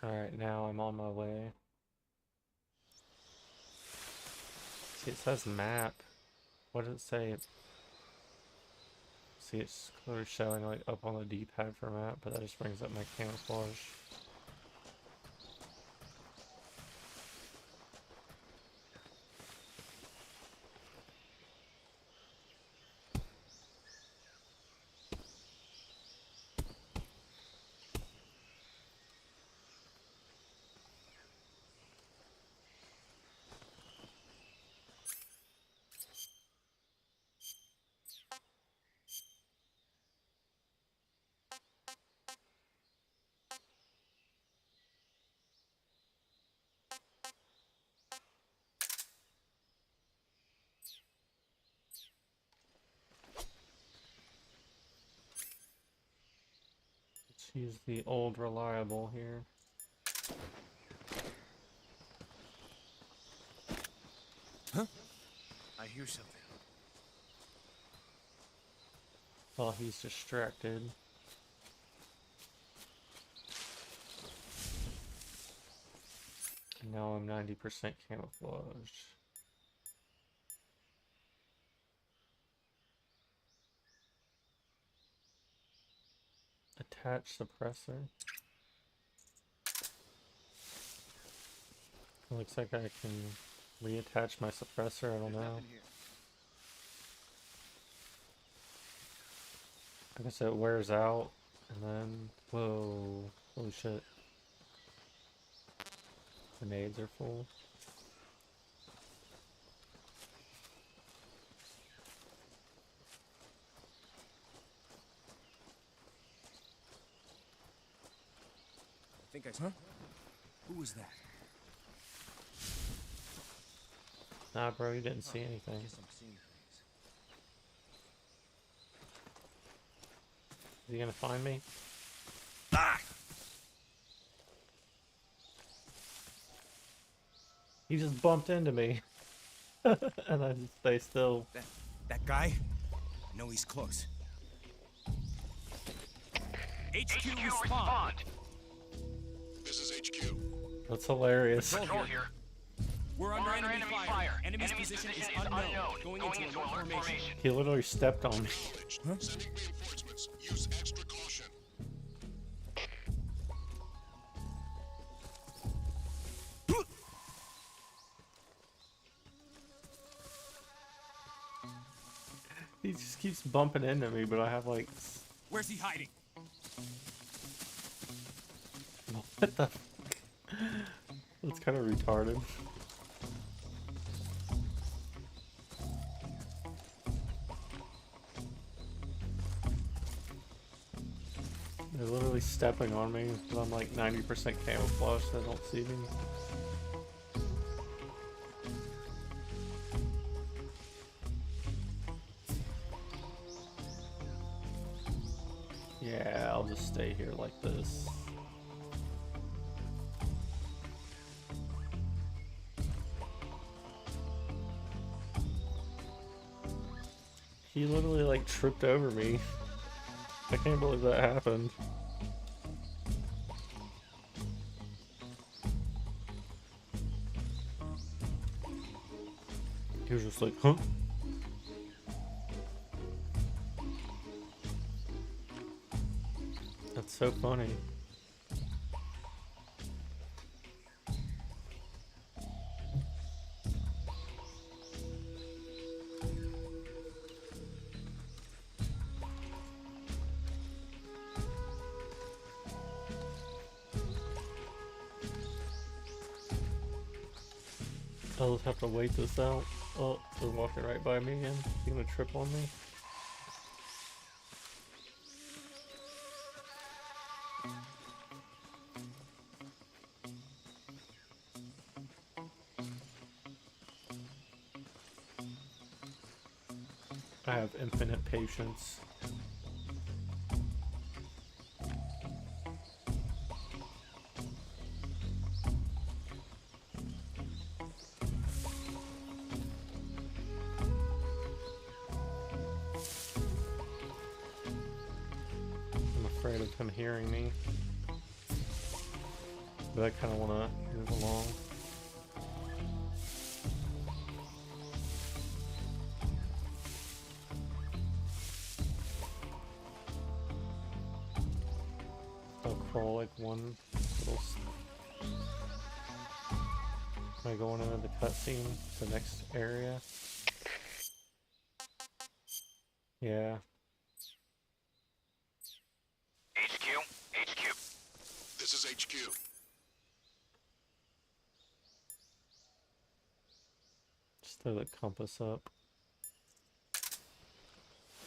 Alright, now I'm on my way. See, it says map. What does it say? See, it's clearly showing like up on the D-pad for map, but that just brings up my camouflage. Let's use the old reliable here. Huh? I hear something. While he's distracted. And now I'm 90% camouflaged. Attach suppressor. Looks like I can reattach my suppressor, I don't know. I guess it wears out, and then, whoa, holy shit. Grenades are full. think I... Huh? Who was that? Nah, bro, you didn't see anything. Guess I'm seeing things. Is he gonna find me? Ah! He just bumped into me. And I just stay still. That guy? I know he's close. HQ respond! This is HQ. That's hilarious. Patrol here. We're under enemy fire. Enemy's position is unknown. Going into alert formation. He literally stepped on me. Huh? Sending reinforcements. Use extra caution. He just keeps bumping into me, but I have like... Where's he hiding? What the... That's kind of retarded. They're literally stepping on me, but I'm like 90% camouflaged, so they don't see me. Yeah, I'll just stay here like this. He literally like tripped over me. I can't believe that happened. He was just like, huh? That's so funny. I'll just have to wait this out. Oh, they're walking right by me again. He's gonna trip on me. I have infinite patience. I'm afraid of him hearing me, but I kind of want to move along. I'll crawl like one little... Am I going into the cutscene? The next area? Yeah. HQ. This is HQ. Just throw the compass up.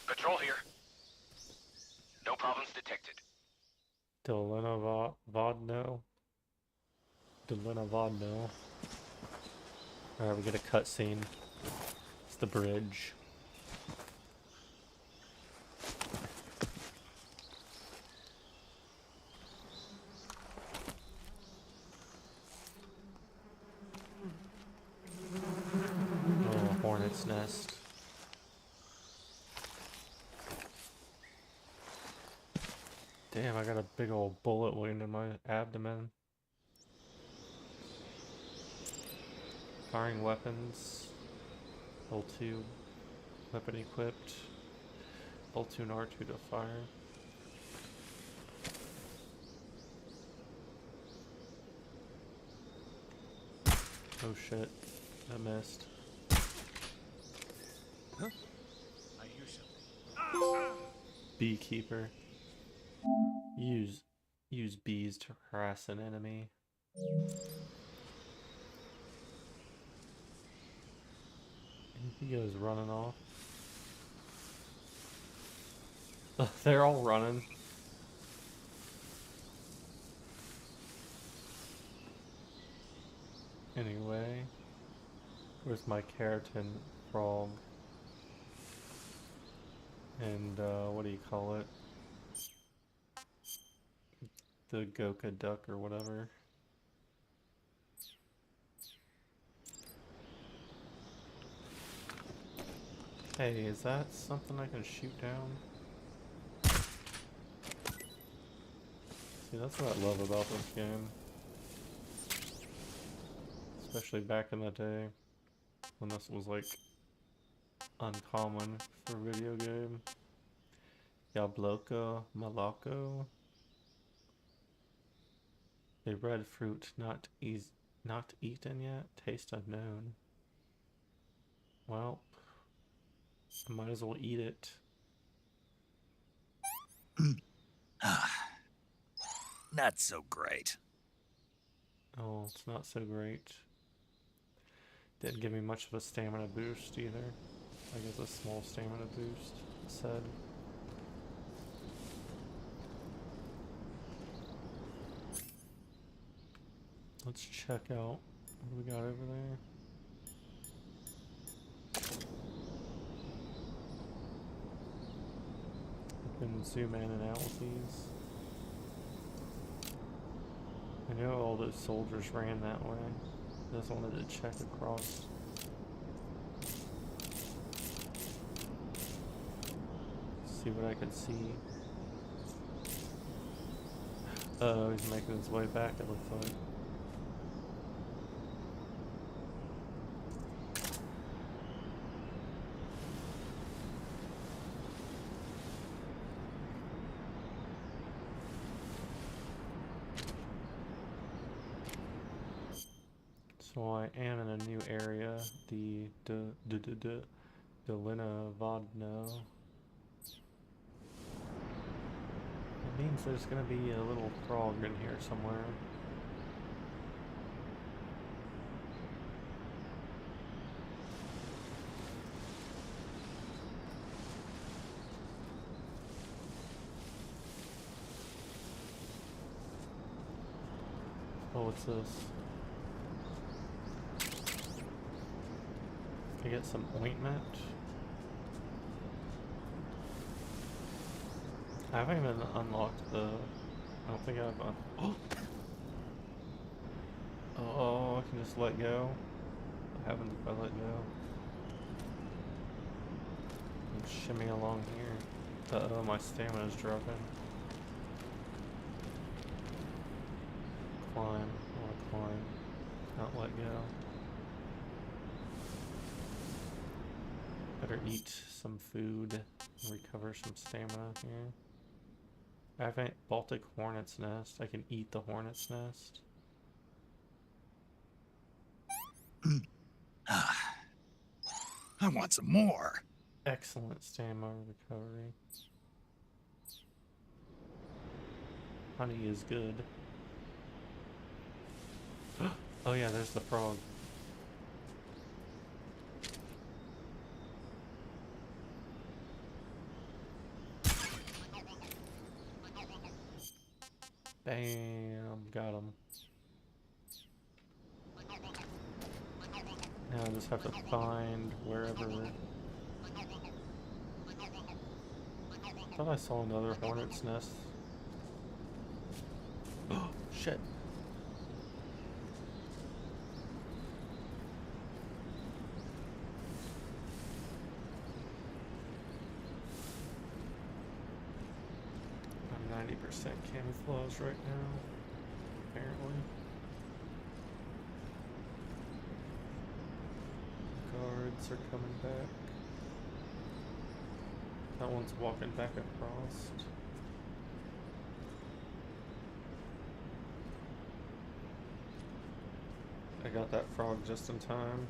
Patrol here. No problems detected. Delina Vodno. Alright, we get a cutscene. It's the bridge. Oh, hornet's nest. Damn, I got a big old bullet wound in my abdomen. Firing weapons. L2. Weapon equipped. L2 and R2 to fire. Oh shit. I missed. Huh? I hear something. Beekeeper. Use bees to harass an enemy. He goes running off. They're all running. Anyway, where's my keratin frog? And, what do you call it? The Goka duck or whatever. Hey, is that something I can shoot down? See, that's what I love about this game. Especially back in the day, when this was like uncommon for a video game. Yabloko Malako. A red fruit not eaten yet. Taste unknown. Well, I might as well eat it. Not so great. Oh, it's not so great. Didn't give me much of a stamina boost either. I guess a small stamina boost, it said. Let's check out what we got over there. I can zoom in and out with these. I know all those soldiers ran that way. I just wanted to check across. See what I could see. Oh, he's making his way back, it looks like. So I am in a new area, the Dolina Vodno. It means there's gonna be a little frog in here somewhere. Oh, what's this? I get some ointment. I haven't even unlocked the... I don't think I've... Oh, I can just let go. What happens if I let go? I'm shimmying along here. Uh-oh, my stamina's dropping. Climb. I want to climb. Not let go. Better eat some food, recover some stamina here. I have a Baltic hornet's nest. I can eat the hornet's nest. I want some more. Excellent stamina recovery. Honey is good. Oh yeah, there's the frog. Bam, got him. Now I just have to find wherever. I thought I saw another hornet's nest. Oh, shit. I'm 90% camouflage right now, apparently. Guards are coming back. That one's walking back across. I got that frog just in time.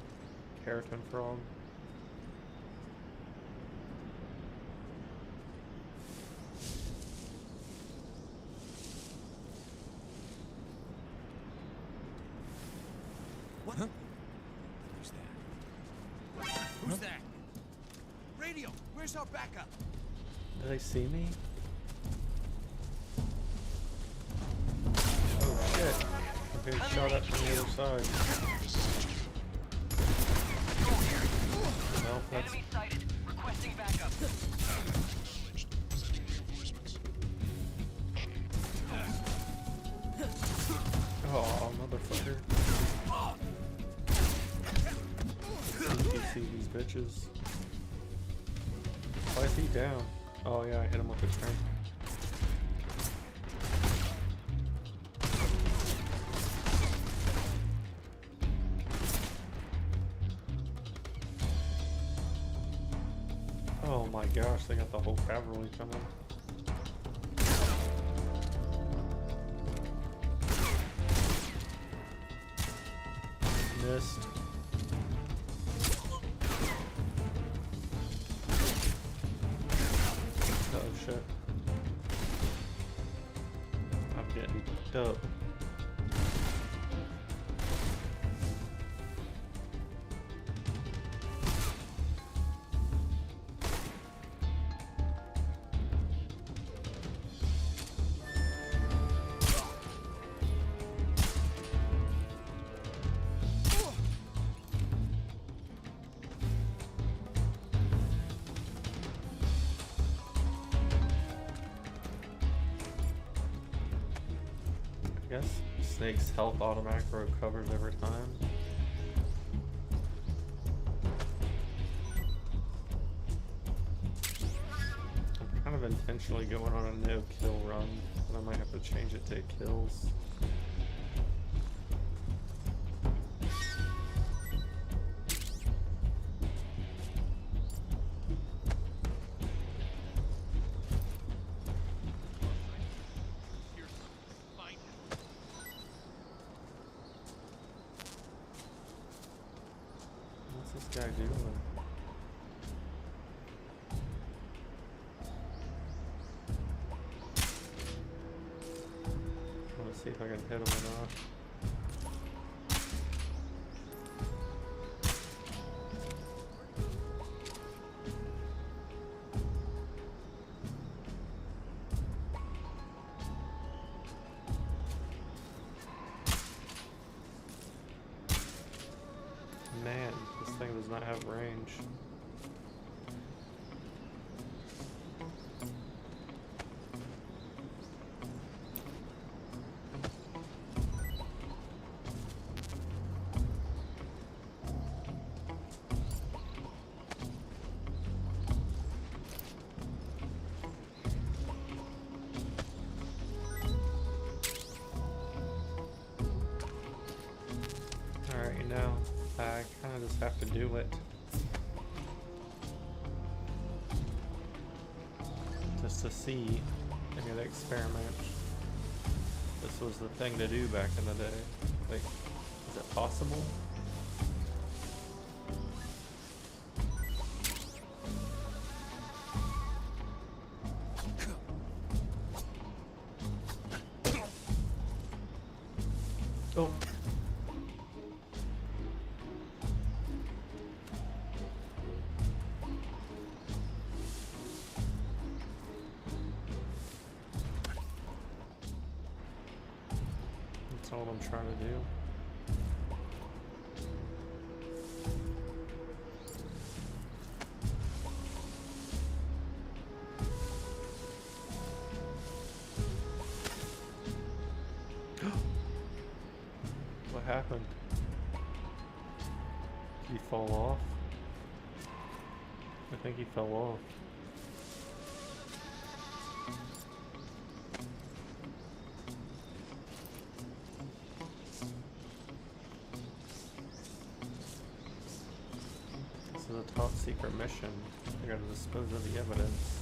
Keratin frog. What? Huh? Who's that? Who's that? Radio, where's our backup? Did they see me? Oh shit. I'm getting shot at from the other side. Well, that's... Enemy sighted. Requesting backup. Oh, motherfucker. You see these bitches. Why is he down? Oh yeah, I hit him with a train. Oh my gosh, they got the whole cavalry coming. Missed. Oh shit. I'm getting dubbed. I guess Snake's health automatically recovers every time. I'm kind of intentionally going on a no-kill run, but I might have to change it to kills. What's this guy doing? I want to see if I can hit him or not. Man, this thing does not have range. Alright, you know, I kind of just have to do it. Just to see, I mean, experiment. This was the thing to do back in the day. Like, is it possible? Oh. That's all I'm trying to do. What happened? Did he fall off? I think he fell off. This is a top secret mission. I gotta dispose of the evidence.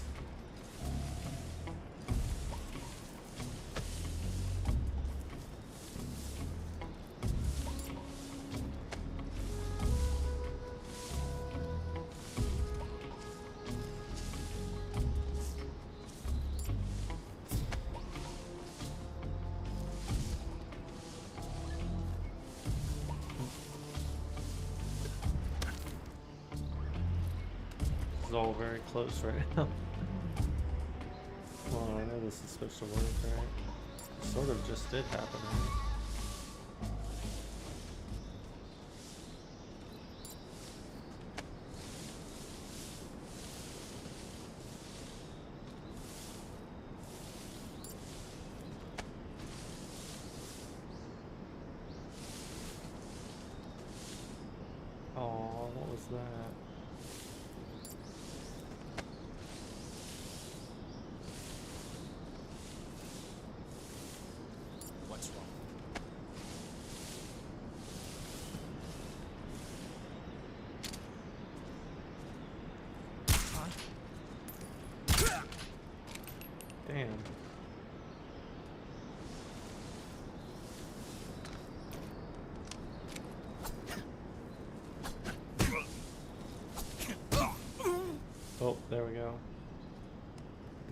This is all very close right now. Well, I know this is supposed to work, right? It sort of just did happen, right? that? What's wrong? Damn. Oh, there we go.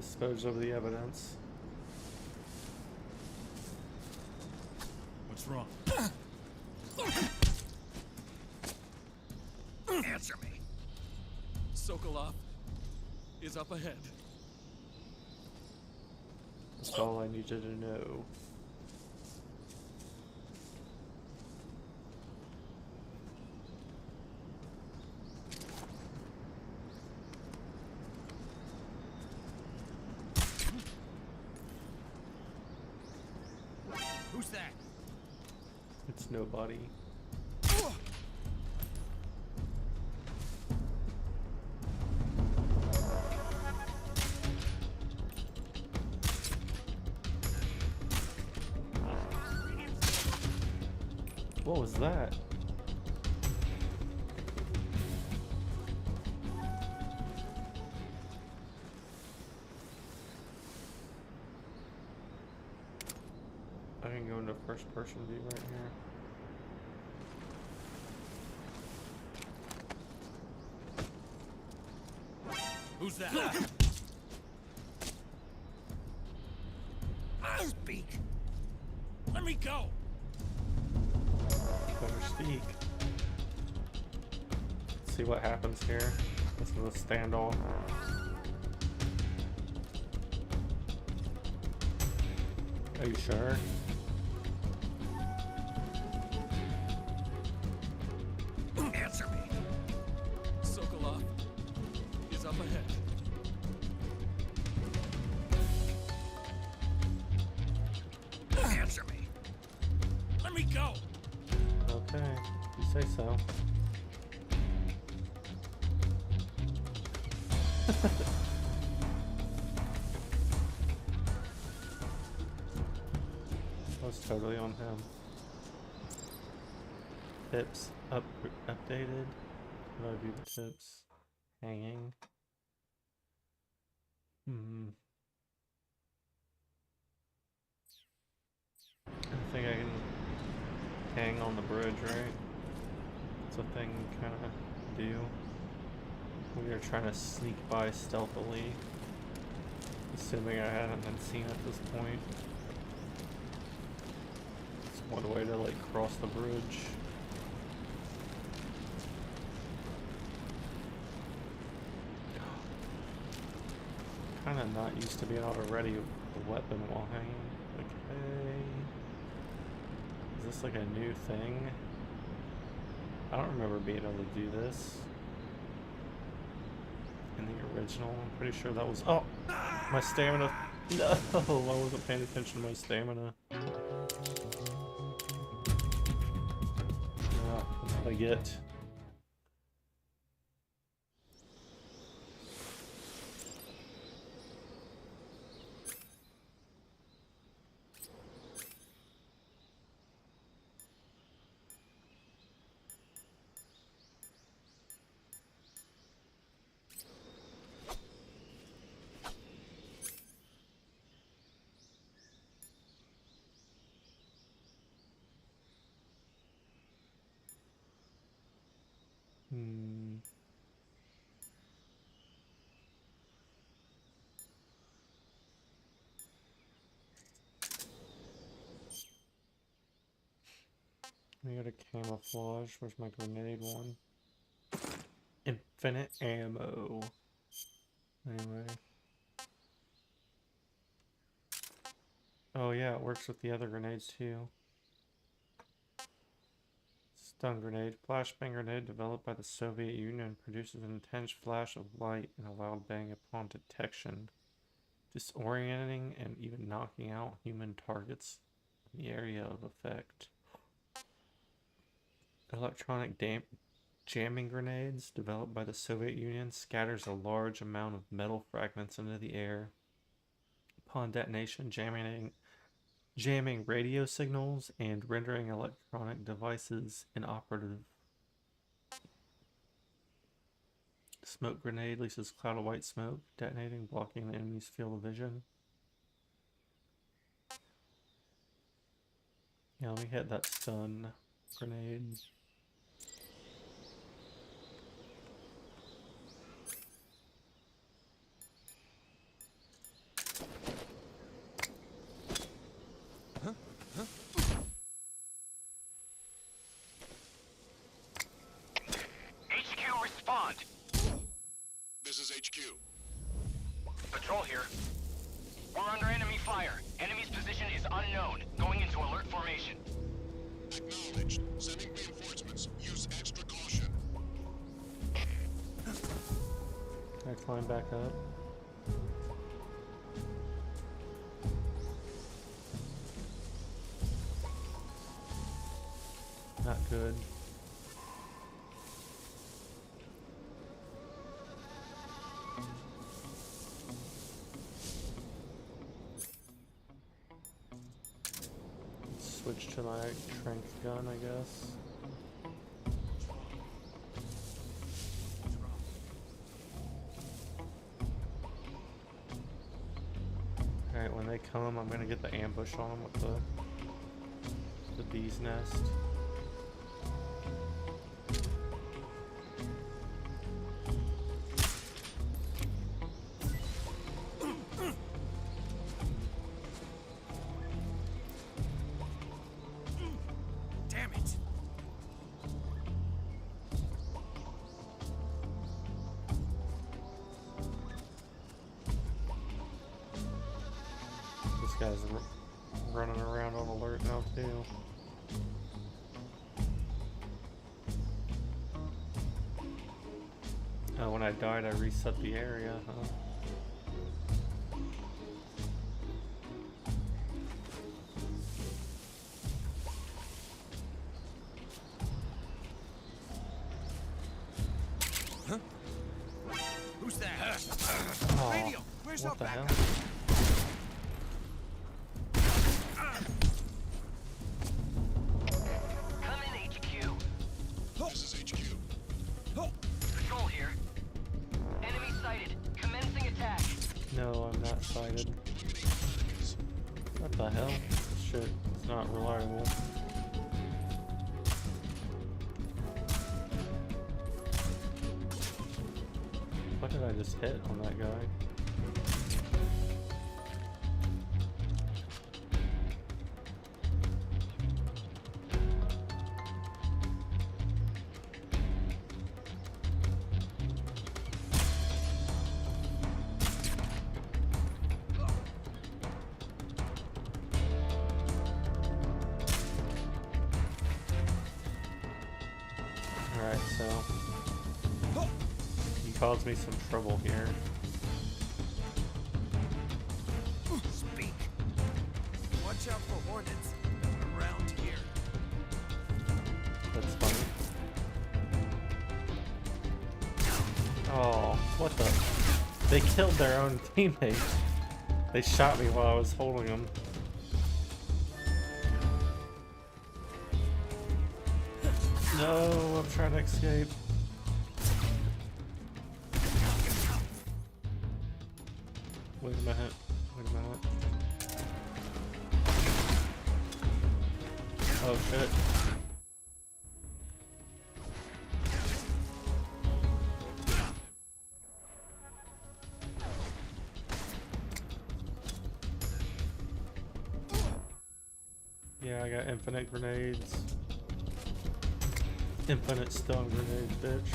Dispose of the evidence. What's wrong? Answer me. Sokolov is up ahead. That's all I needed to know. Who's that? It's nobody. What was that? I can go into first person view right here. Who's that? Speak. Let me go. Better speak. Let's see what happens here. This is a standoff. Are you sure? Answer me. Sokolov is up ahead. Answer me. Let me go. Okay, you say so. That was totally on him. Tips updated. How do I do the tips? Hanging. I think I can hang on the bridge, right? That's a thing you kind of do. We are trying to sneak by stealthily, assuming I hadn't been seen at this point. It's one way to like cross the bridge. Kind of not used to being able to ready a weapon while hanging. Okay. Is this like a new thing? I don't remember being able to do this in the original. I'm pretty sure that was... Oh! My stamina... No! I wasn't paying attention to my stamina. Yeah, that's what I get. We got a camouflage. Where's my grenade one? Infinite ammo. Anyway. Oh yeah, it works with the other grenades too. Stun grenade. Flashbang grenade developed by the Soviet Union produces an intense flash of light and a loud bang upon detection, disorienting and even knocking out human targets in the area of effect. Electronic Jamming grenades, developed by the Soviet Union, scatters a large amount of metal fragments into the air. Upon detonation, jamming radio signals and rendering electronic devices inoperative. Smoke grenade releases a cloud of white smoke, detonating, blocking the enemy's field of vision. Yeah, let me hit that stun grenade. HQ, respond. This is HQ. Patrol here. We're under enemy fire. Enemy's position is unknown. Going into alert formation. Acknowledged. Sending reinforcements. Use extra caution. Can I climb back up? Not good. Switch to my trank gun, I guess. Alright, when they come, I'm gonna get the ambush on them with the bee's nest. Damn it! This guy's running around on alert now too. Oh, when I died, I reset the area, huh? Who's that? Oh, Radio, where's our what the hell? backup? Come in, HQ. This is HQ. Patrol here. Enemy sighted. Commencing attack. No, I'm not sighted. What the hell? Shit, it's not reliable. What did I just hit on that guy? Alright, so he caused me some trouble here. Speak. Watch out for hornets around here. That's funny. Oh, what the? They killed their own teammates. They shot me while I was holding them. No, I'm trying to escape. Wait a minute. Wait a minute. Oh shit. Yeah, I got infinite grenades. Infinite stun grenades, bitch.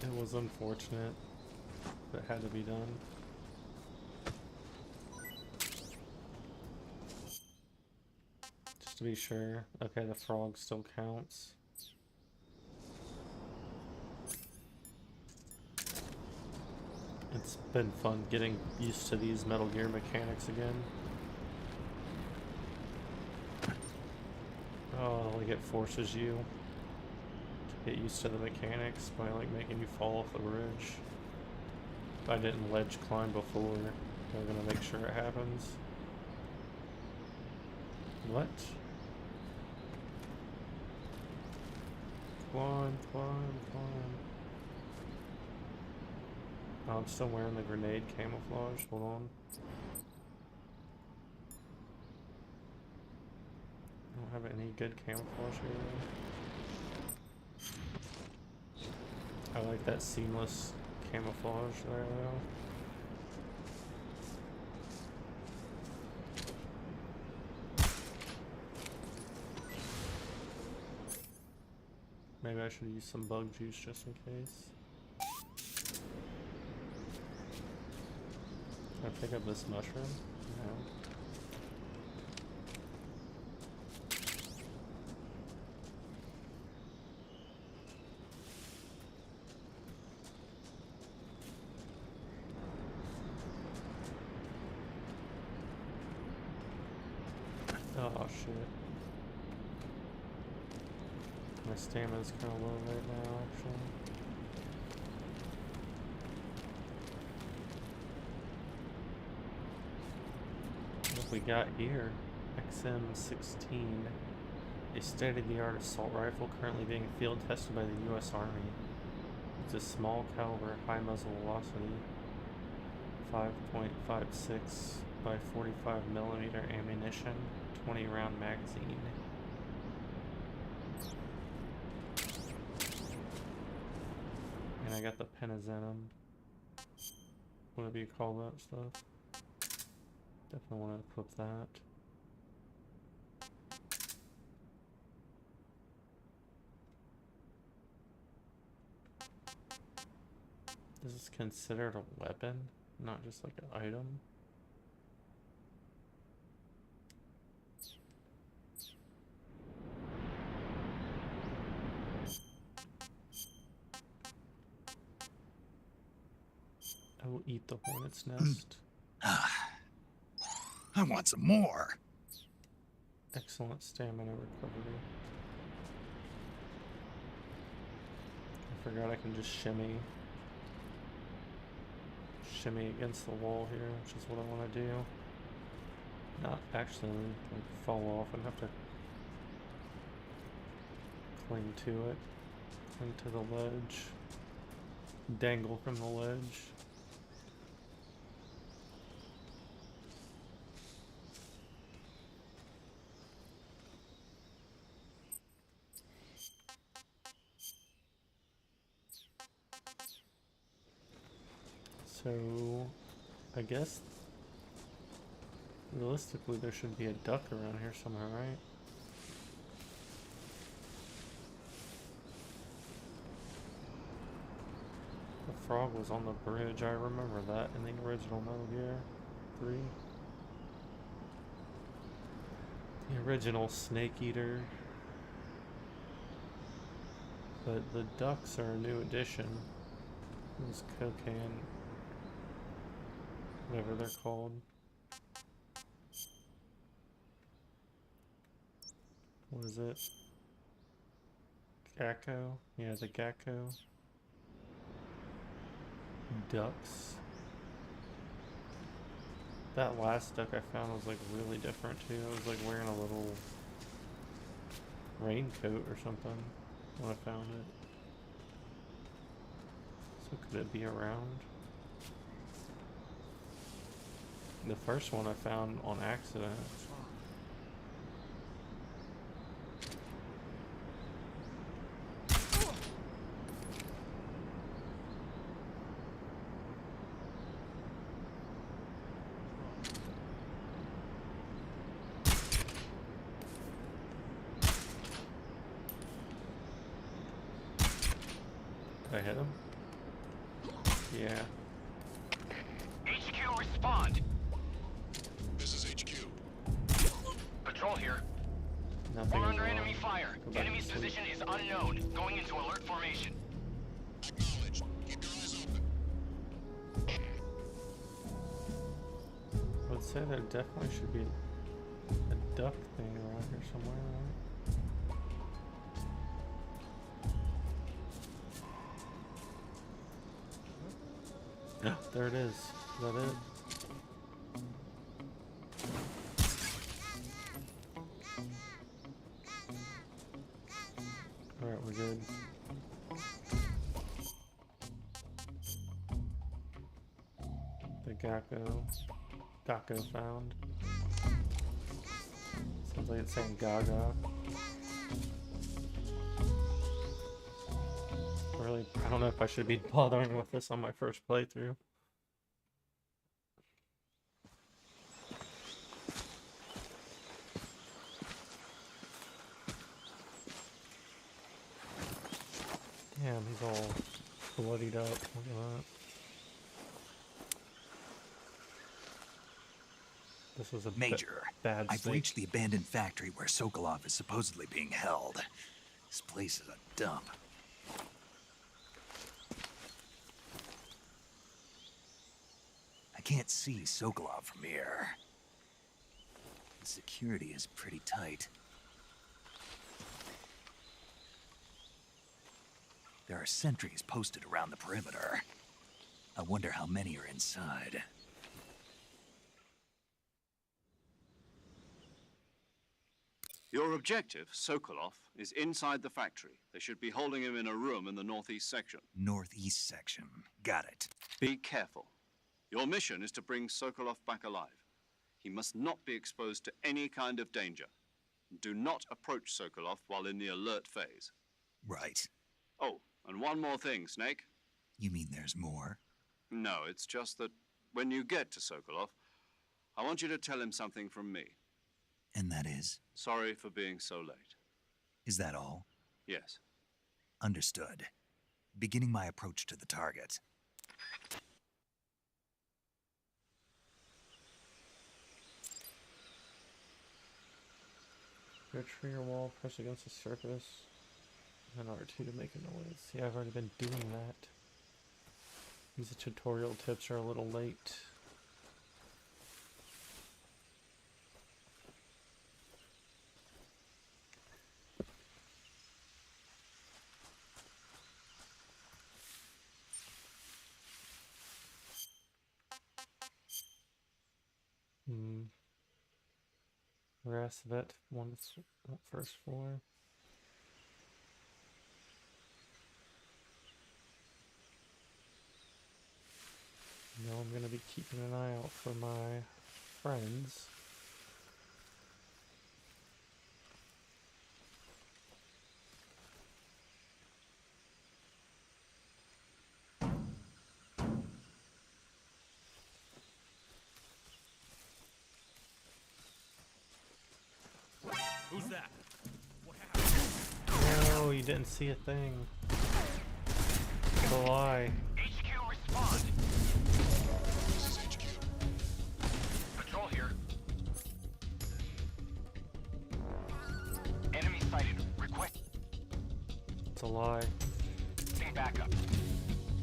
It was unfortunate, but it had to be done. Just to be sure. Okay, the frog still counts. It's been fun getting used to these Metal Gear mechanics again. Oh, like it forces you to get used to the mechanics by like making you fall off the bridge. If I didn't ledge climb before, they're gonna make sure it happens. What? Climb, climb, climb. Oh, I'm still wearing the grenade camouflage. Hold on. I don't have any good camouflage here though. I like that seamless camouflage there though. Maybe I should use some bug juice just in case. Can I pick up this mushroom? No. Oh shit. My stamina's kind of low right now, actually. What we got here? XM-16, a state-of-the-art assault rifle currently being field tested by the U.S. Army. It's a small caliber, high muzzle velocity, 5.56 by 45 millimeter ammunition, 20 round magazine. And I got the Penizenum, whatever you call that stuff. Definitely want to equip that. Is this considered a weapon, not just like an item? I will eat the hornet's nest. I want some more. Excellent stamina recovery. I forgot I can just shimmy against the wall here, which is what I want to do. Not actually like fall off and have to cling to it. Cling to the ledge. Dangle from the ledge. So, I guess, realistically, there should be a duck around here somewhere, right? The frog was on the bridge, I remember that in the original Metal Gear 3. The original Snake Eater. But the ducks are a new addition. Those cocaine, whatever they're called. What is it? Gecko? Yeah, the gecko. Ducks. That last duck I found was like really different too. It was like wearing a little raincoat or something when I found it. So could it be around? The first one I found on accident. Did I hit him? Yeah. HQ, respond. This is HQ. Patrol here. Nothing We're is under wrong. enemy fire. Go back to Enemy's sleep. position is unknown. Going into alert formation. Acknowledged. Keep your eyes open. say there definitely should be a duck thing around here somewhere, right? There it is. Is that it? Alright, we're good. The Gakko found. Sounds like it's saying Gaga. Really, I don't know if I should be bothering with this on my first playthrough. Damn, he's all bloodied up. Look at that. This was a Major, bad I've state. reached the abandoned factory where Sokolov is supposedly being held. This place is a dump. I can't see Sokolov from here. The security is pretty tight. There are sentries posted around the perimeter. I wonder how many are inside. Your objective, Sokolov, is inside the factory. They should be holding him in a room in the northeast section. Northeast section. Got it. Be careful. Your mission is to bring Sokolov back alive. He must not be exposed to any kind of danger. Do not approach Sokolov while in the alert phase. Right. Oh, and one more thing, Snake. You mean there's more? No, it's just that when you get to Sokolov, I want you to tell him something from me. And that is? Sorry for being so late. Is that all? Yes. Understood. Beginning my approach to the target. Go tree or wall, press against the surface, and R2 to make a noise. Yeah, I've already been doing that. These tutorial tips are a little late. Grass vet, first floor. Now I'm gonna be keeping an eye out for my friends. Who's that? What happened? No, you didn't see a thing. It's a lie. HQ respond. This is HQ. Patrol here. Enemy sighted. Request. It's a lie. Sing backup.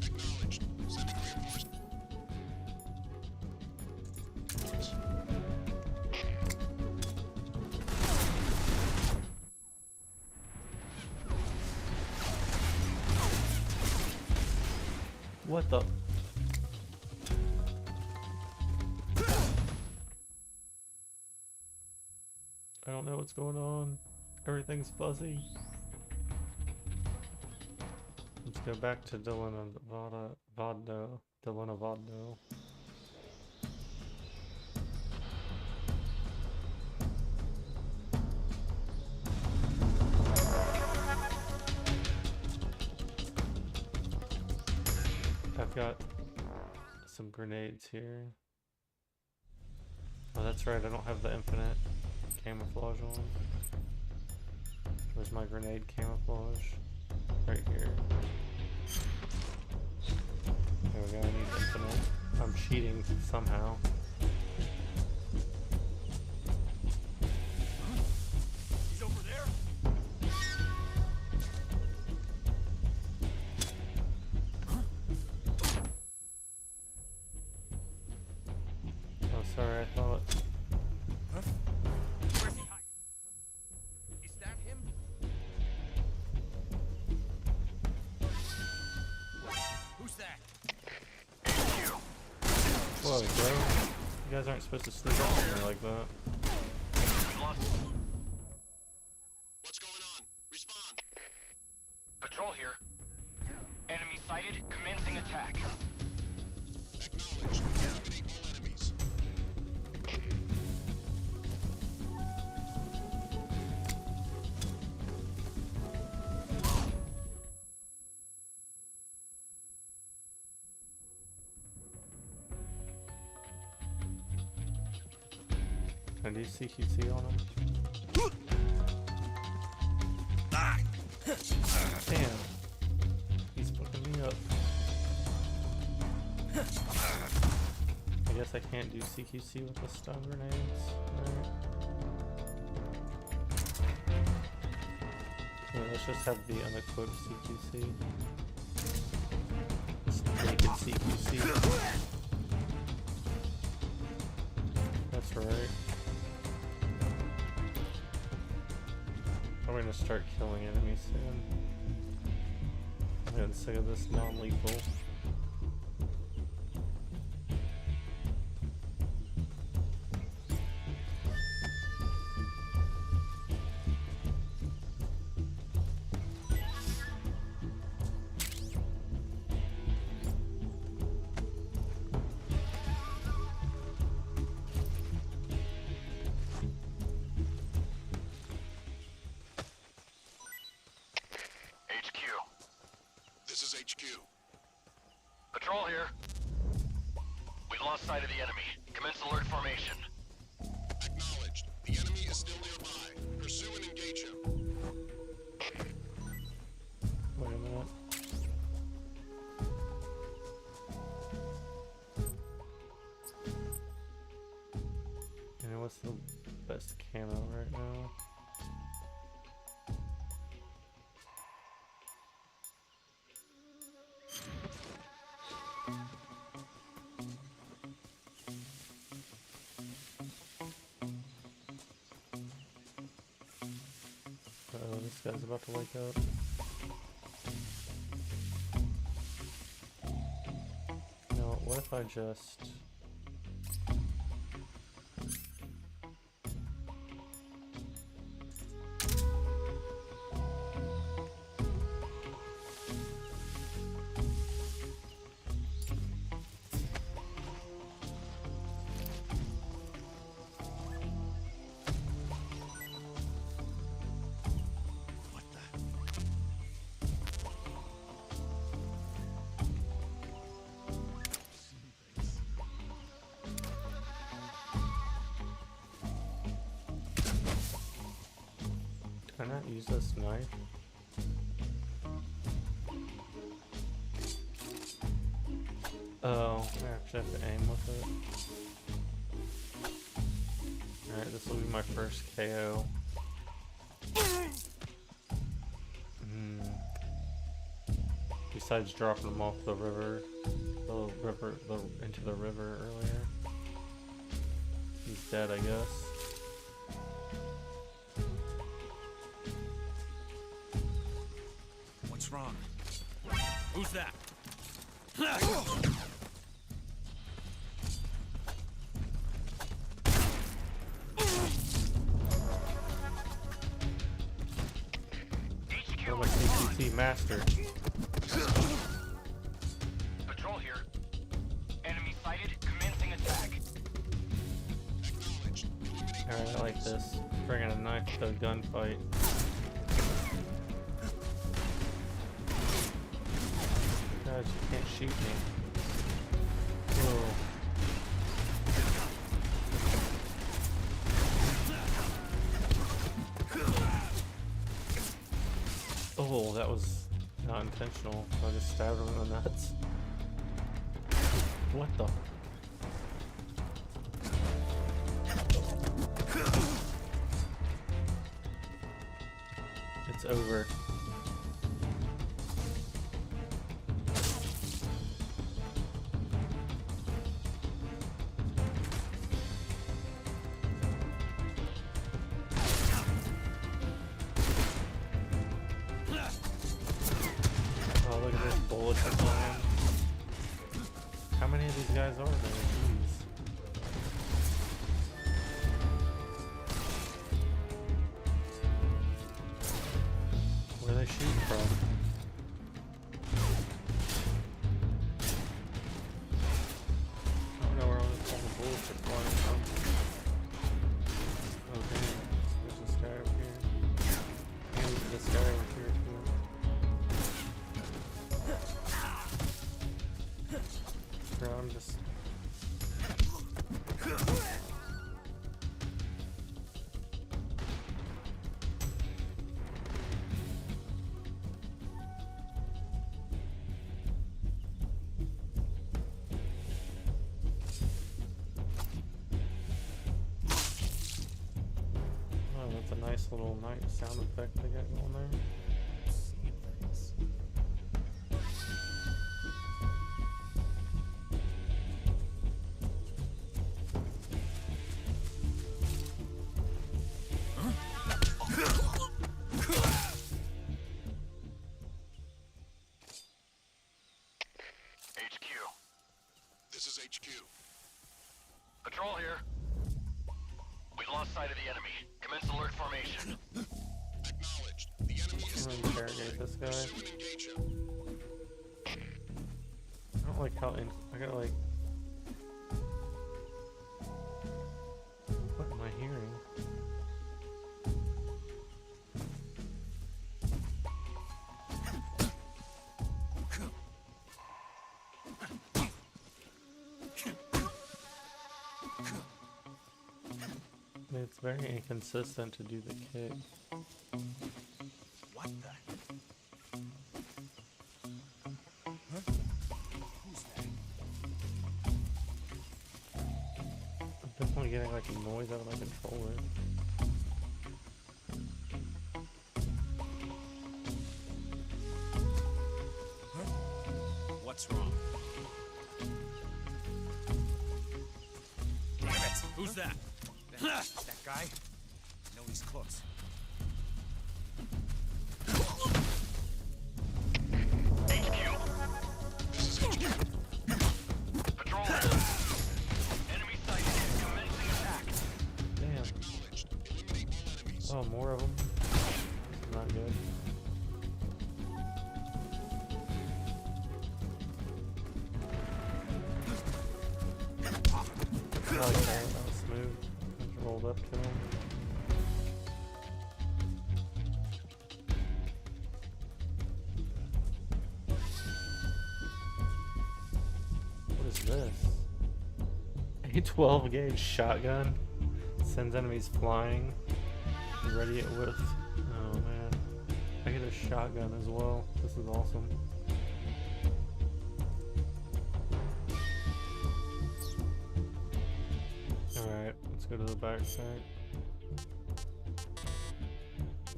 Acknowledged. Sending reinforcements. What the? I don't know what's going on. Everything's fuzzy. Let's go back to Vodno. I've got some grenades here. Oh, that's right, I don't have the infinite camouflage on. Where's my grenade camouflage? Right here. There we go, I need infinite. I'm cheating somehow. He's over there? Oh, sorry, I thought Whoa, bro. You guys aren't supposed to sneak up on me like that. What's going on? Respond. Patrol here. Enemy sighted. Commencing attack. Acknowledged. Eliminate all enemies. Can I do CQC on him? Damn. He's fucking me up. I guess I can't do CQC with the stun grenades. Right. Yeah, let's just have the unequipped CQC. Just naked CQC. That's right. I'm gonna start killing enemies soon. I'm getting sick of this non-lethal. HQ. Patrol here. We've lost sight of the enemy. Commence alert formation. Acknowledged. The enemy is still nearby. Pursue and engage him. Wait a minute. You know what's the best camo right now? This guy's about to wake up. Now, what if I just... Can I not use this knife? Oh, I actually have to aim with it. Alright, this will be my first KO. Besides dropping him off the river, into the river earlier. He's dead, I guess. What's wrong? Who's that? Oh, my CCT master. Patrol here. Enemy sighted. Commencing attack. Alright, I like this. Bringing a knife to a gunfight. God, you can't shoot me. Whoa. Oh, that was not intentional. I just stabbed him in the nuts. What the? It's over. Oh, look at this bullets are flying. How many of these guys are there? Jeez. shoot from? I don't know where all this bullshit flying from. Oh damn, there's this guy over here. And this guy over here too. Bro, I'm just... Oh, that's a nice little night sound effect they got going there. HQ. This is HQ. Patrol here. We've lost sight of the enemy. Commence alert formation. Acknowledged. The enemy is I'm still gonna interrogate this guy. Soon engage him. I don't like how I gotta like... What am I hearing? I mean, it's very inconsistent to do the kick. What the? Huh? Who's that? I'm definitely getting like a noise out of my controller. What's wrong? Damn it! Who's that? That guy? I know he's close. HQ. This is HQ. Patrol. Enemy sighted. Commencing attack. Damn. Acknowledged. Eliminate all enemies. Oh, more of them. This is not good. I like that. That was smooth. Just rolled up to him. What is this? A 12 gauge shotgun sends enemies flying. Ready it with. Oh man. I get a shotgun as well. This is awesome. Alright, let's go to the back side.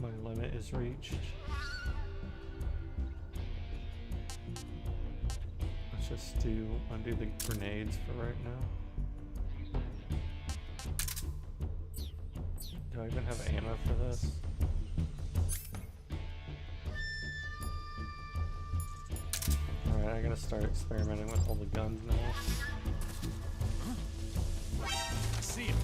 My limit is reached. Let's just undo the grenades for right now. Do I even have ammo for this? Alright, I gotta start experimenting with all the guns now. I see him.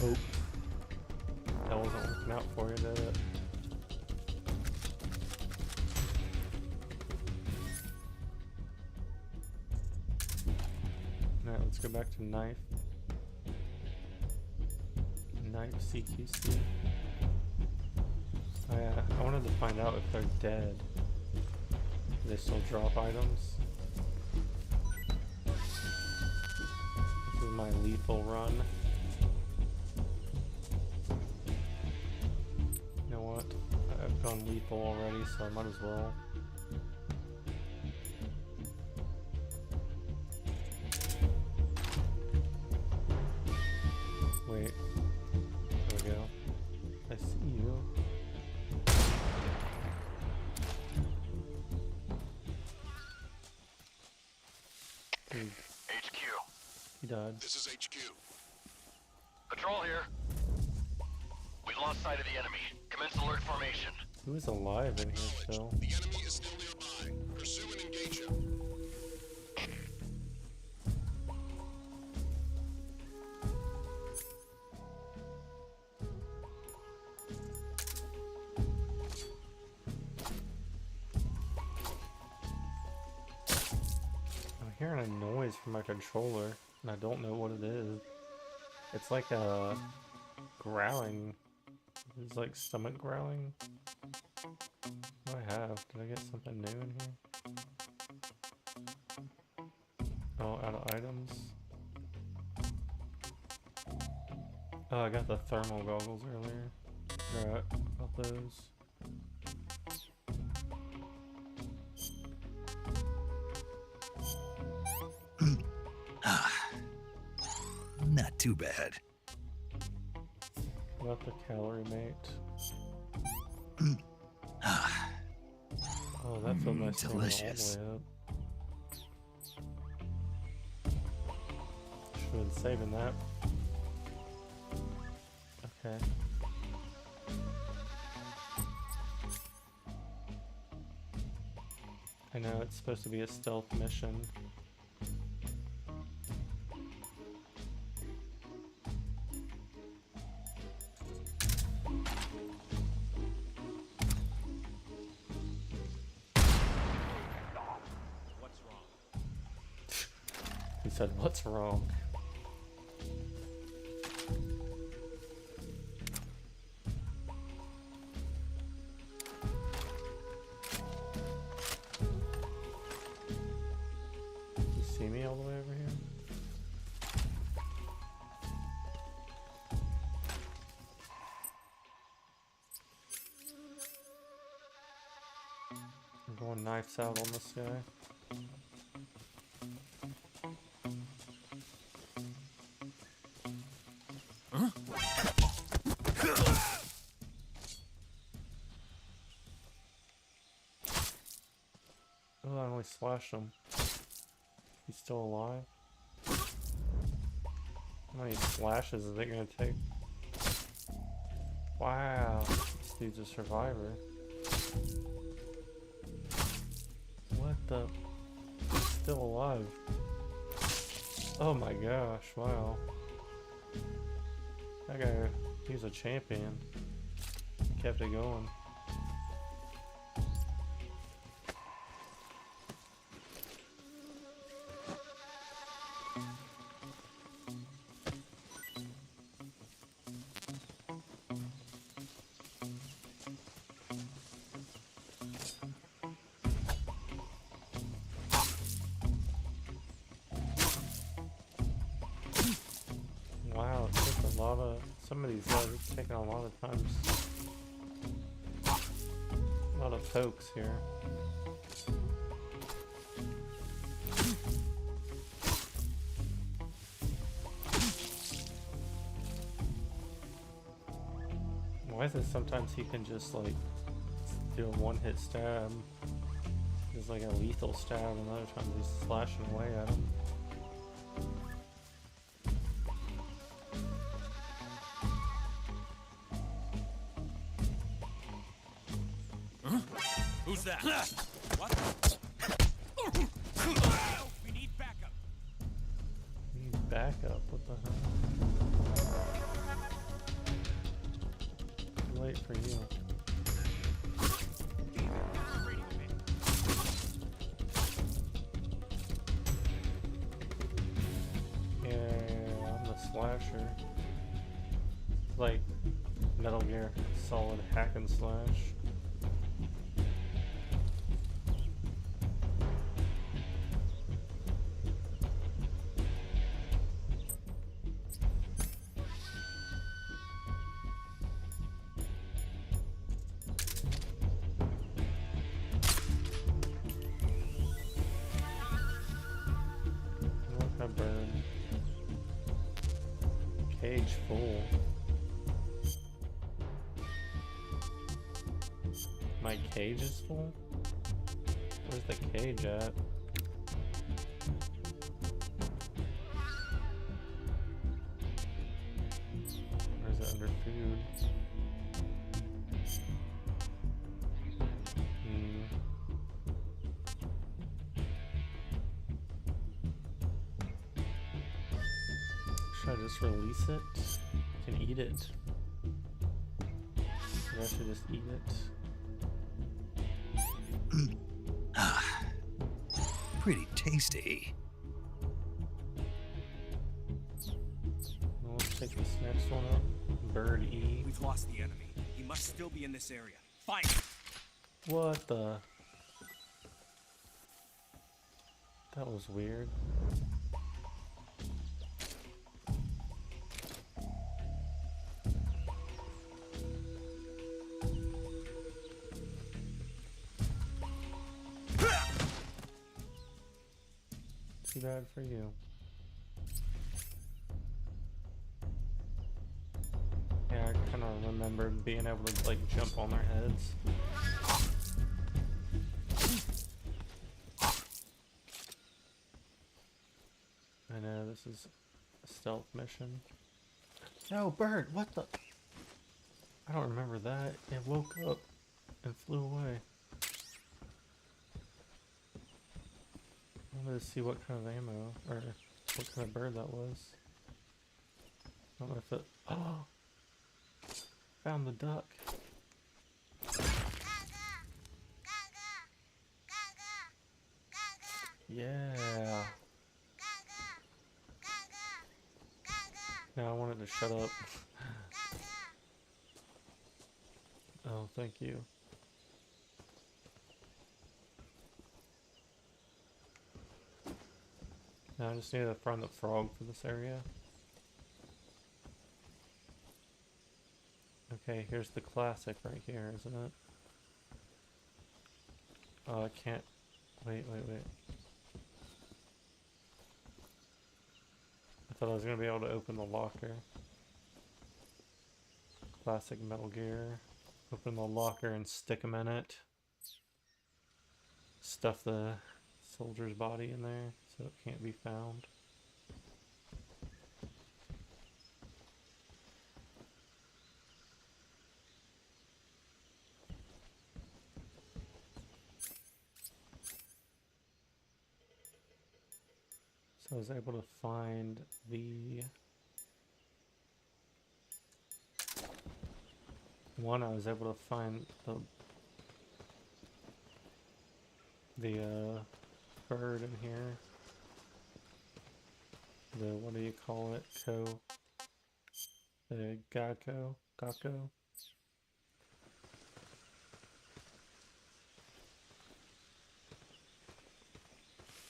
Oh. That wasn't working out for you, did it? Alright, let's go back to knife. Knife CQC. I wanted to find out if they're dead. Do they still drop items? This is my lethal run. You know what? I've gone lethal already, so I might as well. Wait. There we go. I see you. Dude, HQ. he died. This is HQ. Patrol here. We lost sight of the enemy. Commence alert formation. Who is alive in here still? The enemy is still nearby. Pursue and engage him. I'm hearing a noise from my controller, and I don't know what it is. It's like a growling. It's like stomach growling. What do I have? Did I get something new in here? Oh, out of items. Oh, I got the thermal goggles earlier. Forgot about those. Not too bad. About the calorie mate. Oh, that felt nice. Delicious. All the way up. Should have been saving that. Okay. I know it's supposed to be a stealth mission. He said, "What's wrong?" You see me all the way over here? I'm going knives out on this guy. Oh, I only slashed him. He's still alive? How many slashes is it gonna take? Wow, this dude's a survivor. What the? He's still alive. Oh my gosh, wow. That guy, he's a champion. He kept it going. Wow, it took a lot of, some of these guys are taking a lot of times. A lot of pokes here. Why is it sometimes he can just like do a one-hit stab? It's like a lethal stab, and other times he's slashing away at him. Who's that? What? We need backup. Need backup? What the hell? Too late for you. Yeah, I'm the slasher. Like Metal Gear Solid hack and slash. Look, I burned. Cage full. My cage is full? Where's the cage at? Or is it under food? Should I just release it? I can eat it. Maybe I should just eat it. Ah, pretty tasty. Well, let's take this next one up. Bird E. We've lost the enemy. He must still be in this area. Find him. What the? That was weird. Too bad for you. Yeah, I kind of remember being able to like jump on their heads. I know this is a stealth mission. No, bird! What the? I don't remember that. It woke up and flew away. I wanted to see what kind of ammo, or what kind of bird that was. I don't know if it... Oh! Found the duck. Yeah! Now I wanted to shut up. Oh, thank you. Now I just need to find the frog for this area. Okay, here's the classic right here, isn't it? Oh, I can't... Wait. I thought I was going to be able to open the locker. Classic Metal Gear. Open the locker and stick him in it. Stuff the soldier's body in there so it can't be found. So I was able to find the one. I was able to find the bird in here. The, what do you call it? The Gakko.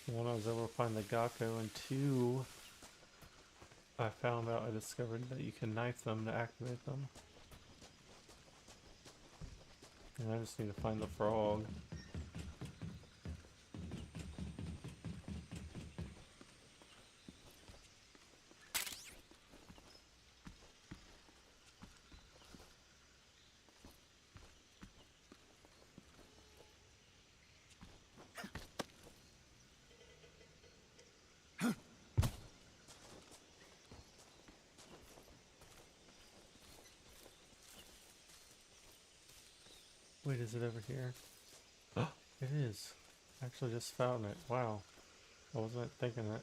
One, I was able to find the Gakko, and two, I discovered that you can knife them to activate them. And I just need to find the frog. Wait, is it over here? Oh, it is. I actually just found it. Wow. I wasn't thinking that.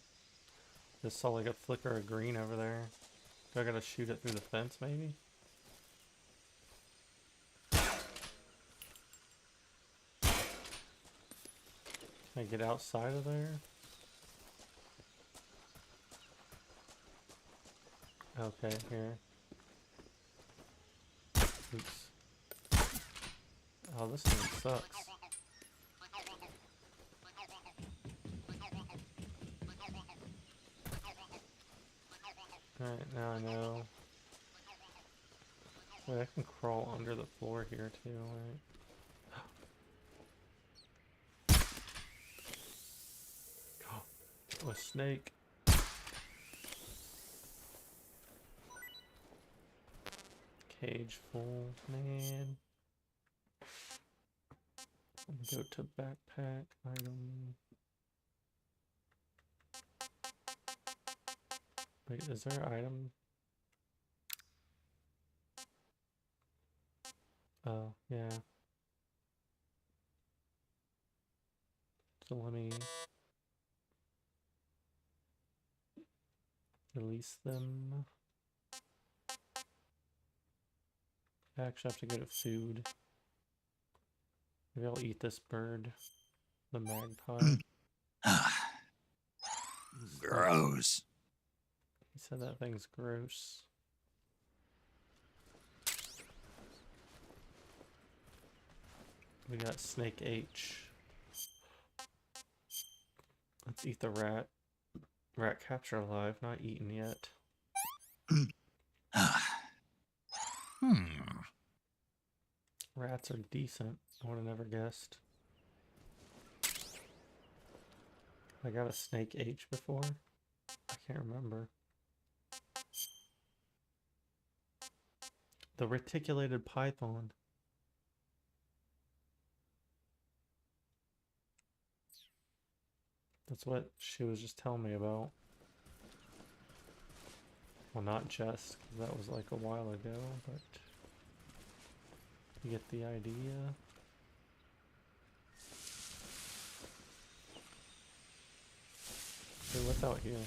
Just saw like a flicker of green over there. Do I gotta shoot it through the fence, maybe? Can I get outside of there? Okay, here. Oops. Oh, this thing sucks. Alright, now I know. Wait, I can crawl under the floor here too, right? Oh, a snake. Cage full, man. Go to backpack item. Wait, is there an item? Oh, yeah. So let me... Release them. I actually have to go to food. Maybe I'll eat this bird. The magpie. Gross. He said that thing's gross. We got Snake H. Let's eat the rat. Rat capture alive, not eaten yet. Rats are decent. I would have never guessed. I got a Snake H before? I can't remember. The reticulated python. That's what she was just telling me about. Well, not just, 'cause that was like a while ago, but you get the idea. Hey, what's out here?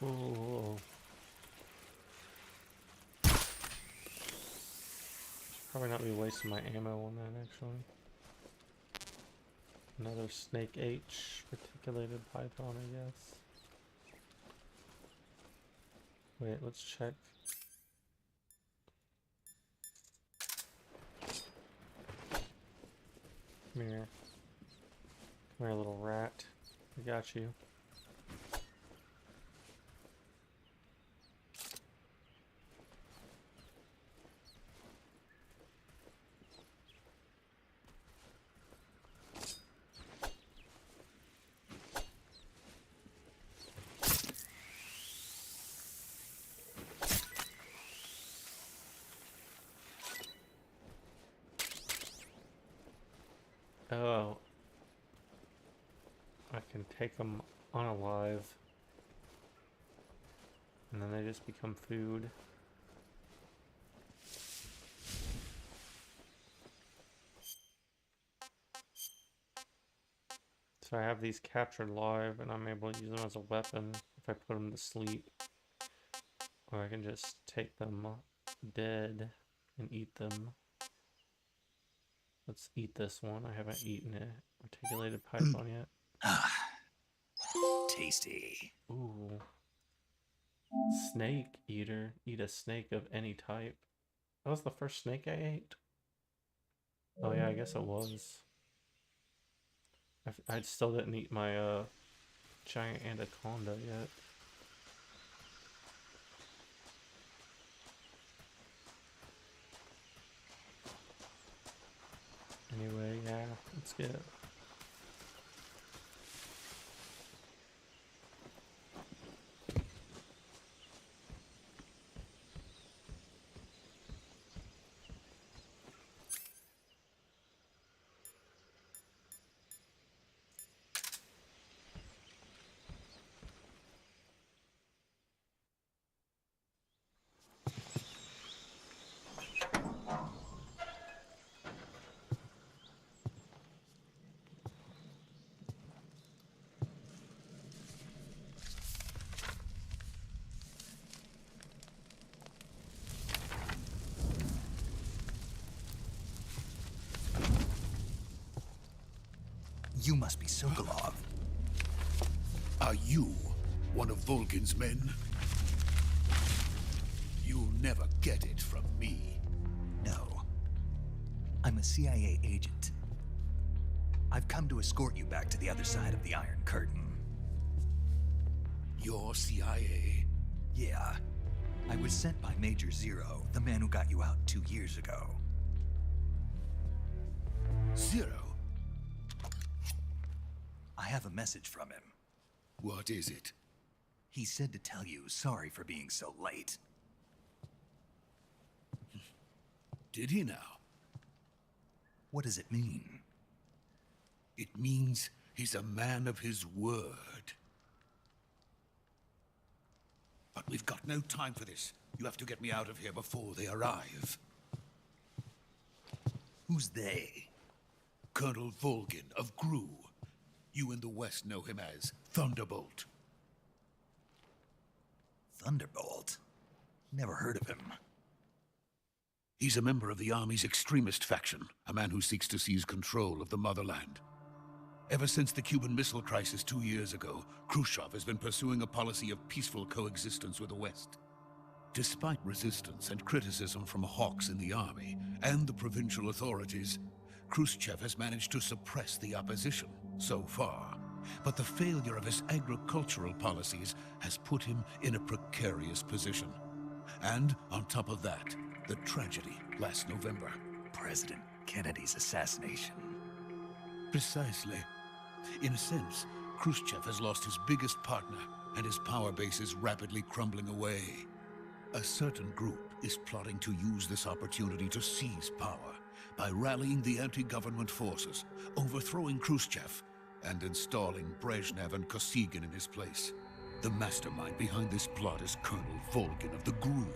Ooh. Probably not be wasting my ammo on that, actually. Another Snake H, reticulated python, I guess. Wait, let's check. Come here. Come here, little rat. I got you. Oh. I can take them unalive. And then they just become food. So I have these captured live and I'm able to use them as a weapon if I put them to sleep. Or I can just take them dead and eat them. Let's eat this one. I haven't eaten it. Articulated python yet. Tasty. Ooh. Snake eater. Eat a snake of any type. That was the first snake I ate? Oh yeah, I guess it was. I still didn't eat my giant anaconda yet. Anyway, yeah, let's get it. You must be Sokolov. Are you one of Vulcan's men? You'll never get it from me. No. I'm a CIA agent. I've come to escort you back to the other side of the Iron Curtain. You're CIA? Yeah. I was sent by Major Zero, the man who got you out 2 years ago. Zero? I have a message from him. What is it? He said to tell you sorry for being so late. Did he now? What does it mean? It means he's a man of his word. But we've got no time for this. You have to get me out of here before they arrive. Who's they? Colonel Volgin of Gru. You in the West know him as Thunderbolt. Thunderbolt? Never heard of him. He's a member of the Army's extremist faction, a man who seeks to seize control of the motherland. Ever since the Cuban Missile Crisis 2 years ago, Khrushchev has been pursuing a policy of peaceful coexistence with the West. Despite resistance and criticism from hawks in the army and the provincial authorities, Khrushchev has managed to suppress the opposition so far. But the failure of his agricultural policies has put him in a precarious position. And on top of that, the tragedy last November. President Kennedy's assassination. Precisely. In a sense, Khrushchev has lost his biggest partner, and his power base is rapidly crumbling away. A certain group is plotting to use this opportunity to seize power by rallying the anti-government forces, overthrowing Khrushchev, and installing Brezhnev and Kosygin in his place. The mastermind behind this plot is Colonel Volgin of the GRU.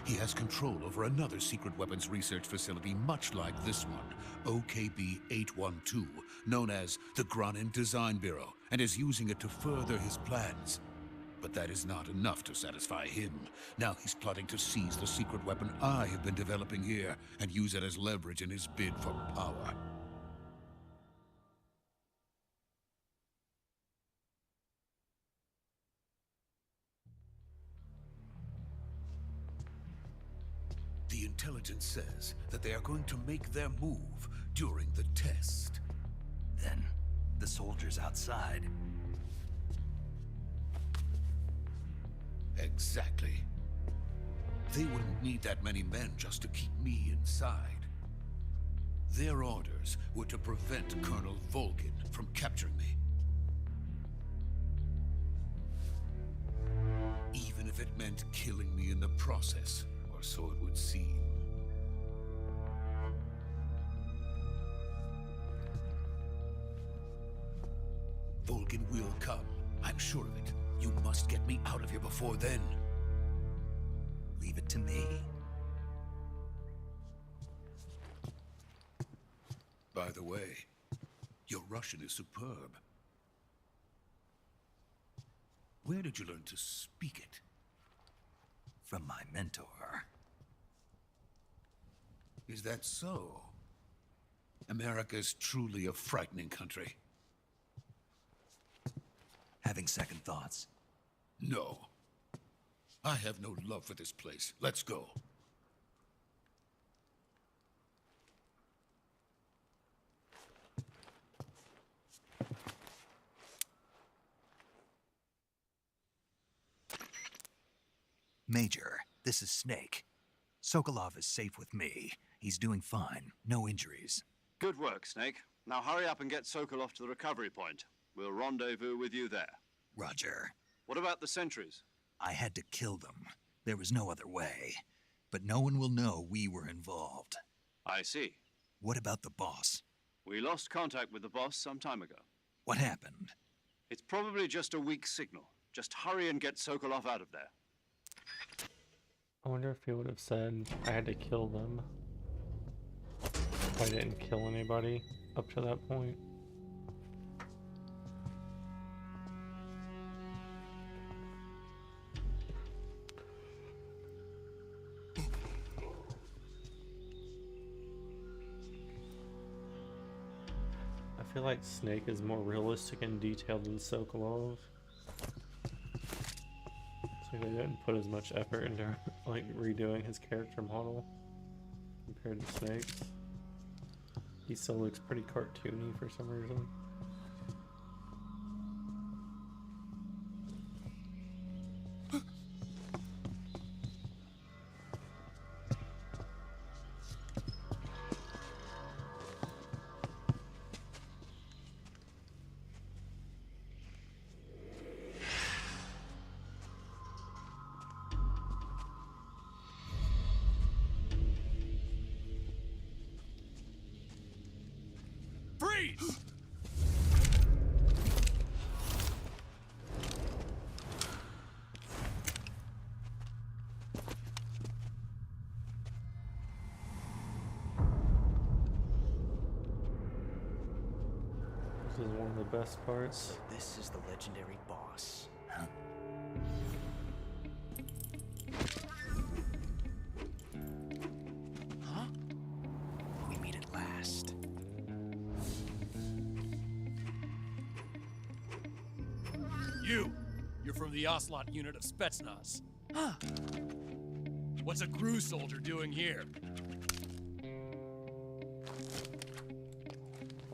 He has control over another secret weapons research facility much like this one, OKB-812, known as the Granin Design Bureau, and is using it to further his plans. But that is not enough to satisfy him. Now he's plotting to seize the secret weapon I have been developing here and use it as leverage in his bid for power. The intelligence says that they are going to make their move during the test. Then, the soldiers outside. Exactly. They wouldn't need that many men just to keep me inside. Their orders were to prevent Colonel Volgin from capturing me. Even if it meant killing me in the process, or so it would seem. Volgin will come. I'm sure of it. You must get me out of here before then. Leave it to me. By the way, your Russian is superb. Where did you learn to speak it? From my mentor. Is that so? America's truly a frightening country. Having second thoughts? No. I have no love for this place. Let's go. Major, this is Snake. Sokolov is safe with me. He's doing fine. No injuries. Good work, Snake. Now hurry up and get Sokolov to the recovery point. We'll rendezvous with you there. Roger. What about the sentries? I had to kill them. There was no other way. But no one will know we were involved. I see. What about the boss? We lost contact with the boss some time ago. What happened? It's probably just a weak signal. Just hurry and get Sokolov out of there. I wonder if he would have said I had to kill them if I didn't kill anybody up to that point. I feel like Snake is more realistic and detailed than Sokolov. It's like they didn't put as much effort into like redoing his character model compared to Snake's. He still looks pretty cartoony for some reason. Freeze! This is one of the best parts. So this is the legendary boss. Huh? Huh? We meet at last. You're from the Ocelot unit of Spetsnaz. Huh. What's a GRU soldier doing here?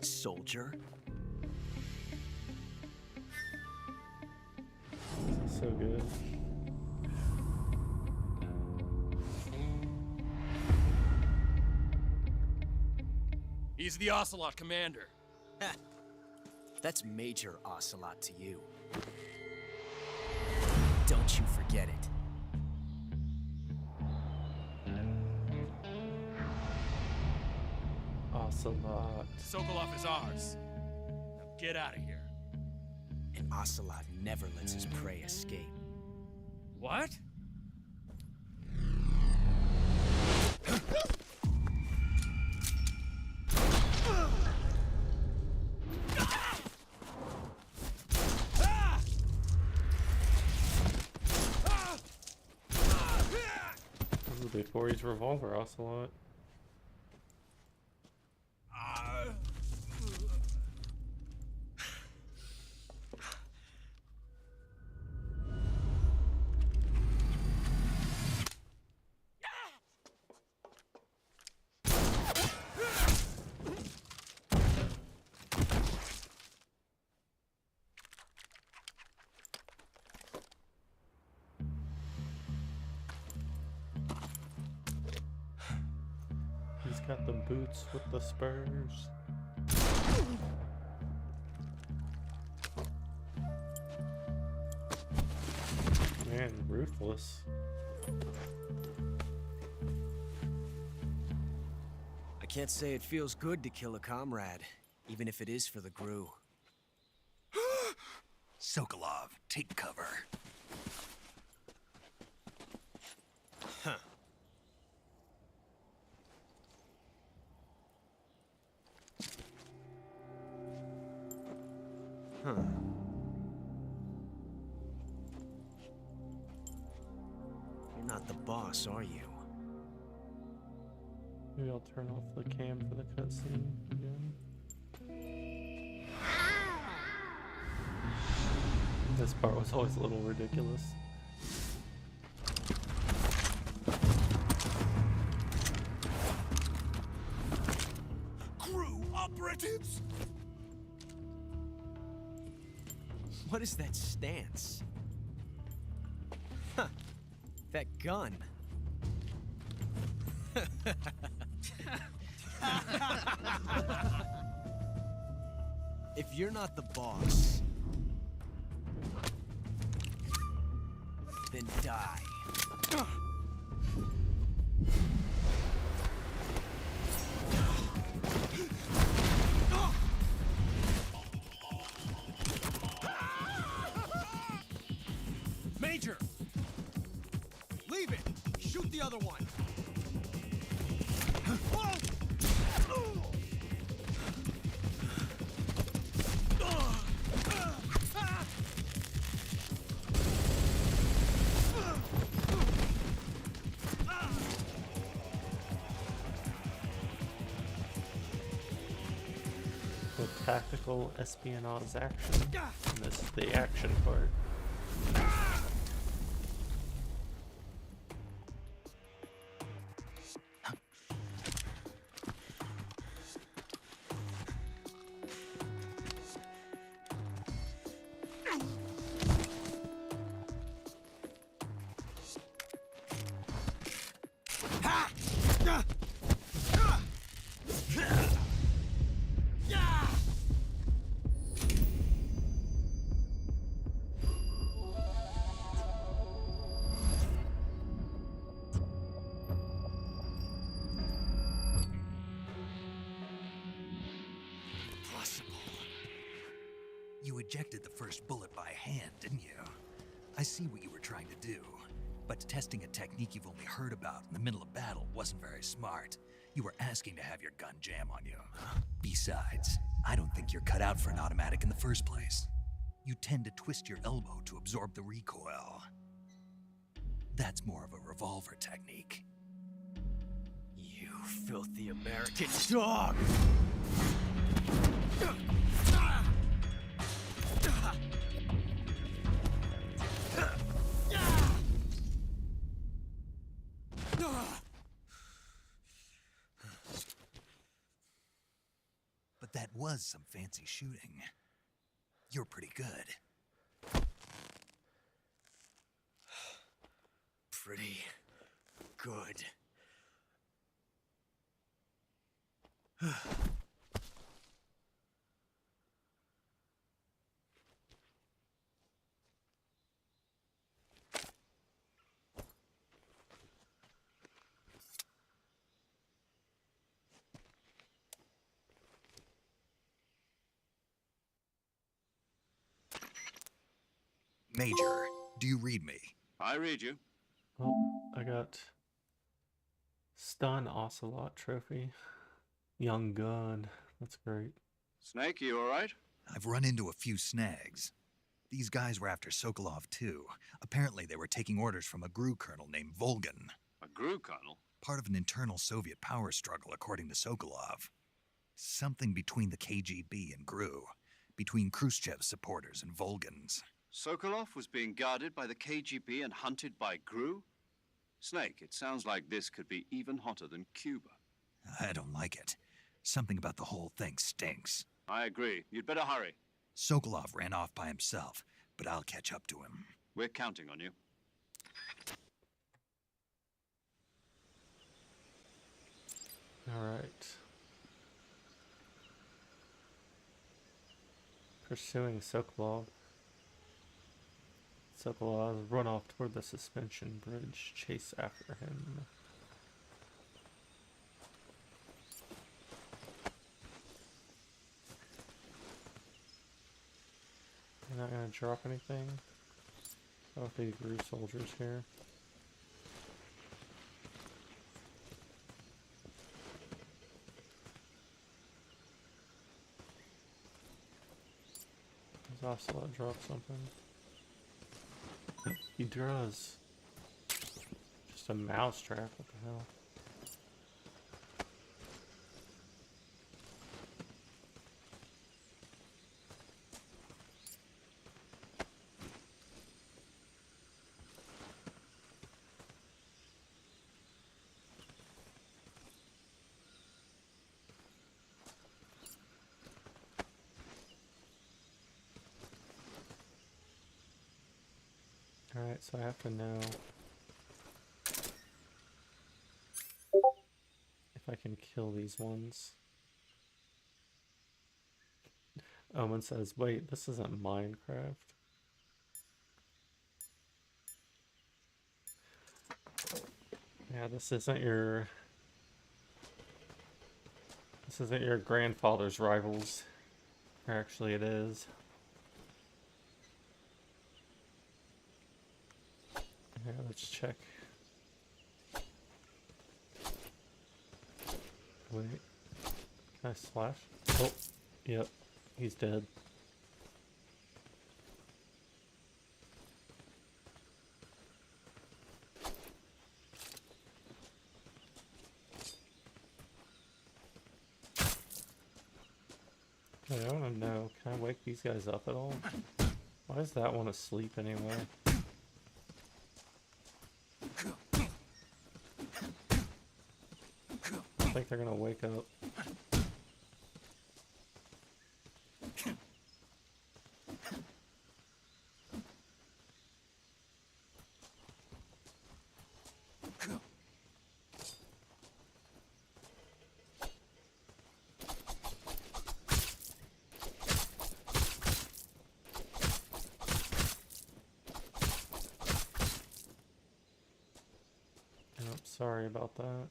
Soldier? So good. He's the Ocelot commander. Ha! That's Major Ocelot to you. Don't you forget it. Ocelot. Sokolov is ours. Now get out of here. And Ocelot never lets his prey escape. What? This is before he's Revolver Ocelot. He's got the boots with the spurs. Man, ruthless. I can't say it feels good to kill a comrade, even if it is for the GRU. Sokolov, take cover. Huh. Huh. You're not the boss, are you? Maybe I'll turn off the cam for the cutscene again. This part was always a little ridiculous. GRU operatives! What is that stance? Huh. That gun. If you're not the boss, then die. Major! Leave it! Shoot the other one! The tactical espionage action. And this is the action part. ejected the first bullet by hand, didn't you? I see what you were trying to do, but testing a technique you've only heard about in the middle of battle wasn't very smart. You were asking to have your gun jam on you. Besides, I don't think you're cut out for an automatic in the first place. You tend to twist your elbow to absorb the recoil. That's more of a revolver technique. You filthy American dog! But that was some fancy shooting. You're pretty good. Pretty good. Major, do you read me? I read you. Oh, I got Stun Ocelot trophy. Young gun. That's great. Snake, you alright? I've run into a few snags. These guys were after Sokolov too. Apparently they were taking orders from a GRU colonel named Volgan. A GRU colonel? Part of an internal Soviet power struggle, according to Sokolov. Something between the KGB and GRU. Between Khrushchev's supporters and Volgan's. Sokolov was being guarded by the KGB and hunted by GRU? Snake, it sounds like this could be even hotter than Cuba. I don't like it. Something about the whole thing stinks. I agree. You'd better hurry. Sokolov ran off by himself, but I'll catch up to him. We're counting on you. All right. Pursuing Sokolov. Sokolov run off toward the suspension bridge. Chase after him. You're not gonna drop anything? Oh, the GRU soldiers here. There's also a drop something. He draws just a mousetrap. What the hell? Alright, so I have to know if I can kill these ones. Omen says, wait, this isn't Minecraft. Yeah, this isn't your grandfather's rivals. Or actually it is. Yeah, let's check. Wait. Can I slash? Oh, yep. He's dead. Wait, I want to know, can I wake these guys up at all? Why is that one asleep anyway? I think they're gonna wake up. Oh, sorry about that.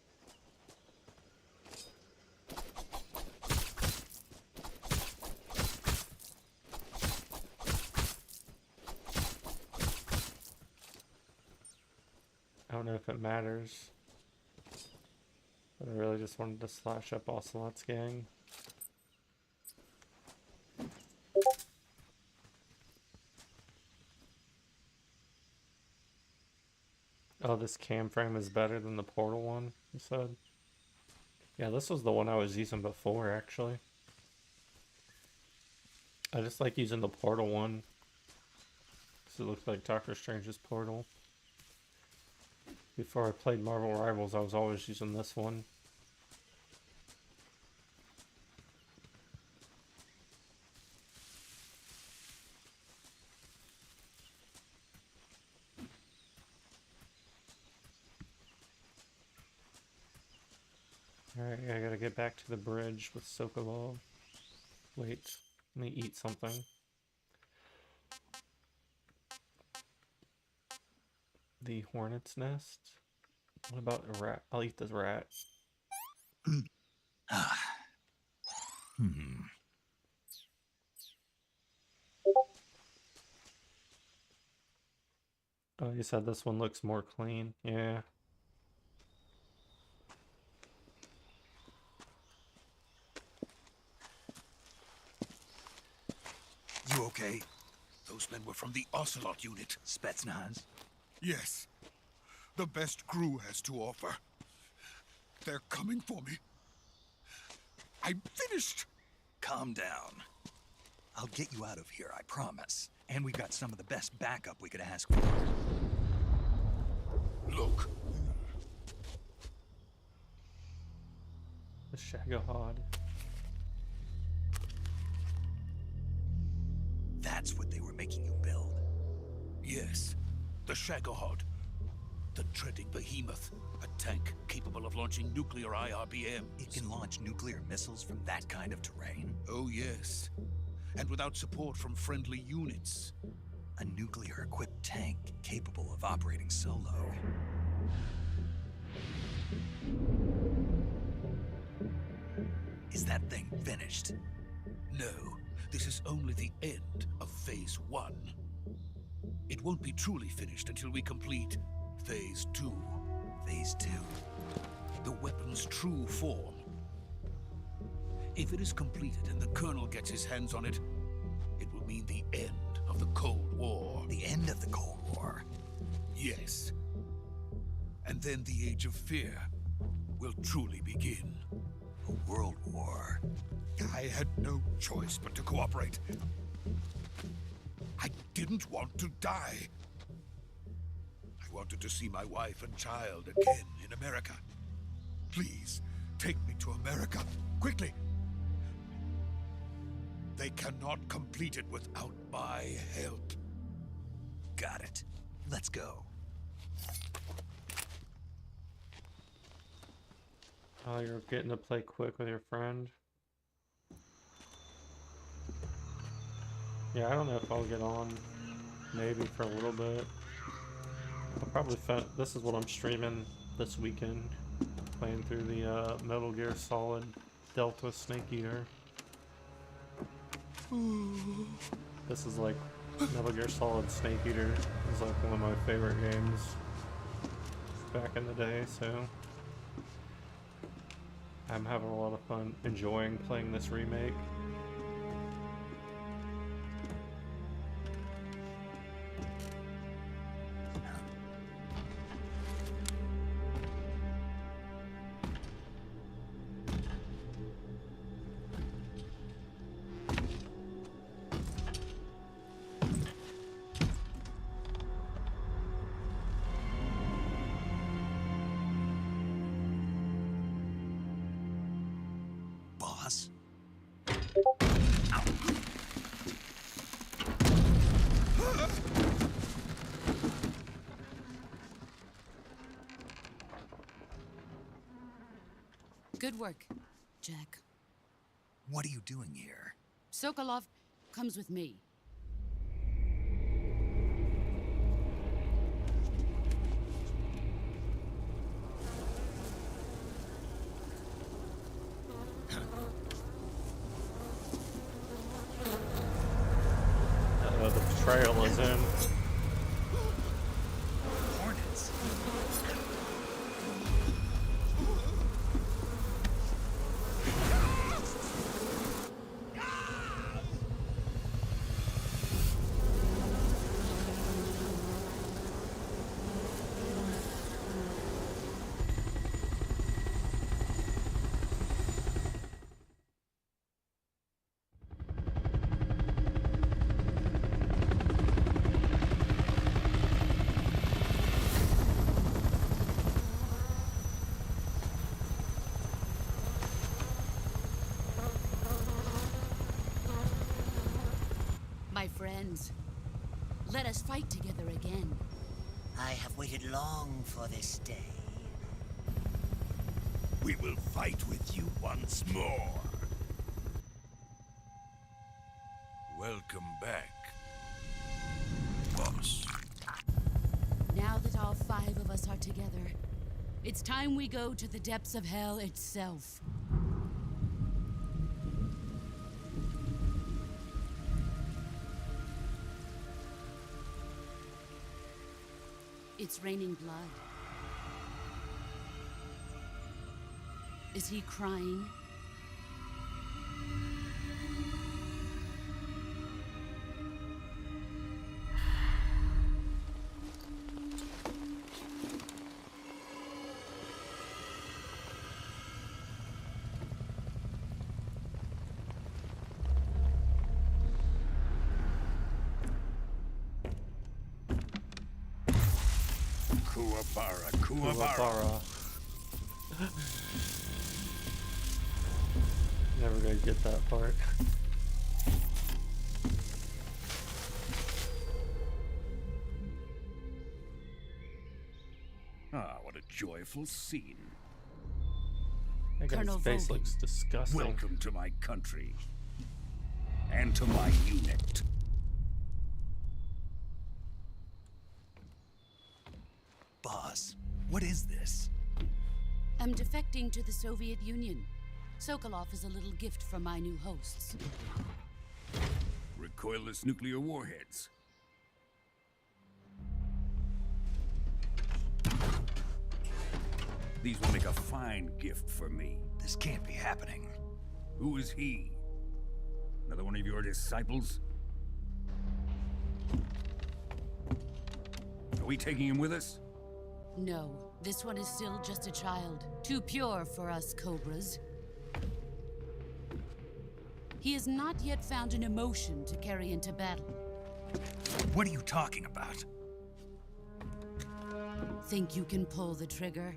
I don't know if it matters. But I really just wanted to slash up Ocelot's gang. Oh, this cam frame is better than the Portal one, you said? Yeah, this was the one I was using before, actually. I just like using the Portal one, because it looks like Doctor Strange's Portal. Before I played Marvel Rivals, I was always using this one. Alright, I gotta get back to the bridge with Sokolov. Wait, let me eat something. The hornet's nest? What about a rat? I'll eat this rat. Oh, you said this one looks more clean. Yeah. You okay? Those men were from the Ocelot unit. Spetsnaz? Yes. The best crew has to offer. They're coming for me. I'm finished. Calm down. I'll get you out of here, I promise. And we got some of the best backup we could ask for. Look. The Shagohod. That's what they were making you build? Yes. The Shagohod. The treading behemoth. A tank capable of launching nuclear IRBMs. It can launch nuclear missiles from that kind of terrain? Oh, yes. And without support from friendly units. A nuclear-equipped tank capable of operating solo. Is that thing finished? No, this is only the end of Phase 1. It won't be truly finished until we complete Phase 2. Phase 2? The weapon's true form. If it is completed and the Colonel gets his hands on it, it will mean the end of the Cold War. The end of the Cold War? Yes. And then the Age of Fear will truly begin. A world war? I had no choice but to cooperate. I didn't want to die. I wanted to see my wife and child again in America. Please, take me to America, quickly. They cannot complete it without my help. Got it. Let's go. Oh, you're getting to play quick with your friend. Yeah, I don't know if I'll get on. Maybe for a little bit. I'll probably this is what I'm streaming this weekend. Playing through the Metal Gear Solid Delta Snake Eater. This is like Metal Gear Solid Snake Eater is like one of my favorite games back in the day, so I'm having a lot of fun enjoying playing this remake. Boss? Good work, Jack. What are you doing here? Sokolov comes with me. The betrayal is in. Hornets? ends. Let us fight together again. I have waited long for this day. We will fight with you once more. Welcome back, boss. Now that all 5 of us are together, it's time we go to the depths of hell itself. It's raining blood. Is he crying? Kuwabara. Never gonna get that part. Ah, what a joyful scene. That guy's face Vogel. looks disgusting. Welcome to my country. And to my unit. Boss, what is this? I'm defecting to the Soviet Union. Sokolov is a little gift from my new hosts. Recoilless nuclear warheads. These will make a fine gift for me. This can't be happening. Who is he? Another one of your disciples? Are we taking him with us? No, this one is still just a child. Too pure for us Cobras. He has not yet found an emotion to carry into battle. What are you talking about? Think you can pull the trigger?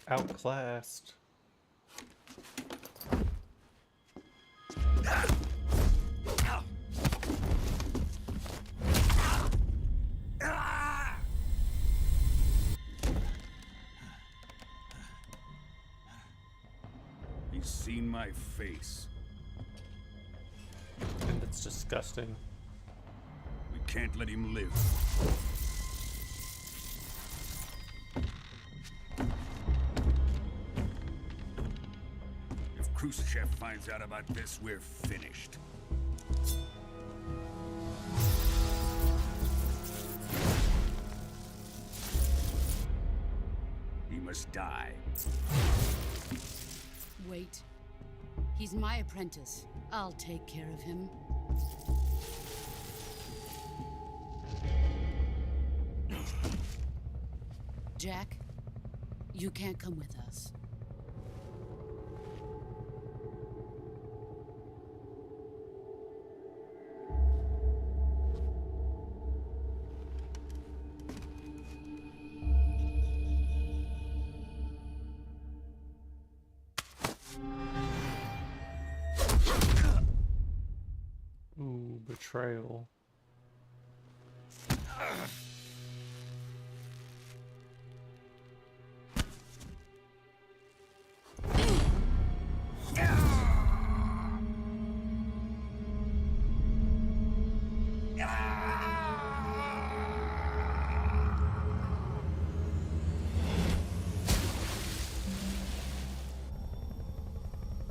Outclassed. He's seen my face. And it's disgusting. We can't let him live. If Khrushchev finds out about this, we're finished. He must die. Wait. He's my apprentice. I'll take care of him. Jack, you can't come with us. Ooh, betrayal.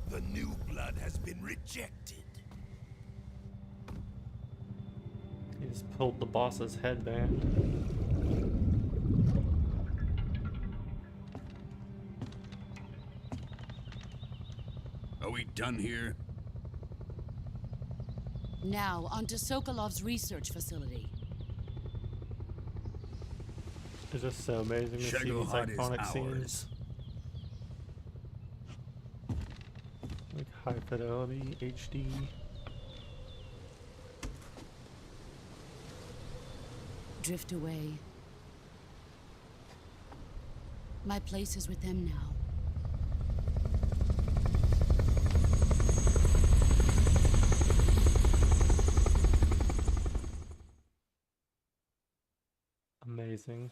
The new blood has been rejected. He just pulled the boss's headband. Are we done here? Now, onto Sokolov's research facility. It's just so amazing to see these Shagohod is iconic ours. scenes. Like high fidelity, HD. Drift away. My place is with them now. Amazing.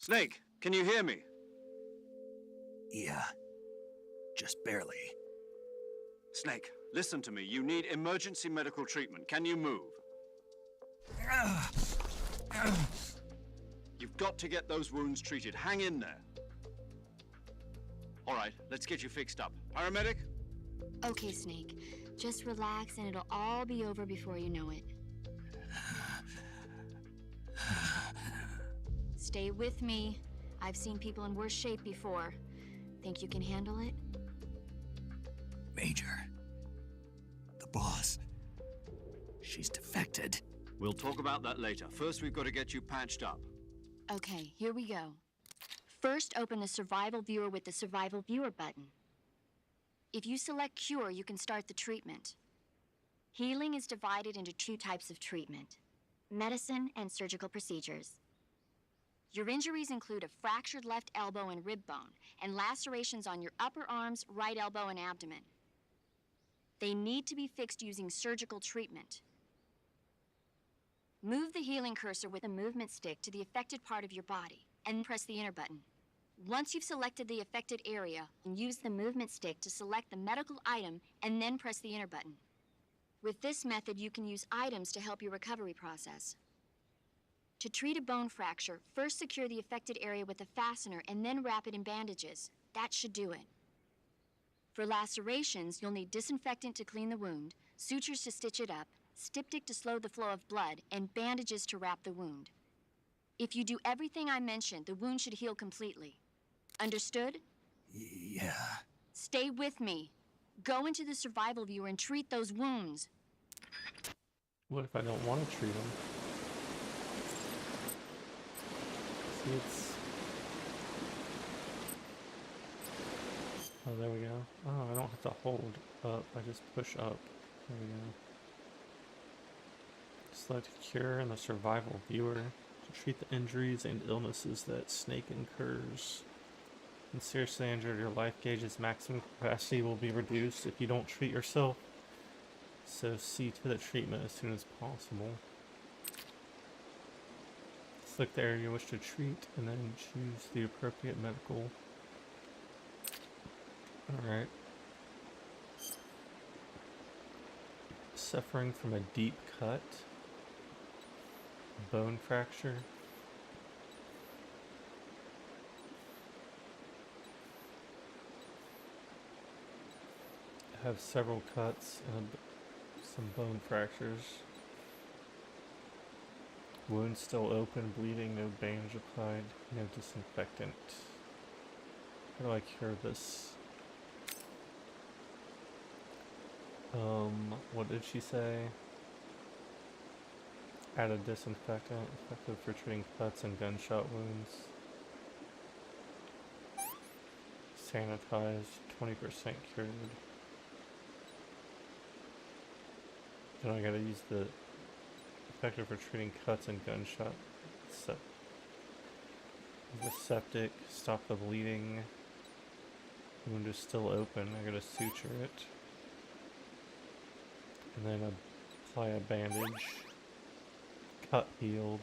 Snake, can you hear me? Yeah. Just barely. Snake, listen to me. You need emergency medical treatment. Can you move? You've got to get those wounds treated. Hang in there. All right, let's get you fixed up. Paramedic? Okay, Snake. Just relax and it'll all be over before you know it. Stay with me. I've seen people in worse shape before. Think you can handle it? Major. The boss. She's defected. We'll talk about that later. First, we've got to get you patched up. Okay, here we go. First, open the Survival Viewer with the Survival Viewer button. If you select Cure, you can start the treatment. Healing is divided into 2 types of treatment: medicine and surgical procedures. Your injuries include a fractured left elbow and rib bone, and lacerations on your upper arms, right elbow, and abdomen. They need to be fixed using surgical treatment. Move the healing cursor with a movement stick to the affected part of your body, and press the enter button. Once you've selected the affected area, use the movement stick to select the medical item, and then press the enter button. With this method, you can use items to help your recovery process. To treat a bone fracture, first secure the affected area with a fastener and then wrap it in bandages. That should do it. For lacerations, you'll need disinfectant to clean the wound, sutures to stitch it up, styptic to slow the flow of blood, and bandages to wrap the wound. If you do everything I mentioned, the wound should heal completely. Understood? Yeah. Stay with me. Go into the Survival Viewer and treat those wounds. What if I don't want to treat them? See, it's... Oh, there we go. Oh, I don't have to hold up. I just push up. There we go. Select Cure in the Survival Viewer to treat the injuries and illnesses that Snake incurs. When seriously injured, your life gauge's maximum capacity will be reduced if you don't treat yourself. So see to the treatment as soon as possible. Select the area you wish to treat and then choose the appropriate medical. Alright. Suffering from a deep cut. Bone fracture. Have several cuts and some bone fractures. Wound still open, bleeding, no bandage applied, no disinfectant. How do I cure this? What did she say? Add a disinfectant, effective for treating cuts and gunshot wounds. Sanitize, 20% cured. Then I gotta use the effective for treating cuts and gunshot. The septic, stop the bleeding. Wound is still open, I gotta suture it. And then apply a bandage. Cut healed.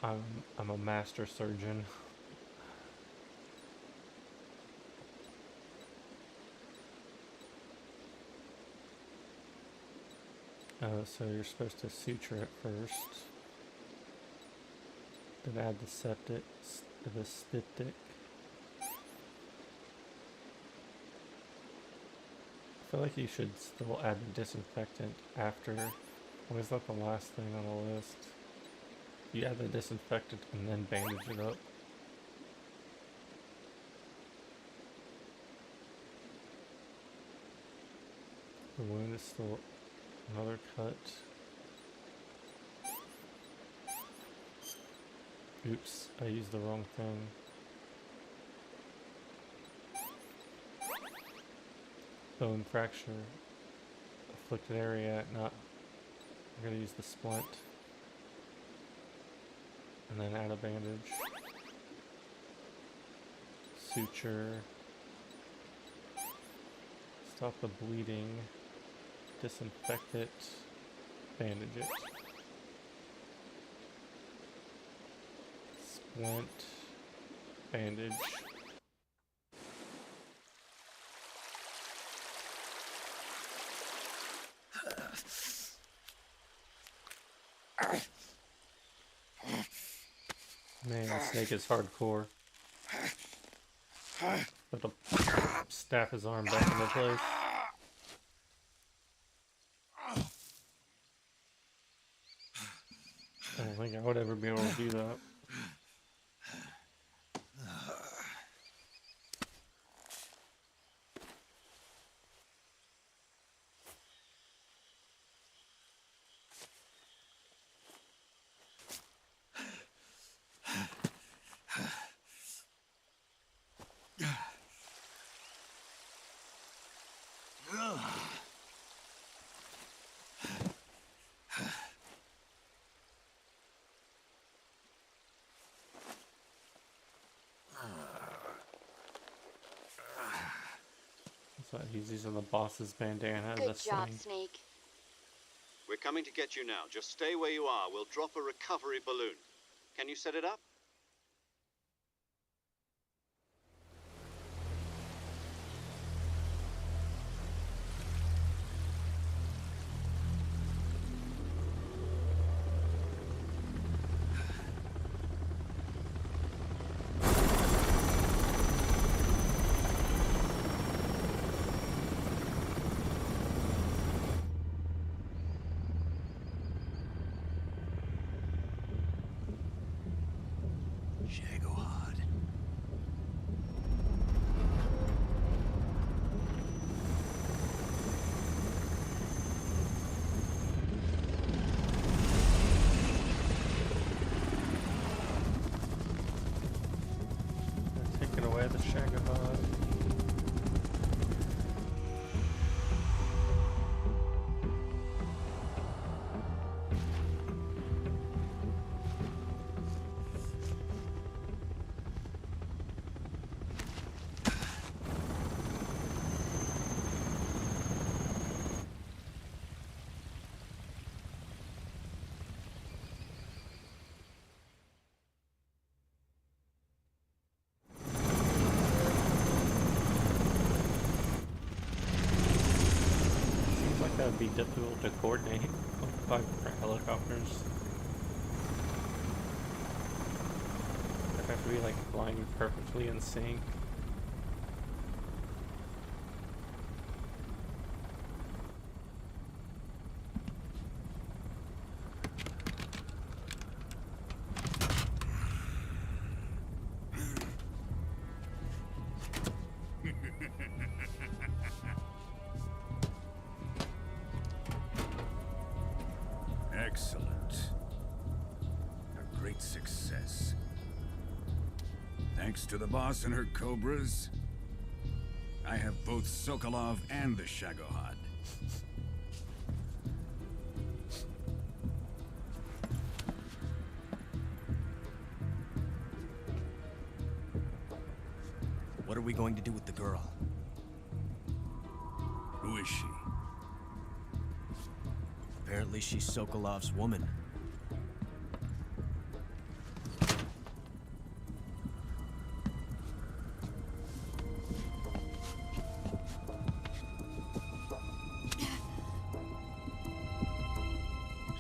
I'm a master surgeon. So you're supposed to suture it first. Then add the septic, the styptic. I feel like you should still add the disinfectant after Why is that the last thing on the list? You add the disinfectant and then bandage it up. The wound is still another cut. Oops, I used the wrong thing. Bone fracture. Afflicted area, not. I'm gonna use the splint. And then add a bandage. Suture. Stop the bleeding. Disinfect it. Bandage it. Splint. Bandage. Man, Snake is hardcore. But to snap his arm back into place. I don't think I would ever be able to do that. So he's using the boss's bandana as a Good job, sling. Snake. We're coming to get you now. Just stay where you are. We'll drop a recovery balloon. Can you set it up? Taking away the Shagahod. That would be difficult to coordinate with 5 different helicopters. I'd have to be like flying perfectly in sync. Excellent. A great success. Thanks to the boss and her cobras, I have both Sokolov and the Shagahod. What are we going to do with the girl? Who is she? Apparently she's Sokolov's woman.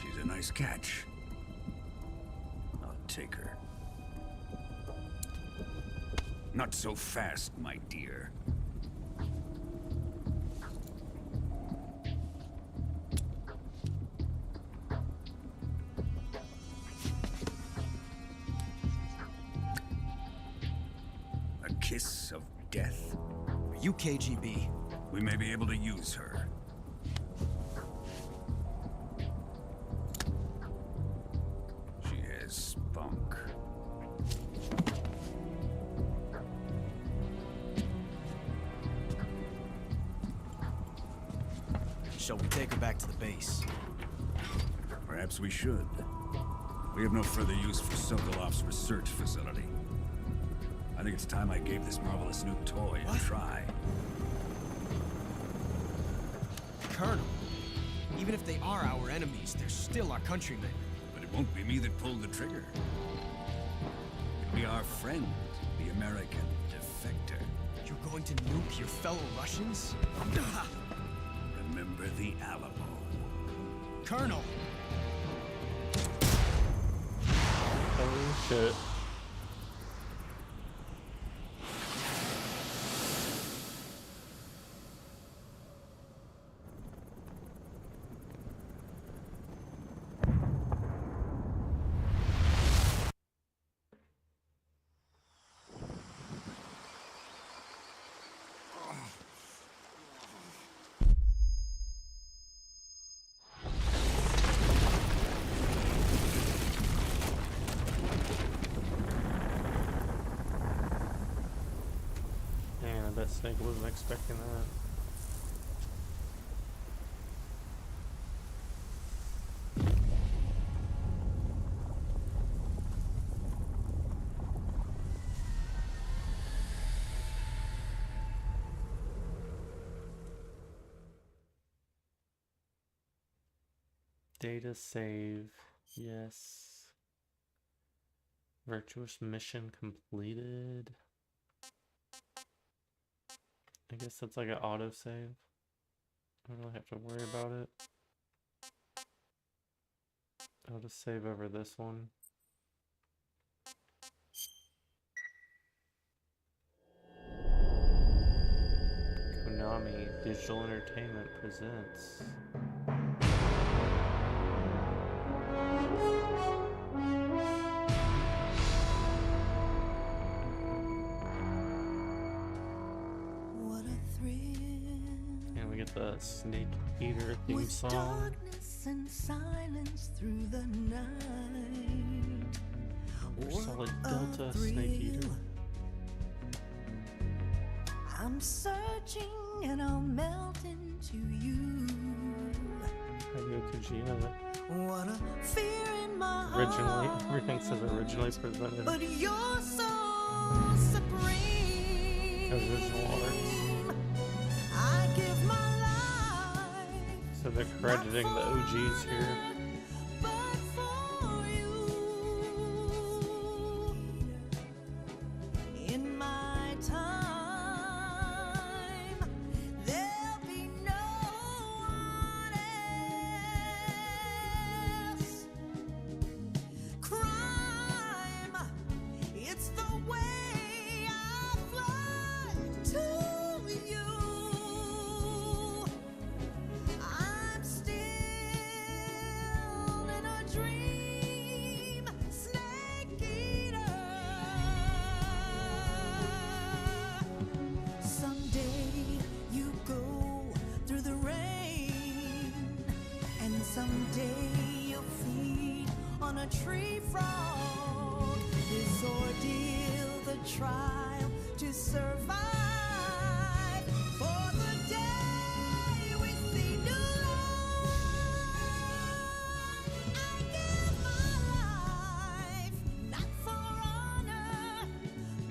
She's a nice catch. I'll take her. Not so fast, my dear. kiss of death? Are you KGB? We may be able to use her. She has spunk. Shall we take her back to the base? Perhaps we should. We have no further use for Sokolov's research facility. I think it's time I gave this marvelous new toy a try. Colonel, even if they are our enemies, they're still our countrymen. But it won't be me that pulled the trigger. It'll be our friend, the American defector. You're going to nuke your fellow Russians? Remember the Alamo. Colonel! Oh shit. I bet Snake wasn't expecting that. Data save. Yes. Virtuous mission completed. I guess that's like an autosave. I don't really have to worry about it. I'll just save over this one. Konami Digital Entertainment presents. The Snake Eater theme song. Darkness and silence through the night. Solid Delta Snake Eater. I'm searching and I'll melt into you. Hideo Kojima. What a fear in my Originally, heart. everything says originally presented. But you're so supreme. Original arts. I give my So they're crediting the OGs here. In my time, there'll be no one else. Crime, it's the way I fly to you. I'm still in a dream, Snake Eater. Someday you go through the rain, and someday you'll feed on a tree frog. This ordeal, the trial to survive. For the day we see new life, I give my life, not for honor,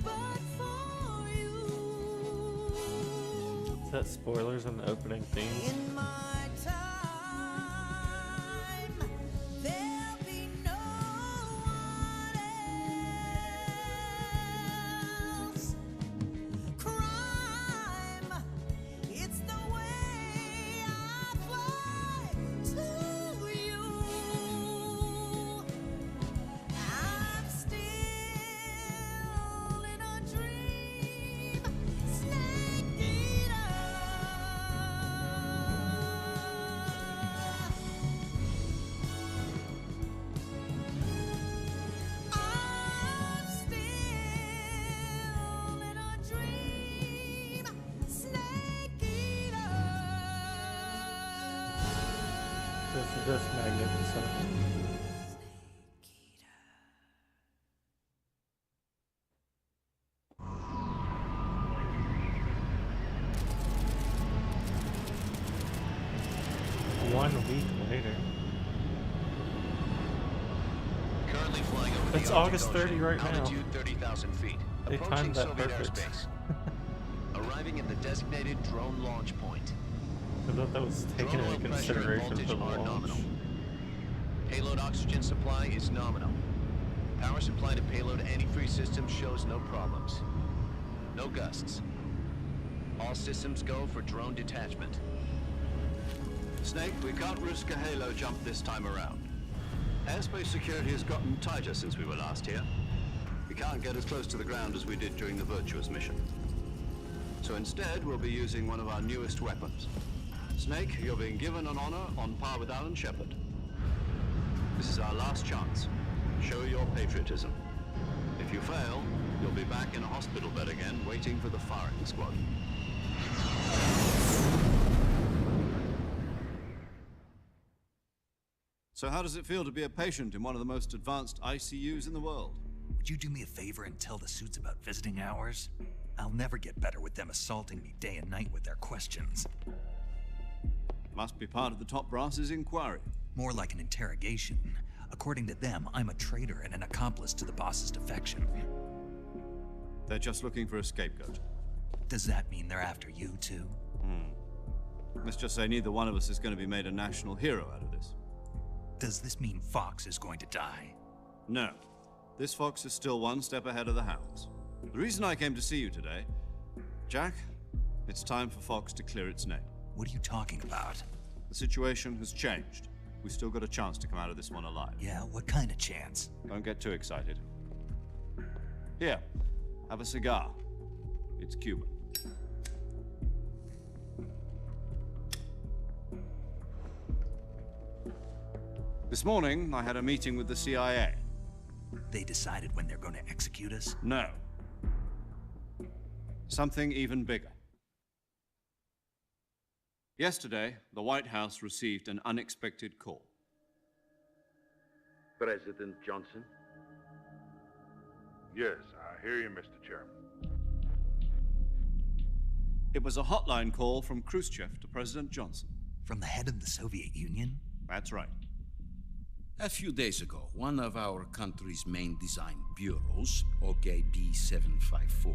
but for you. Is that spoilers in the opening theme? In my time, there'll be no one else. Crime, it's the way I fly to you. I'm still in a dream, Snake Eater. This magnificent. One week later. Currently flying over It's the August Arctic 30 Ocean, right now. altitude 30,000 feet. They Approaching timed that Soviet perfect. airspace. Arriving at the designated drone launch point. I thought that was taken Drone into oil pressure and consideration voltage for the are launch. nominal. Payload oxygen supply is nominal. Power supply to payload antifreeze system shows no problems. No gusts. All systems go for drone detachment. Snake, we can't risk a halo jump this time around. Airspace security has gotten tighter since we were last here. We can't get as close to the ground as we did during the Virtuous mission. So instead, we'll be using one of our newest weapons. Snake, you're being given an honor on par with Alan Shepard. This is our last chance. Show your patriotism. If you fail, you'll be back in a hospital bed again, waiting for the firing squad. So how does it feel to be a patient in one of the most advanced ICUs in the world? Would you do me a favor and tell the suits about visiting hours? I'll never get better with them assaulting me day and night with their questions. Must be part of the top brass's inquiry. More like an interrogation. According to them, I'm a traitor and an accomplice to the boss's defection. They're just looking for a scapegoat. Does that mean they're after you, too? Let's just say neither one of us is going to be made a national hero out of this. Does this mean Fox is going to die? No. This fox is still one step ahead of the hounds. The reason I came to see you today, Jack, it's time for Fox to clear its name. What are you talking about? The situation has changed. We've still got a chance to come out of this one alive. Yeah, what kind of chance? Don't get too excited. Here, have a cigar. It's Cuban. This morning, I had a meeting with the CIA. They decided when they're going to execute us? No. Something even bigger. Yesterday, the White House received an unexpected call. President Johnson? Yes, I hear you, Mr. Chairman. It was a hotline call from Khrushchev to President Johnson. From the head of the Soviet Union? That's right. A few days ago, one of our country's main design bureaus, OKB 754,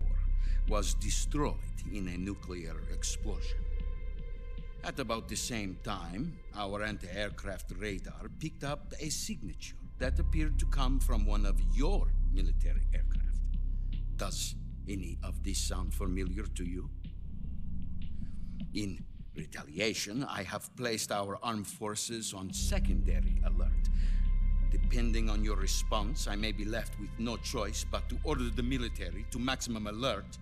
was destroyed in a nuclear explosion. At about the same time, our anti-aircraft radar picked up a signature that appeared to come from one of your military aircraft. Does any of this sound familiar to you? In retaliation, I have placed our armed forces on secondary alert. Depending on your response, I may be left with no choice but to order the military to maximum alert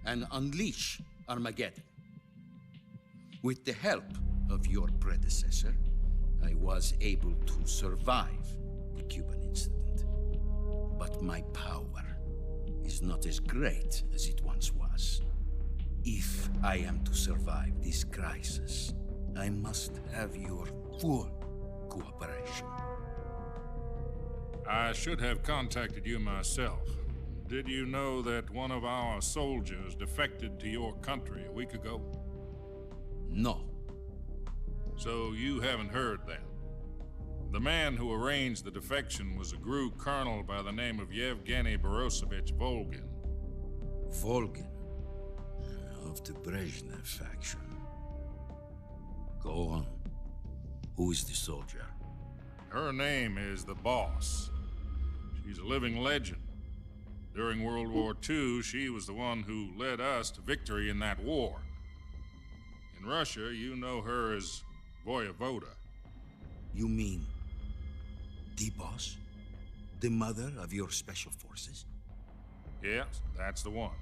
and unleash Armageddon. With the help of your predecessor, I was able to survive the Cuban incident. But my power is not as great as it once was. If I am to survive this crisis, I must have your full cooperation. I should have contacted you myself. Did you know that one of our soldiers defected to your country a week ago? No. So you haven't heard then? The man who arranged the defection was a GRU colonel by the name of Yevgeny Borosovich Volgin. Volgin? Of the Brezhnev faction. Go on. Who is the soldier? Her name is the Boss. She's a living legend. During World War II, she was the one who led us to victory in that war. In Russia, you know her as Voyevoda. You mean the Boss? The mother of your special forces? Yes, that's the one.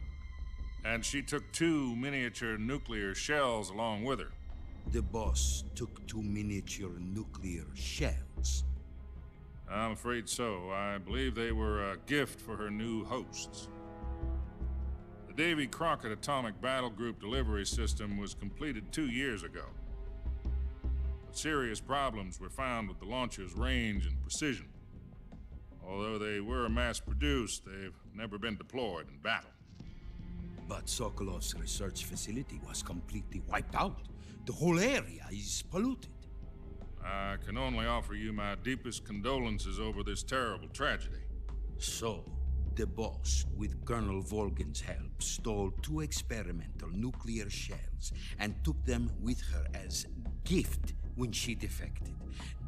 And she took 2 miniature nuclear shells along with her. The Boss took 2 miniature nuclear shells? I'm afraid so. I believe they were a gift for her new hosts. The Davy Crockett Atomic Battle Group delivery system was completed 2 years ago. But serious problems were found with the launcher's range and precision. Although they were mass-produced, they've never been deployed in battle. But Sokolov's research facility was completely wiped out. The whole area is polluted. I can only offer you my deepest condolences over this terrible tragedy. So, the boss, with Colonel Volgin's help, stole 2 experimental nuclear shells and took them with her as gift when she defected.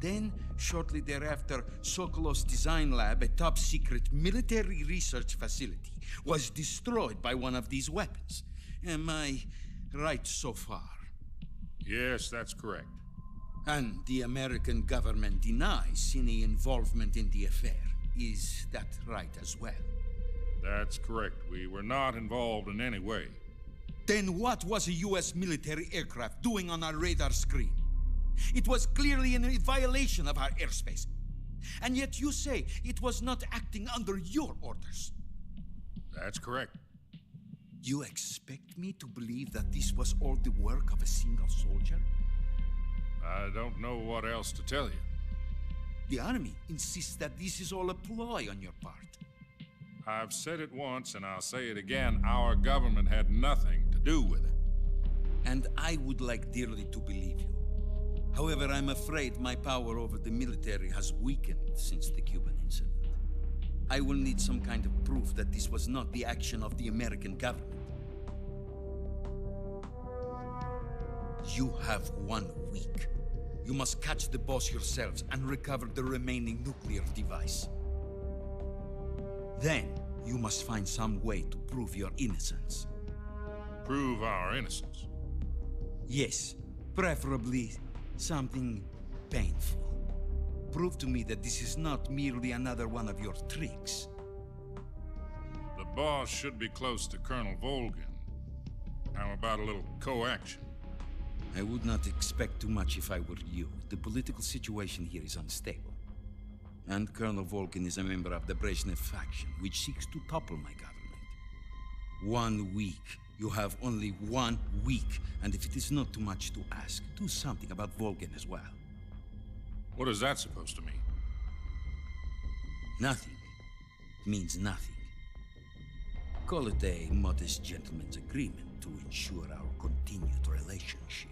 Then, shortly thereafter, Sokolov's design lab, a top-secret military research facility, was destroyed by one of these weapons. Am I right so far? Yes, that's correct. And the American government denies any involvement in the affair. Is that right as well? That's correct. We were not involved in any way. Then what was a U.S. military aircraft doing on our radar screen? It was clearly in violation of our airspace. And yet you say it was not acting under your orders. That's correct. You expect me to believe that this was all the work of a single soldier? I don't know what else to tell you. The Army insists that this is all a ploy on your part. I've said it once, and I'll say it again. Our government had nothing to do with it. And I would like dearly to believe you. However, I'm afraid my power over the military has weakened since the Cuban incident. I will need some kind of proof that this was not the action of the American government. You have 1 week. You must catch the boss yourselves and recover the remaining nuclear device. Then, you must find some way to prove your innocence. Prove our innocence? Yes, preferably something painful. Prove to me that this is not merely another one of your tricks. The boss should be close to Colonel Volgin. How about a little co-action? I would not expect too much if I were you. The political situation here is unstable. And Colonel Volgin is a member of the Brezhnev faction, which seeks to topple my government. 1 week. You have only 1 week. And if it is not too much to ask, do something about Volgin as well. What is that supposed to mean? Nothing. It means nothing. Call it a modest gentleman's agreement to ensure our continued relationship.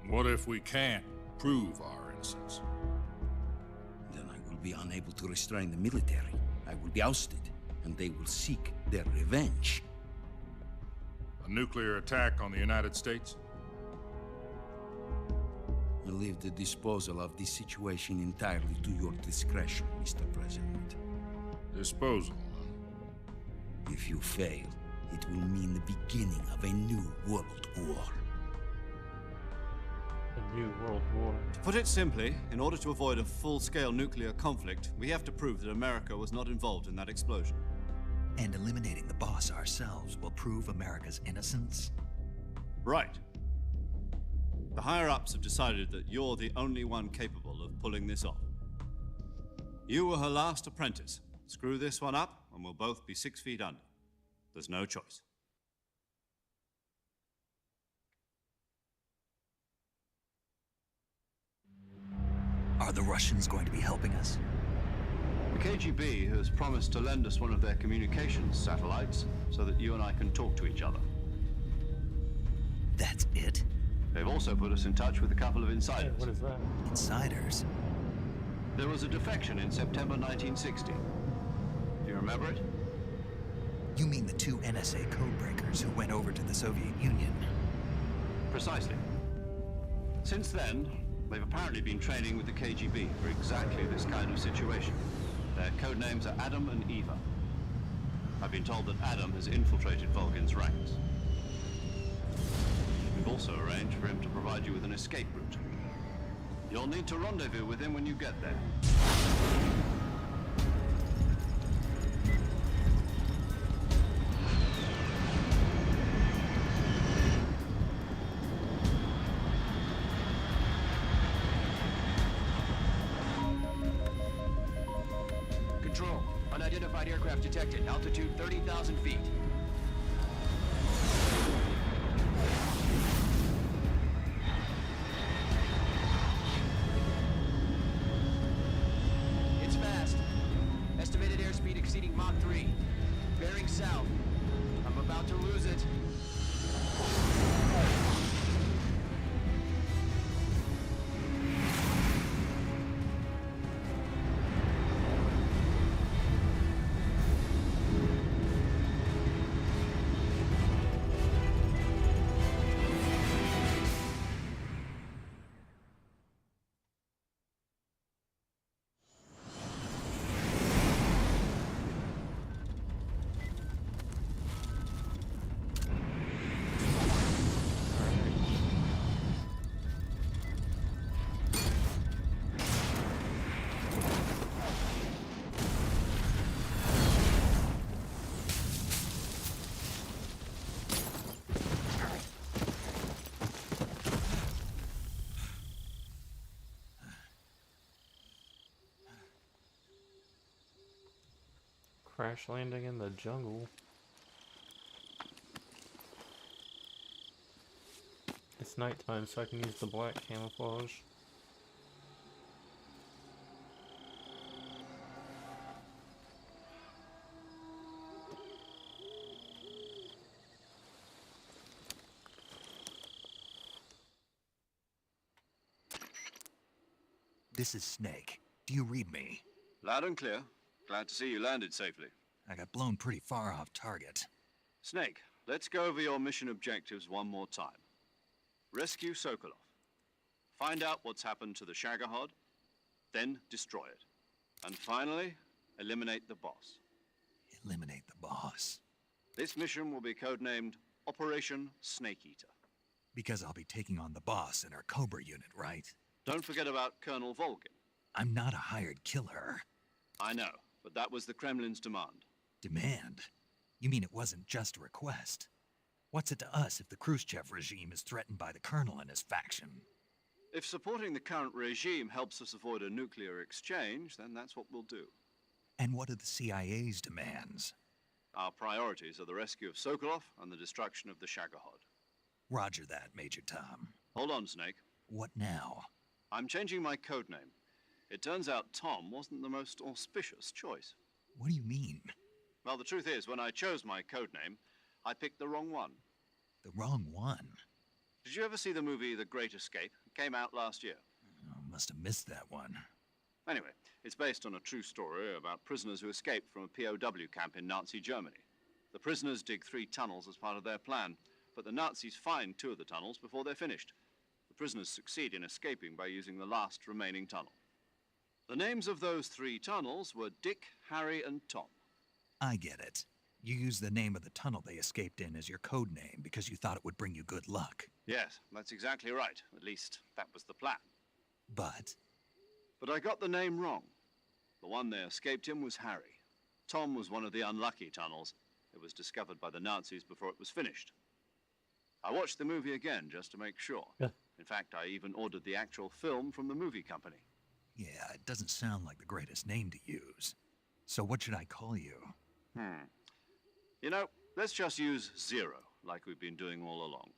What if we can't prove our innocence? Then I will be unable to restrain the military. I will be ousted, and they will seek their revenge. A nuclear attack on the United States? I leave the disposal of this situation entirely to your discretion, Mr. President. Disposal? If you fail, it will mean the beginning of a new world war. A new world war. To put it simply, in order to avoid a full-scale nuclear conflict, we have to prove that America was not involved in that explosion. And eliminating the boss ourselves will prove America's innocence? Right. The higher-ups have decided that you're the only one capable of pulling this off. You were her last apprentice. Screw this one up, and we'll both be 6 feet under. There's no choice. Are the Russians going to be helping us? The KGB has promised to lend us one of their communications satellites so that you and I can talk to each other. That's it? They've also put us in touch with a couple of insiders. What is that? Insiders? There was a defection in September 1960. Do you remember it? You mean the 2 NSA codebreakers who went over to the Soviet Union? Precisely. Since then, they've apparently been training with the KGB for exactly this kind of situation. Their code names are Adam and Eva. I've been told that Adam has infiltrated Volgin's ranks. We've also arranged for him to provide you with an escape route. You'll need to rendezvous with him when you get there. Control. Unidentified aircraft detected. Altitude 30,000 feet. speed exceeding Mach 3. Bearing south. I'm about to lose it. Crash landing in the jungle. It's nighttime, so I can use the black camouflage. This is Snake. Do you read me? Loud and clear. Glad to see you landed safely. I got blown pretty far off target. Snake, let's go over your mission objectives one more time. Rescue Sokolov. Find out what's happened to the Shagohod, then destroy it. And finally, eliminate the boss. Eliminate the boss. This mission will be codenamed Operation Snake Eater. Because I'll be taking on the boss in our Cobra unit, right? Don't forget about Colonel Volgin. I'm not a hired killer. I know, but that was the Kremlin's demand. Demand? You mean it wasn't just a request? What's it to us if the Khrushchev regime is threatened by the Colonel and his faction? If supporting the current regime helps us avoid a nuclear exchange, then that's what we'll do. And what are the CIA's demands? Our priorities are the rescue of Sokolov and the destruction of the Shagohod. Roger that, Major Tom. Hold on, Snake. What now? I'm changing my codename. It turns out Tom wasn't the most auspicious choice. What do you mean? Well, the truth is, when I chose my codename, I picked the wrong one. The wrong one? Did you ever see the movie The Great Escape? It came out last year. Oh, must have missed that one. Anyway, it's based on a true story about prisoners who escaped from a POW camp in Nazi Germany. The prisoners dig 3 tunnels as part of their plan, but the Nazis find 2 of the tunnels before they're finished. The prisoners succeed in escaping by using the last remaining tunnel. The names of those 3 tunnels were Dick, Harry, and Tom. I get it. You used the name of the tunnel they escaped in as your code name because you thought it would bring you good luck. Yes, that's exactly right. At least, that was the plan. But I got the name wrong. The one they escaped in was Harry. Tom was one of the unlucky tunnels. It was discovered by the Nazis before it was finished. I watched the movie again just to make sure. Yeah. In fact, I even ordered the actual film from the movie company. yeah, it doesn't sound like the greatest name to use. So what should I call you? You know, let's just use Zero, like we've been doing all along.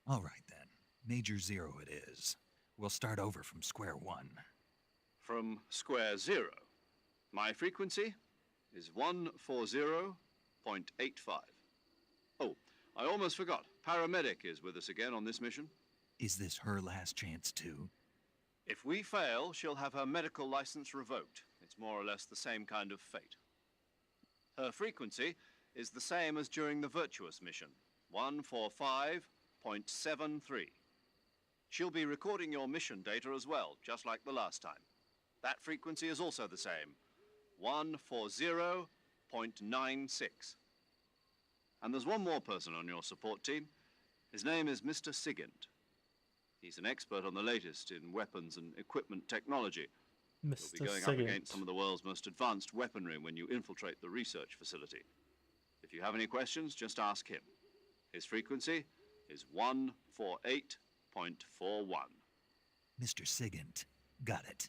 All right then. Major Zero it is. We'll start over from square one. From square 0. My frequency is 140.85. Oh, I almost forgot. Paramedic is with us again on this mission. Is this her last chance too? If we fail, she'll have her medical license revoked. It's more or less the same kind of fate. Her frequency is the same as during the Virtuous mission, 145.73. She'll be recording your mission data as well, just like the last time. That frequency is also the same, 140.96. And there's one more person on your support team. His name is Mr. Sigint. He's an expert on the latest in weapons and equipment technology. You'll be going up against some of the world's most advanced weaponry when you infiltrate the research facility. If you have any questions, just ask him. His frequency is 148.41. Mr. Sigint. Got it.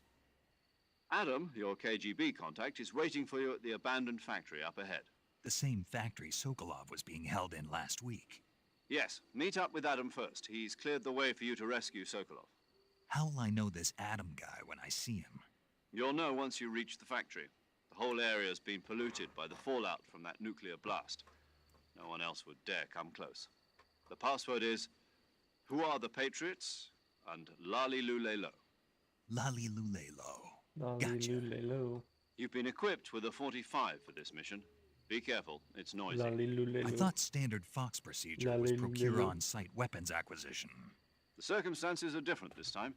Adam, your KGB contact, is waiting for you at the abandoned factory up ahead. The same factory Sokolov was being held in last week. Yes, meet up with Adam first. He's cleared the way for you to rescue Sokolov. How will I know this Adam guy when I see him? You'll know once you reach the factory. The whole area has been polluted by the fallout from that nuclear blast. No one else would dare come close. The password is, who are the Patriots? And Lali Lulelo. Lali Lulelo. Lulelo. You've been equipped with a 45 for this mission. Be careful, it's noisy. I thought standard Fox procedure was procure on-site weapons acquisition. The circumstances are different this time.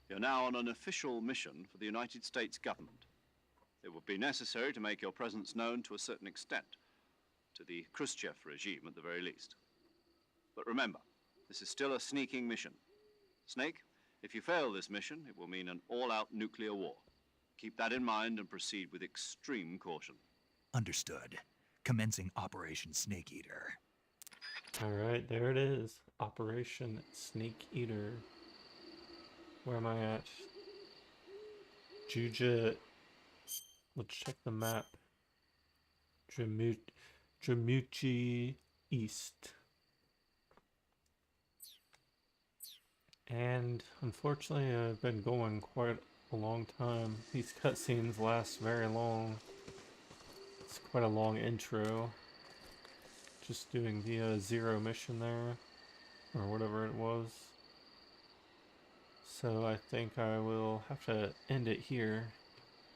You're now on an official mission for the United States government. It would be necessary to make your presence known to a certain extent, to the Khrushchev regime at the very least. But remember, this is still a sneaking mission. Snake, if you fail this mission, it will mean an all-out nuclear war. Keep that in mind and proceed with extreme caution. Understood. Commencing Operation Snake Eater. Alright, there it is. Operation Snake Eater. Where am I at? Juja. Let's check the map. Dramuchi East. And unfortunately, I've been going quite a long time. These cutscenes last very long. It's quite a long intro. Just doing the zero mission there, or whatever it was. So I think I will have to end it here,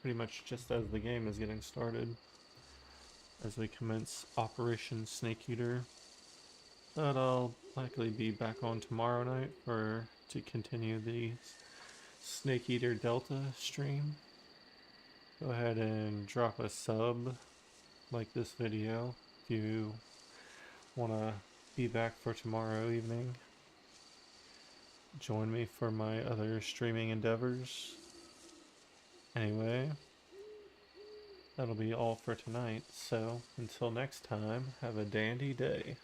pretty much just as the game is getting started, as we commence Operation Snake Eater. But I'll likely be back on tomorrow night to continue the Snake Eater Delta stream. Go ahead and drop a sub, like this video, if you want to be back for tomorrow evening. Join me for my other streaming endeavors. Anyway, that'll be all for tonight, so until next time, have a dandy day.